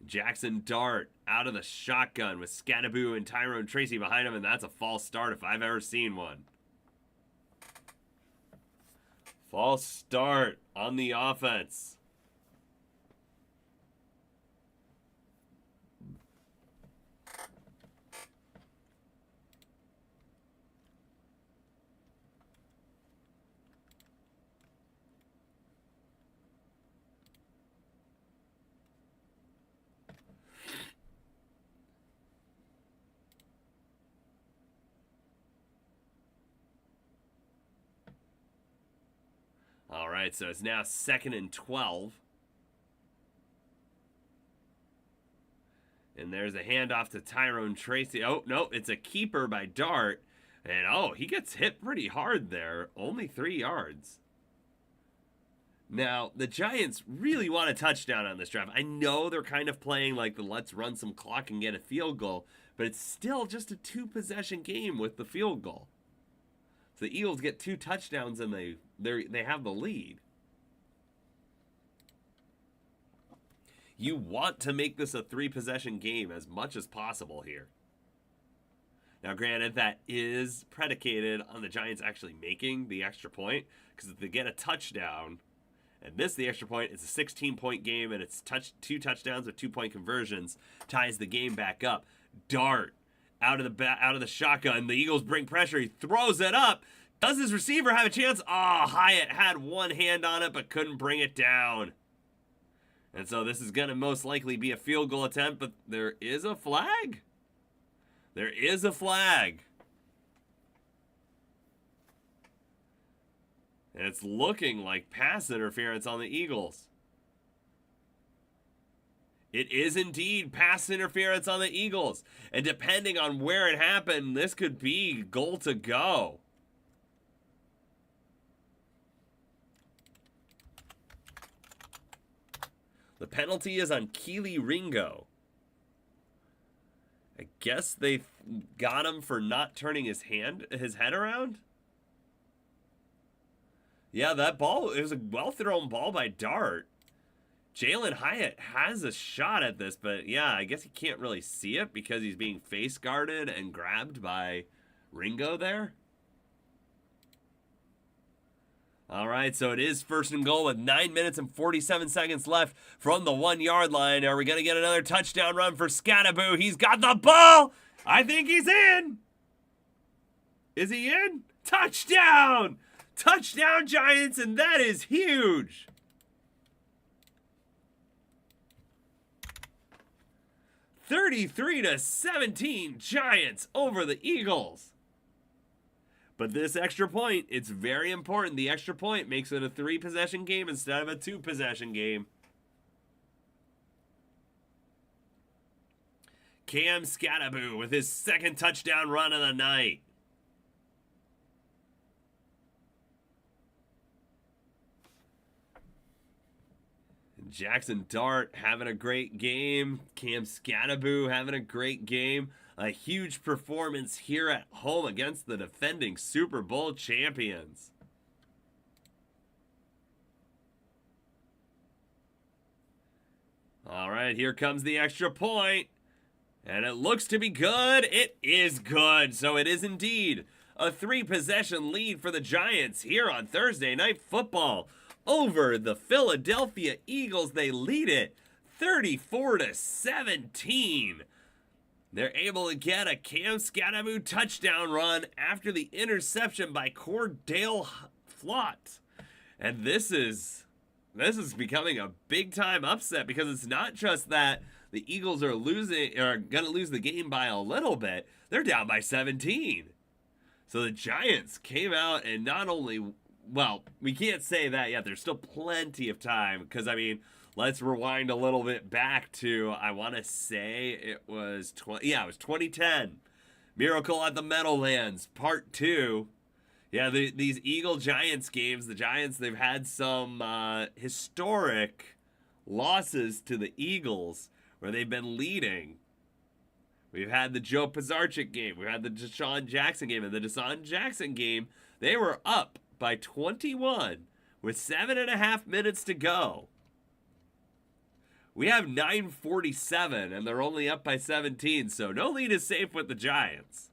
Jackson Dart out of the shotgun with Scadaboo and Tyrone Tracy behind him, and that's a false start if I've ever seen one. False start on the offense. right, so it's now 2nd and 12. And there's a handoff to Tyrone Tracy. Oh, no, it's a keeper by Dart. And, oh, he gets hit pretty hard there. Only 3 yards. Now, the Giants really want a touchdown on this drive. I know they're kind of playing like the let's run some clock and get a field goal, but it's still just a 2-possession game with the field goal. So the Eagles get 2 touchdowns and they have the lead. You want to make this a 3-possession game as much as possible here. Now, granted, that is predicated on the Giants actually making the extra point, because if they get a touchdown and miss the extra point, it's a 16-point game, and it's 2 touchdowns with 2-point conversions, ties the game back up. Dart out of the shotgun. The Eagles bring pressure. He throws it up. Does his receiver have a chance? Oh, Hyatt had one hand on it but couldn't bring it down. And so this is going to most likely be a field goal attempt, but there is a flag. There is a flag. And it's looking like pass interference on the Eagles. It is indeed pass interference on the Eagles. And depending on where it happened, this could be goal to go. The penalty is on Kelee Ringo. I guess they got him for not turning his head around. Yeah, that ball, it was a well-thrown ball by Dart. Jalin Hyatt has a shot at this, but yeah, I guess he can't really see it because he's being face guarded and grabbed by Ringo there. All right, so it is 1st and goal with 9 minutes and 47 seconds left from the 1-yard line. Are we going to get another touchdown run for Skattebo? He's got the ball. I think he's in. Is he in? Touchdown! Touchdown, Giants, and that is huge. (33-17) Giants over the Eagles. But this extra point, it's very important. The extra point makes it a 3-possession game instead of a 2-possession game. Cam Skattebo with his 2nd touchdown run of the night. Jackson Dart having a great game. Cam Skattebo having a great game. A huge performance here at home against the defending Super Bowl champions. All right, here comes the extra point. And it looks to be good. It is good. So it is indeed a 3-possession lead for the Giants here on Thursday Night Football. Over the Philadelphia Eagles, they lead it 34-17. They're able to get a Cam Skattebo touchdown run after the interception by Cordale Flott. And this is becoming a big-time upset because it's not just that the Eagles are going to lose the game by a little bit. They're down by 17. So the Giants came out and not only, well, we can't say that yet. There's still plenty of time because, I mean, let's rewind a little bit back to, I want to say it was 2010. Miracle at the Meadowlands, Part 2. Yeah, these Eagle-Giants games, the Giants, they've had some historic losses to the Eagles where they've been leading. We've had the Joe Pisarcik game. We've had the Deshaun Jackson game. And the Deshaun Jackson game, they were up by 21 with 7.5 minutes to go. We have 9:47, and they're only up by 17, so no lead is safe with the Giants.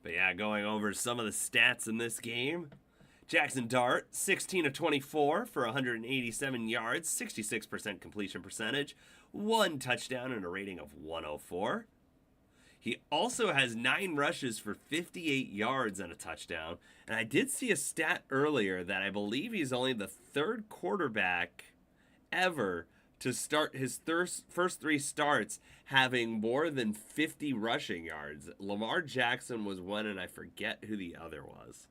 But yeah, going over some of the stats in this game. Jackson Dart, 16 of 24 for 187 yards, 66% completion percentage, 1 touchdown, and a rating of 104. He also has 9 rushes for 58 yards and a touchdown. And I did see a stat earlier that I believe he's only the 3rd quarterback ever to start his first 3 starts having more than 50 rushing yards. Lamar Jackson was one, and I forget who the other was.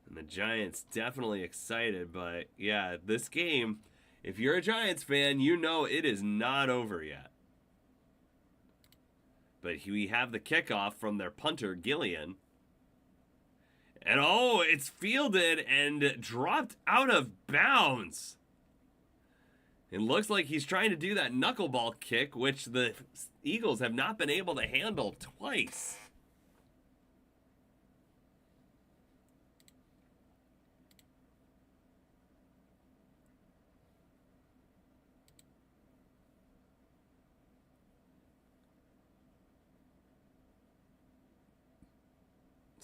And the Giants definitely excited, but yeah, this game, if you're a Giants fan, you know it is not over yet. But we have the kickoff from their punter, Gillian. And oh, it's fielded and dropped out of bounds. It looks like he's trying to do that knuckleball kick, which the Eagles have not been able to handle twice.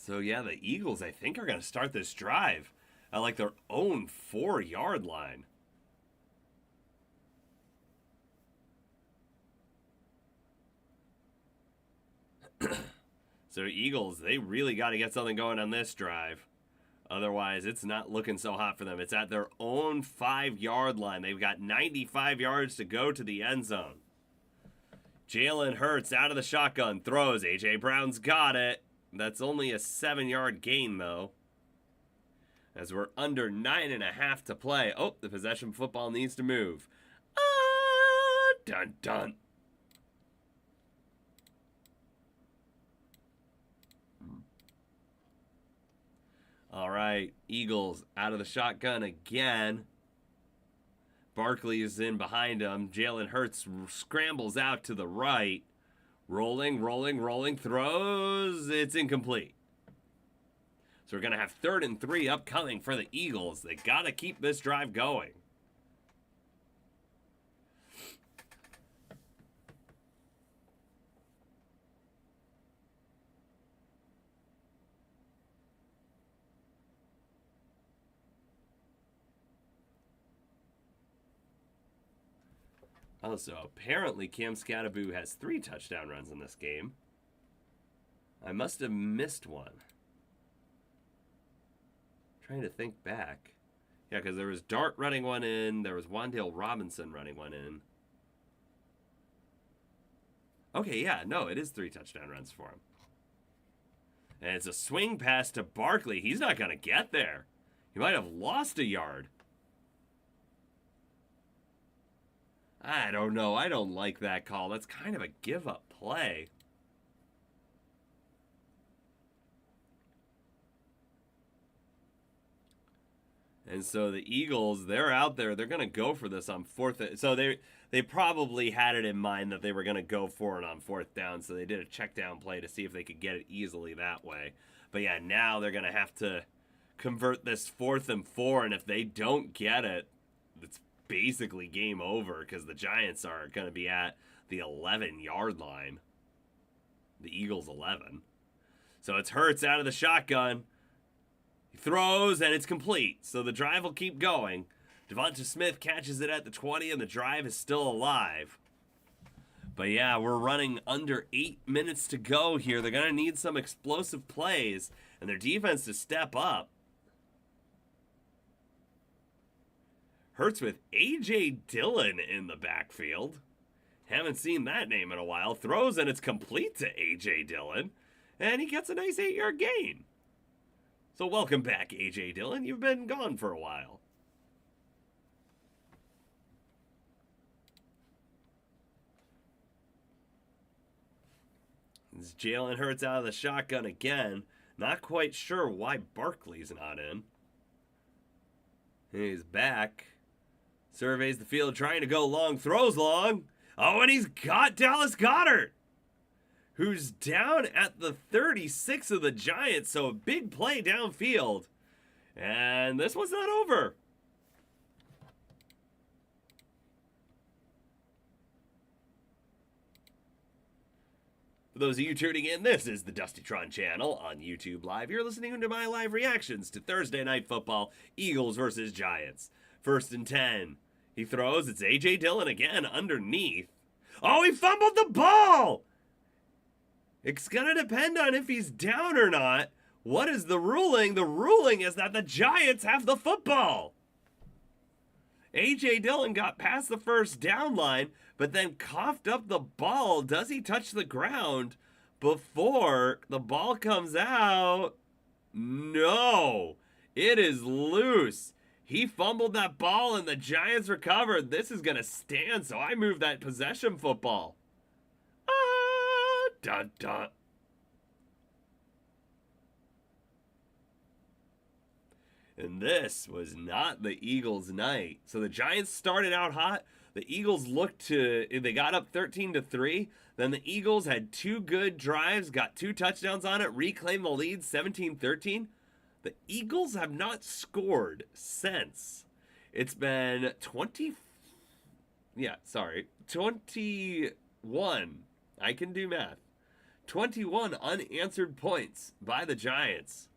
So yeah, the Eagles, I think, are going to start this drive at like their own 4-yard line. So Eagles, they really got to get something going on this drive. Otherwise, it's not looking so hot for them. It's at their own 5-yard line. They've got 95 yards to go to the end zone. Jalen Hurts out of the shotgun, throws. A.J. Brown's got it. That's only a 7-yard gain, though. As we're under 9.5 to play. Oh, the possession football needs to move. Dun dun. All right, Eagles out of the shotgun again. Barkley is in behind him. Jalen Hurts scrambles out to the right. Rolling, throws. It's incomplete. So we're going to have 3rd and 3 upcoming for the Eagles. They got to keep this drive going. Oh, so apparently Cam Skattebo has 3 touchdown runs in this game. I must have missed one. Trying to think back. Yeah, because there was Dart running one in. There was Wan'Dale Robinson running one in. Okay, yeah, no, it is 3 touchdown runs for him. And it's a swing pass to Barkley. He's not going to get there. He might have lost a yard. I don't know. I don't like that call. That's kind of a give-up play. And so the Eagles, they're out there. They're going to go for this on 4th. So they probably had it in mind that they were going to go for it on 4th down. So they did a check down play to see if they could get it easily that way. But yeah, now they're going to have to convert this 4th and 4. And if they don't get it, it's basically game over because the Giants are going to be at the 11-yard line. The Eagles 11. So it's Hurts out of the shotgun. He throws and it's complete. So the drive will keep going. Devonta Smith catches it at the 20 and the drive is still alive. But yeah, we're running under 8 minutes to go here. They're going to need some explosive plays and their defense to step up. Hurts with A.J. Dillon in the backfield. Haven't seen that name in a while. Throws and it's complete to A.J. Dillon. And he gets a nice 8-yard gain. So welcome back, A.J. Dillon. You've been gone for a while. It's Jalen Hurts out of the shotgun again. Not quite sure why Barkley's not in. He's back. Surveys the field, trying to go long, throws long. Oh, and he's got Dallas Goedert, who's down at the 36 of the Giants. So a big play downfield. And this one's not over. For those of you tuning in, this is the Dustytron channel on YouTube Live. You're listening to my live reactions to Thursday Night Football, Eagles versus Giants. 1st and 10. He throws. It's A.J. Dillon again underneath. Oh, he fumbled the ball! It's going to depend on if he's down or not. What is the ruling? The ruling is that the Giants have the football. A.J. Dillon got past the first down line, but then coughed up the ball. Does he touch the ground before the ball comes out? No. It is loose. He fumbled that ball and the Giants recovered. This is going to stand, so I move that possession football. Dun, dun. And this was not the Eagles' night. So the Giants started out hot. The Eagles they got up 13-3. Then the Eagles had 2 good drives, got 2 touchdowns on it, reclaimed the lead 17-13. The Eagles have not scored since. It's been 21. I can do math. 21 unanswered points by the Giants.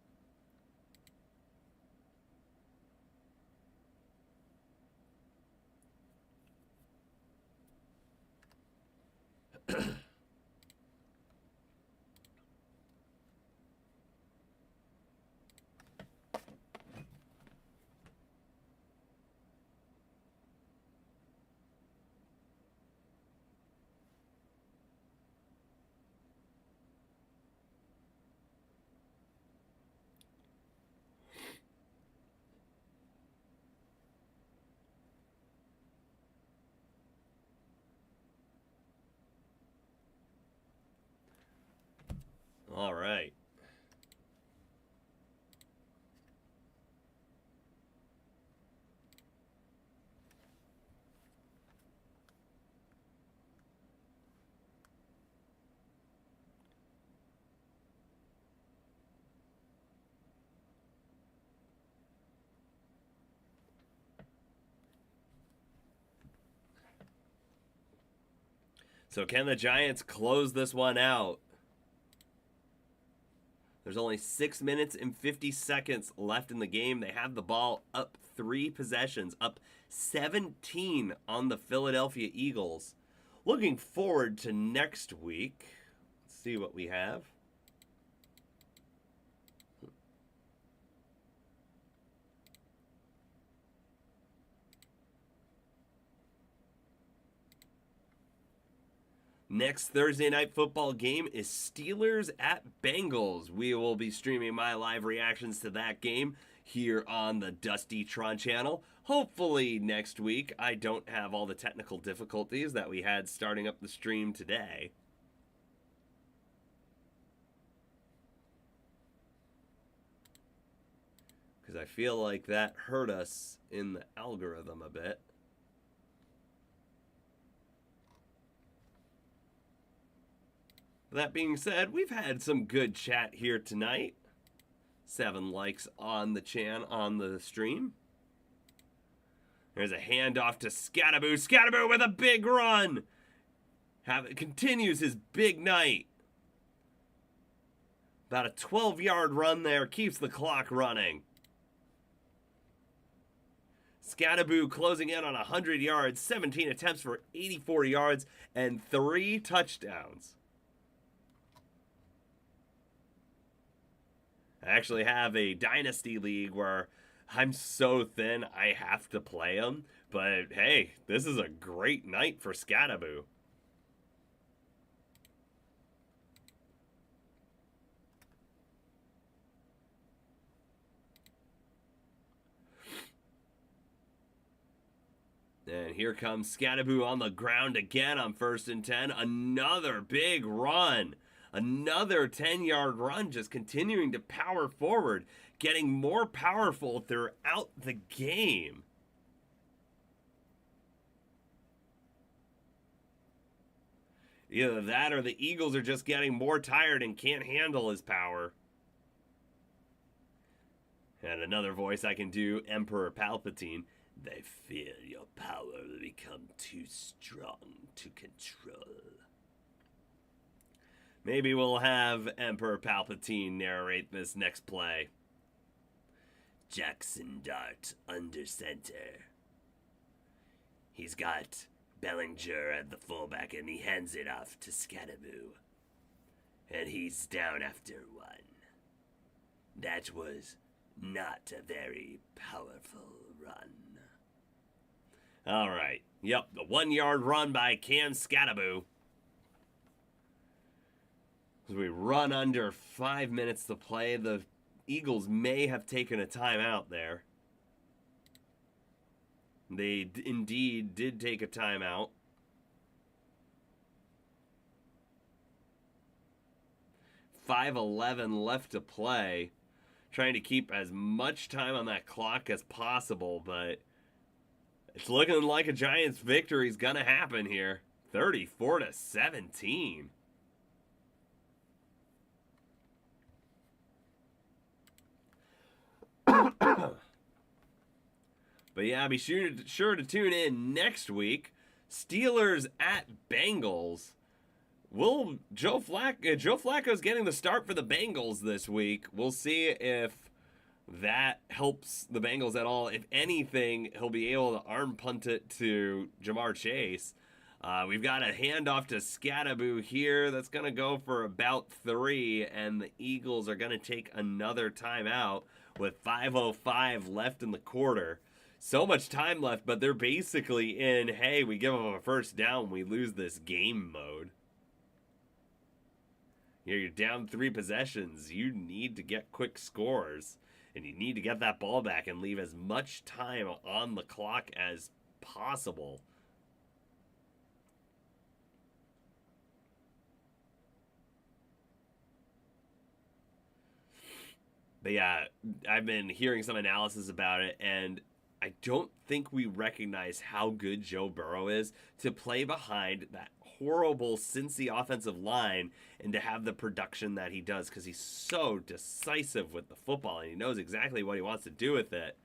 All right. So can the Giants close this one out? There's only 6 minutes and 50 seconds left in the game. They have the ball up 3 possessions, up 17 on the Philadelphia Eagles. Looking forward to next week. Let's see what we have. Next Thursday night football game is Steelers at Bengals. We will be streaming my live reactions to that game here on the Dustytron channel. Hopefully next week I don't have all the technical difficulties that we had starting up the stream today. Because I feel like that hurt us in the algorithm a bit. That being said, we've had some good chat here tonight. 7 likes on the stream. There's a handoff to Scatterboo. Scatterboo with a big run. Continues his big night. About a 12-yard run there. Keeps the clock running. Scatterboo closing in on 100 yards. 17 attempts for 84 yards and 3 touchdowns. I actually have a dynasty league where I'm so thin I have to play him. But hey, this is a great night for Scatterboo. And here comes Scatterboo on the ground again on 1st and 10. Another big run. Another 10-yard run, just continuing to power forward, getting more powerful throughout the game. Either that or the Eagles are just getting more tired and can't handle his power. And another voice I can do, Emperor Palpatine. They fear your power will become too strong to control. Maybe we'll have Emperor Palpatine narrate this next play. Jackson Dart under center. He's got Bellinger at the fullback, and he hands it off to Scatterboo. And he's down after one. That was not a very powerful run. All right. Yep, the 1 yard run by Cam Scatterboo. As we run under 5 minutes to play, the Eagles may have taken a timeout there. They indeed did take a timeout. .5:11 left to play. Trying to keep as much time on that clock as possible, but it's looking like a Giants victory is going to happen here. 34-17. But yeah, be sure to tune in next week. Steelers at Bengals. Joe Flacco's getting the start for the Bengals this week. We'll see if that helps the Bengals at all. If anything, he'll be able to arm punt it to Jamar Chase. We've got a handoff to Scatterboo here that's going to go for about 3, and the Eagles are going to take another timeout with 5:05 left in the quarter. So much time left, but they're basically in, hey, we give them a first down, we lose this game mode. You're down 3 possessions. You need to get quick scores, and you need to get that ball back and leave as much time on the clock as possible. But yeah, I've been hearing some analysis about it, and I don't think we recognize how good Joe Burrow is to play behind that horrible Cincy offensive line and to have the production that he does, because he's so decisive with the football and he knows exactly what he wants to do with it.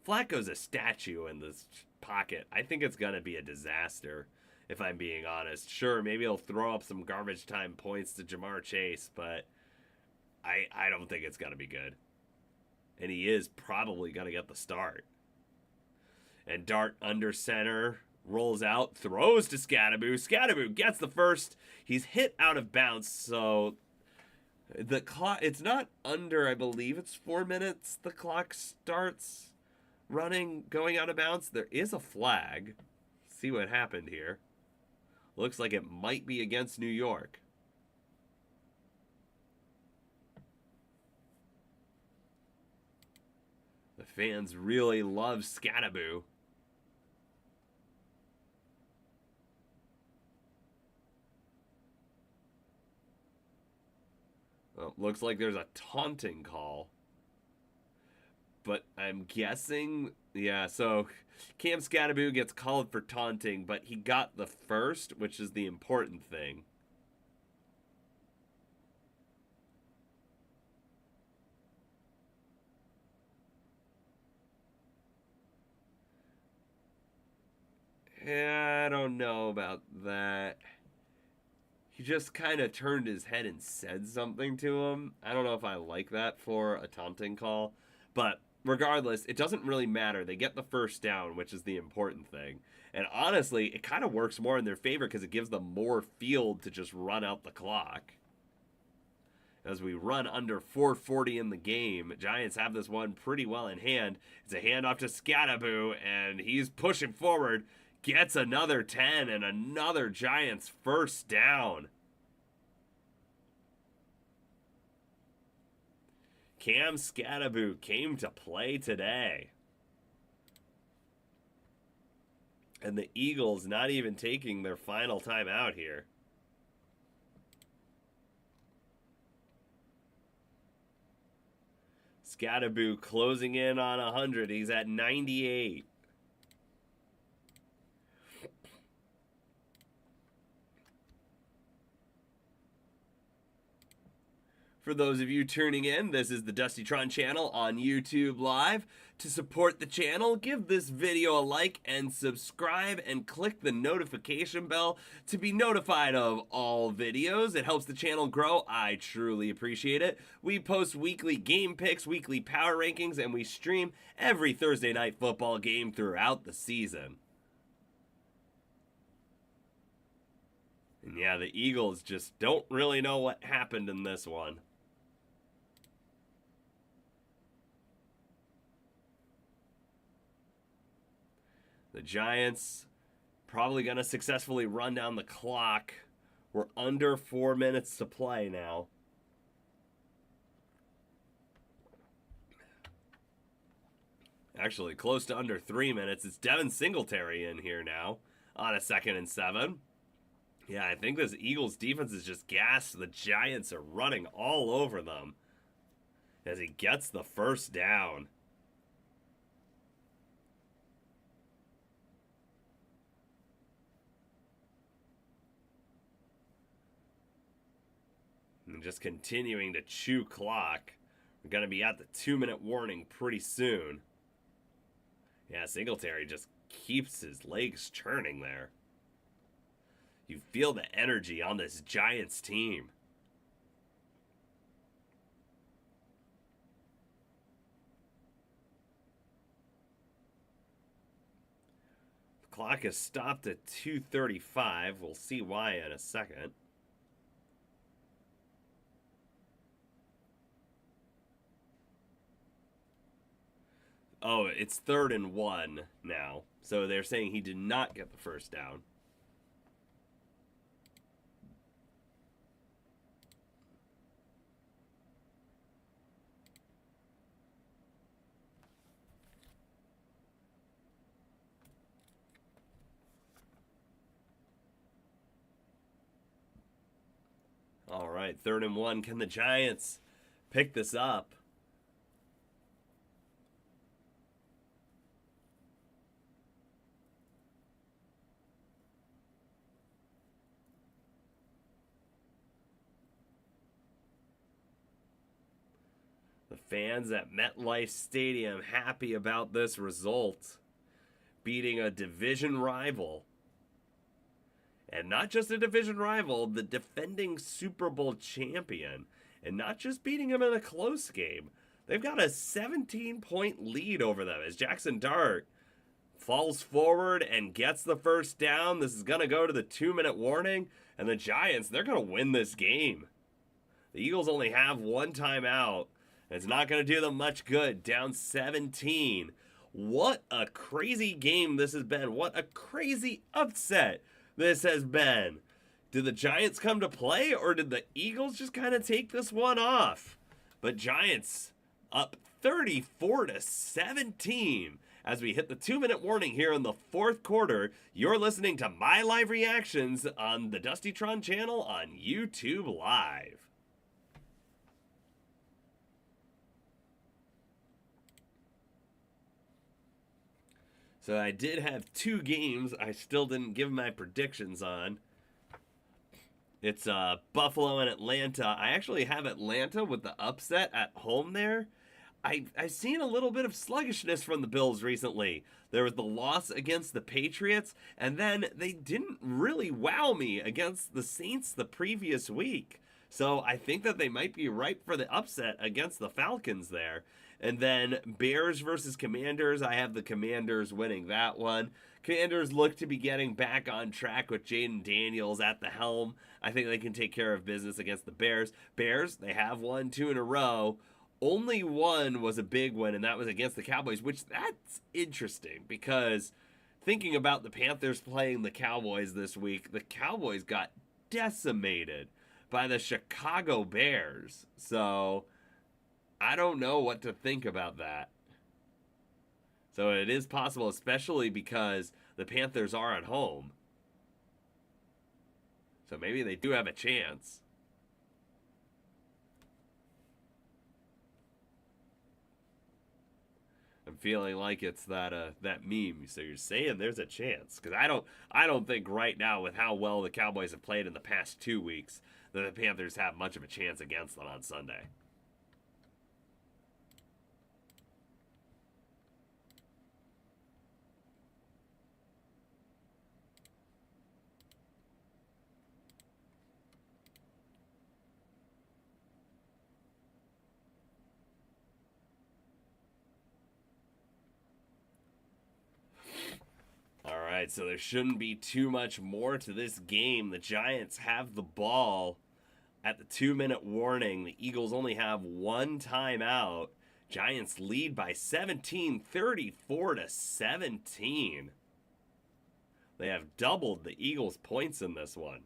Flacco's a statue in this pocket. I think it's going to be a disaster, if I'm being honest. Sure, maybe he'll throw up some garbage time points to Jamar Chase, but I don't think it's going to be good. And he is probably going to get the start. And Dart under center, rolls out, throws to Scatterboo. Scatterboo gets the first. He's hit out of bounds, so the clock, it's not under, I believe it's 4 minutes. The clock starts running, going out of bounds. There is a flag. See what happened here. Looks like it might be against New York. The fans really love Scatterboo. Well, looks like there's a taunting call. But I'm guessing, yeah, so Cam Scatterboo gets called for taunting, but he got the first, which is the important thing. Yeah, I don't know about that. He just kind of turned his head and said something to him. I don't know if I like that for a taunting call. But regardless, it doesn't really matter. They get the first down, which is the important thing. And honestly, it kind of works more in their favor because it gives them more field to just run out the clock. As we run under 4:40 in the game, Giants have this one pretty well in hand. It's a handoff to Scatterboo, and he's pushing forward. Gets another 10 and another Giants first down. Cam Scatterboo came to play today. And the Eagles not even taking their final time out here. Scatterboo closing in on 100. He's at 98. For those of you tuning in, this is the Dustytron channel on YouTube Live. To support the channel, give this video a like and subscribe and click the notification bell to be notified of all videos. It helps the channel grow. I truly appreciate it. We post weekly game picks, weekly power rankings, and we stream every Thursday night football game throughout the season. And yeah, the Eagles just don't really know what happened in this one. The Giants probably going to successfully run down the clock. We're under 4 minutes to play now. Actually, close to under 3 minutes. It's Devin Singletary in here now on a 2nd and 7. Yeah, I think this Eagles defense is just gassed. The Giants are running all over them as he gets the first down. And just continuing to chew clock. We're going to be at the 2-minute warning pretty soon. Yeah, Singletary just keeps his legs churning there. You feel the energy on this Giants team. The clock is stopped at 2:35. We'll see why in a second. Oh, it's 3rd and 1 now. So they're saying he did not get the first down. All right, 3rd and 1. Can the Giants pick this up? The fans at MetLife Stadium happy about this result. Beating a division rival. And not just a division rival, the defending Super Bowl champion. And not just beating him in a close game. They've got a 17-point lead over them as Jackson Dart falls forward and gets the first down. This is going to go to the 2-minute warning. And the Giants, they're going to win this game. The Eagles only have one timeout. It's not going to do them much good. Down 17. What a crazy game this has been. What a crazy upset this has been. Did the Giants come to play, or did the Eagles just kind of take this one off? But Giants up 34-17 as we hit the 2-minute warning here in the 4th quarter. You're listening to my live reactions on the Dustytron channel on YouTube Live. So I did have 2 games I still didn't give my predictions on. It's Buffalo and Atlanta. I actually have Atlanta with the upset at home there. I've seen a little bit of sluggishness from the Bills recently. There was the loss against the Patriots, and then they didn't really wow me against the Saints the previous week. So I think that they might be ripe for the upset against the Falcons there. And then Bears versus Commanders. I have the Commanders winning that one. Commanders look to be getting back on track with Jaden Daniels at the helm. I think they can take care of business against the Bears. Bears, they have won 2 in a row. Only one was a big win, and that was against the Cowboys, which that's interesting because thinking about the Panthers playing the Cowboys this week, the Cowboys got decimated by the Chicago Bears. So I don't know what to think about that. So it is possible, especially because the Panthers are at home. So maybe they do have a chance. I'm feeling like it's that meme. So you're saying there's a chance, because I don't think right now, with how well the Cowboys have played in the past 2 weeks, that the Panthers have much of a chance against them on Sunday. All right, so there shouldn't be too much more to this game. The Giants have the ball at the 2-minute warning. The Eagles only have one timeout. Giants lead by 17, 34-17. They have doubled the Eagles' points in this one.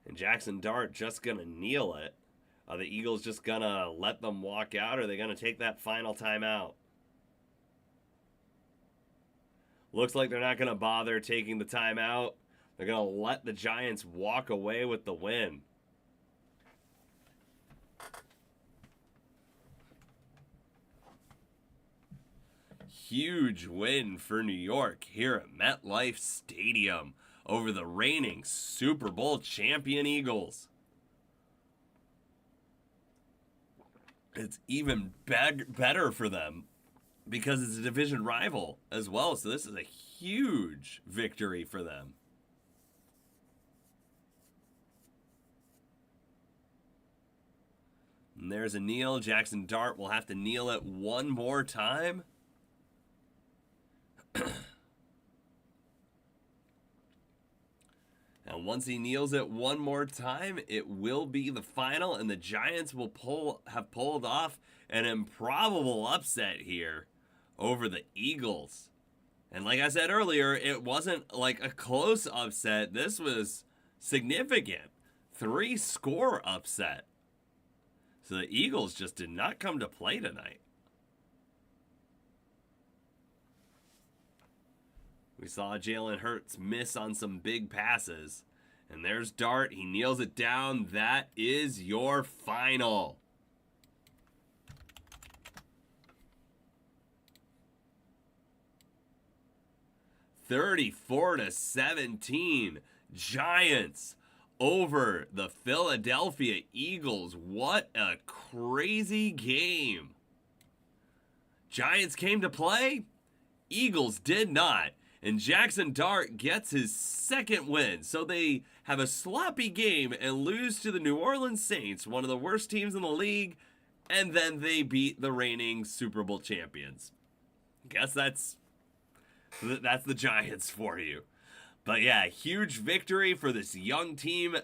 And Jackson Dart just going to kneel it. Are the Eagles just going to let them walk out, or are they going to take that final timeout? Looks like they're not going to bother taking the timeout. They're going to let the Giants walk away with the win. Huge win for New York here at MetLife Stadium over the reigning Super Bowl champion Eagles. It's even better for them because it's a division rival as well. So this is a huge victory for them. And there's a kneel. Jackson Dart will have to kneel it one more time. And once he kneels it one more time, it will be the final, and the Giants will have pulled off an improbable upset here over the Eagles. And like I said earlier, it wasn't like a close upset. This was significant. 3-score upset. So the Eagles just did not come to play tonight. We saw Jalen Hurts miss on some big passes. And there's Dart. He kneels it down. That is your final. (34-17). Giants over the Philadelphia Eagles. What a crazy game. Giants came to play. Eagles did not. And Jackson Dart gets his second win. So they have a sloppy game and lose to the New Orleans Saints, one of the worst teams in the league, and then they beat the reigning Super Bowl champions. Guess that's the Giants for you. But yeah, huge victory for this young team.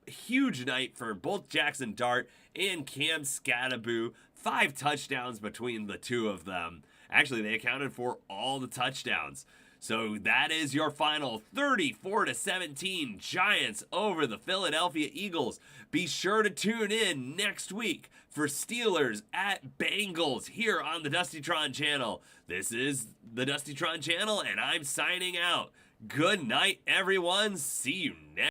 Huge night for both Jackson Dart and Cam Skattebo. 5 touchdowns between the two of them. Actually, they accounted for all the touchdowns. So that is your final, 34-17 Giants over the Philadelphia Eagles. Be sure to tune in next week for Steelers at Bengals here on the Dustytron channel. This is the Dustytron channel, and I'm signing out. Good night, everyone. See you next.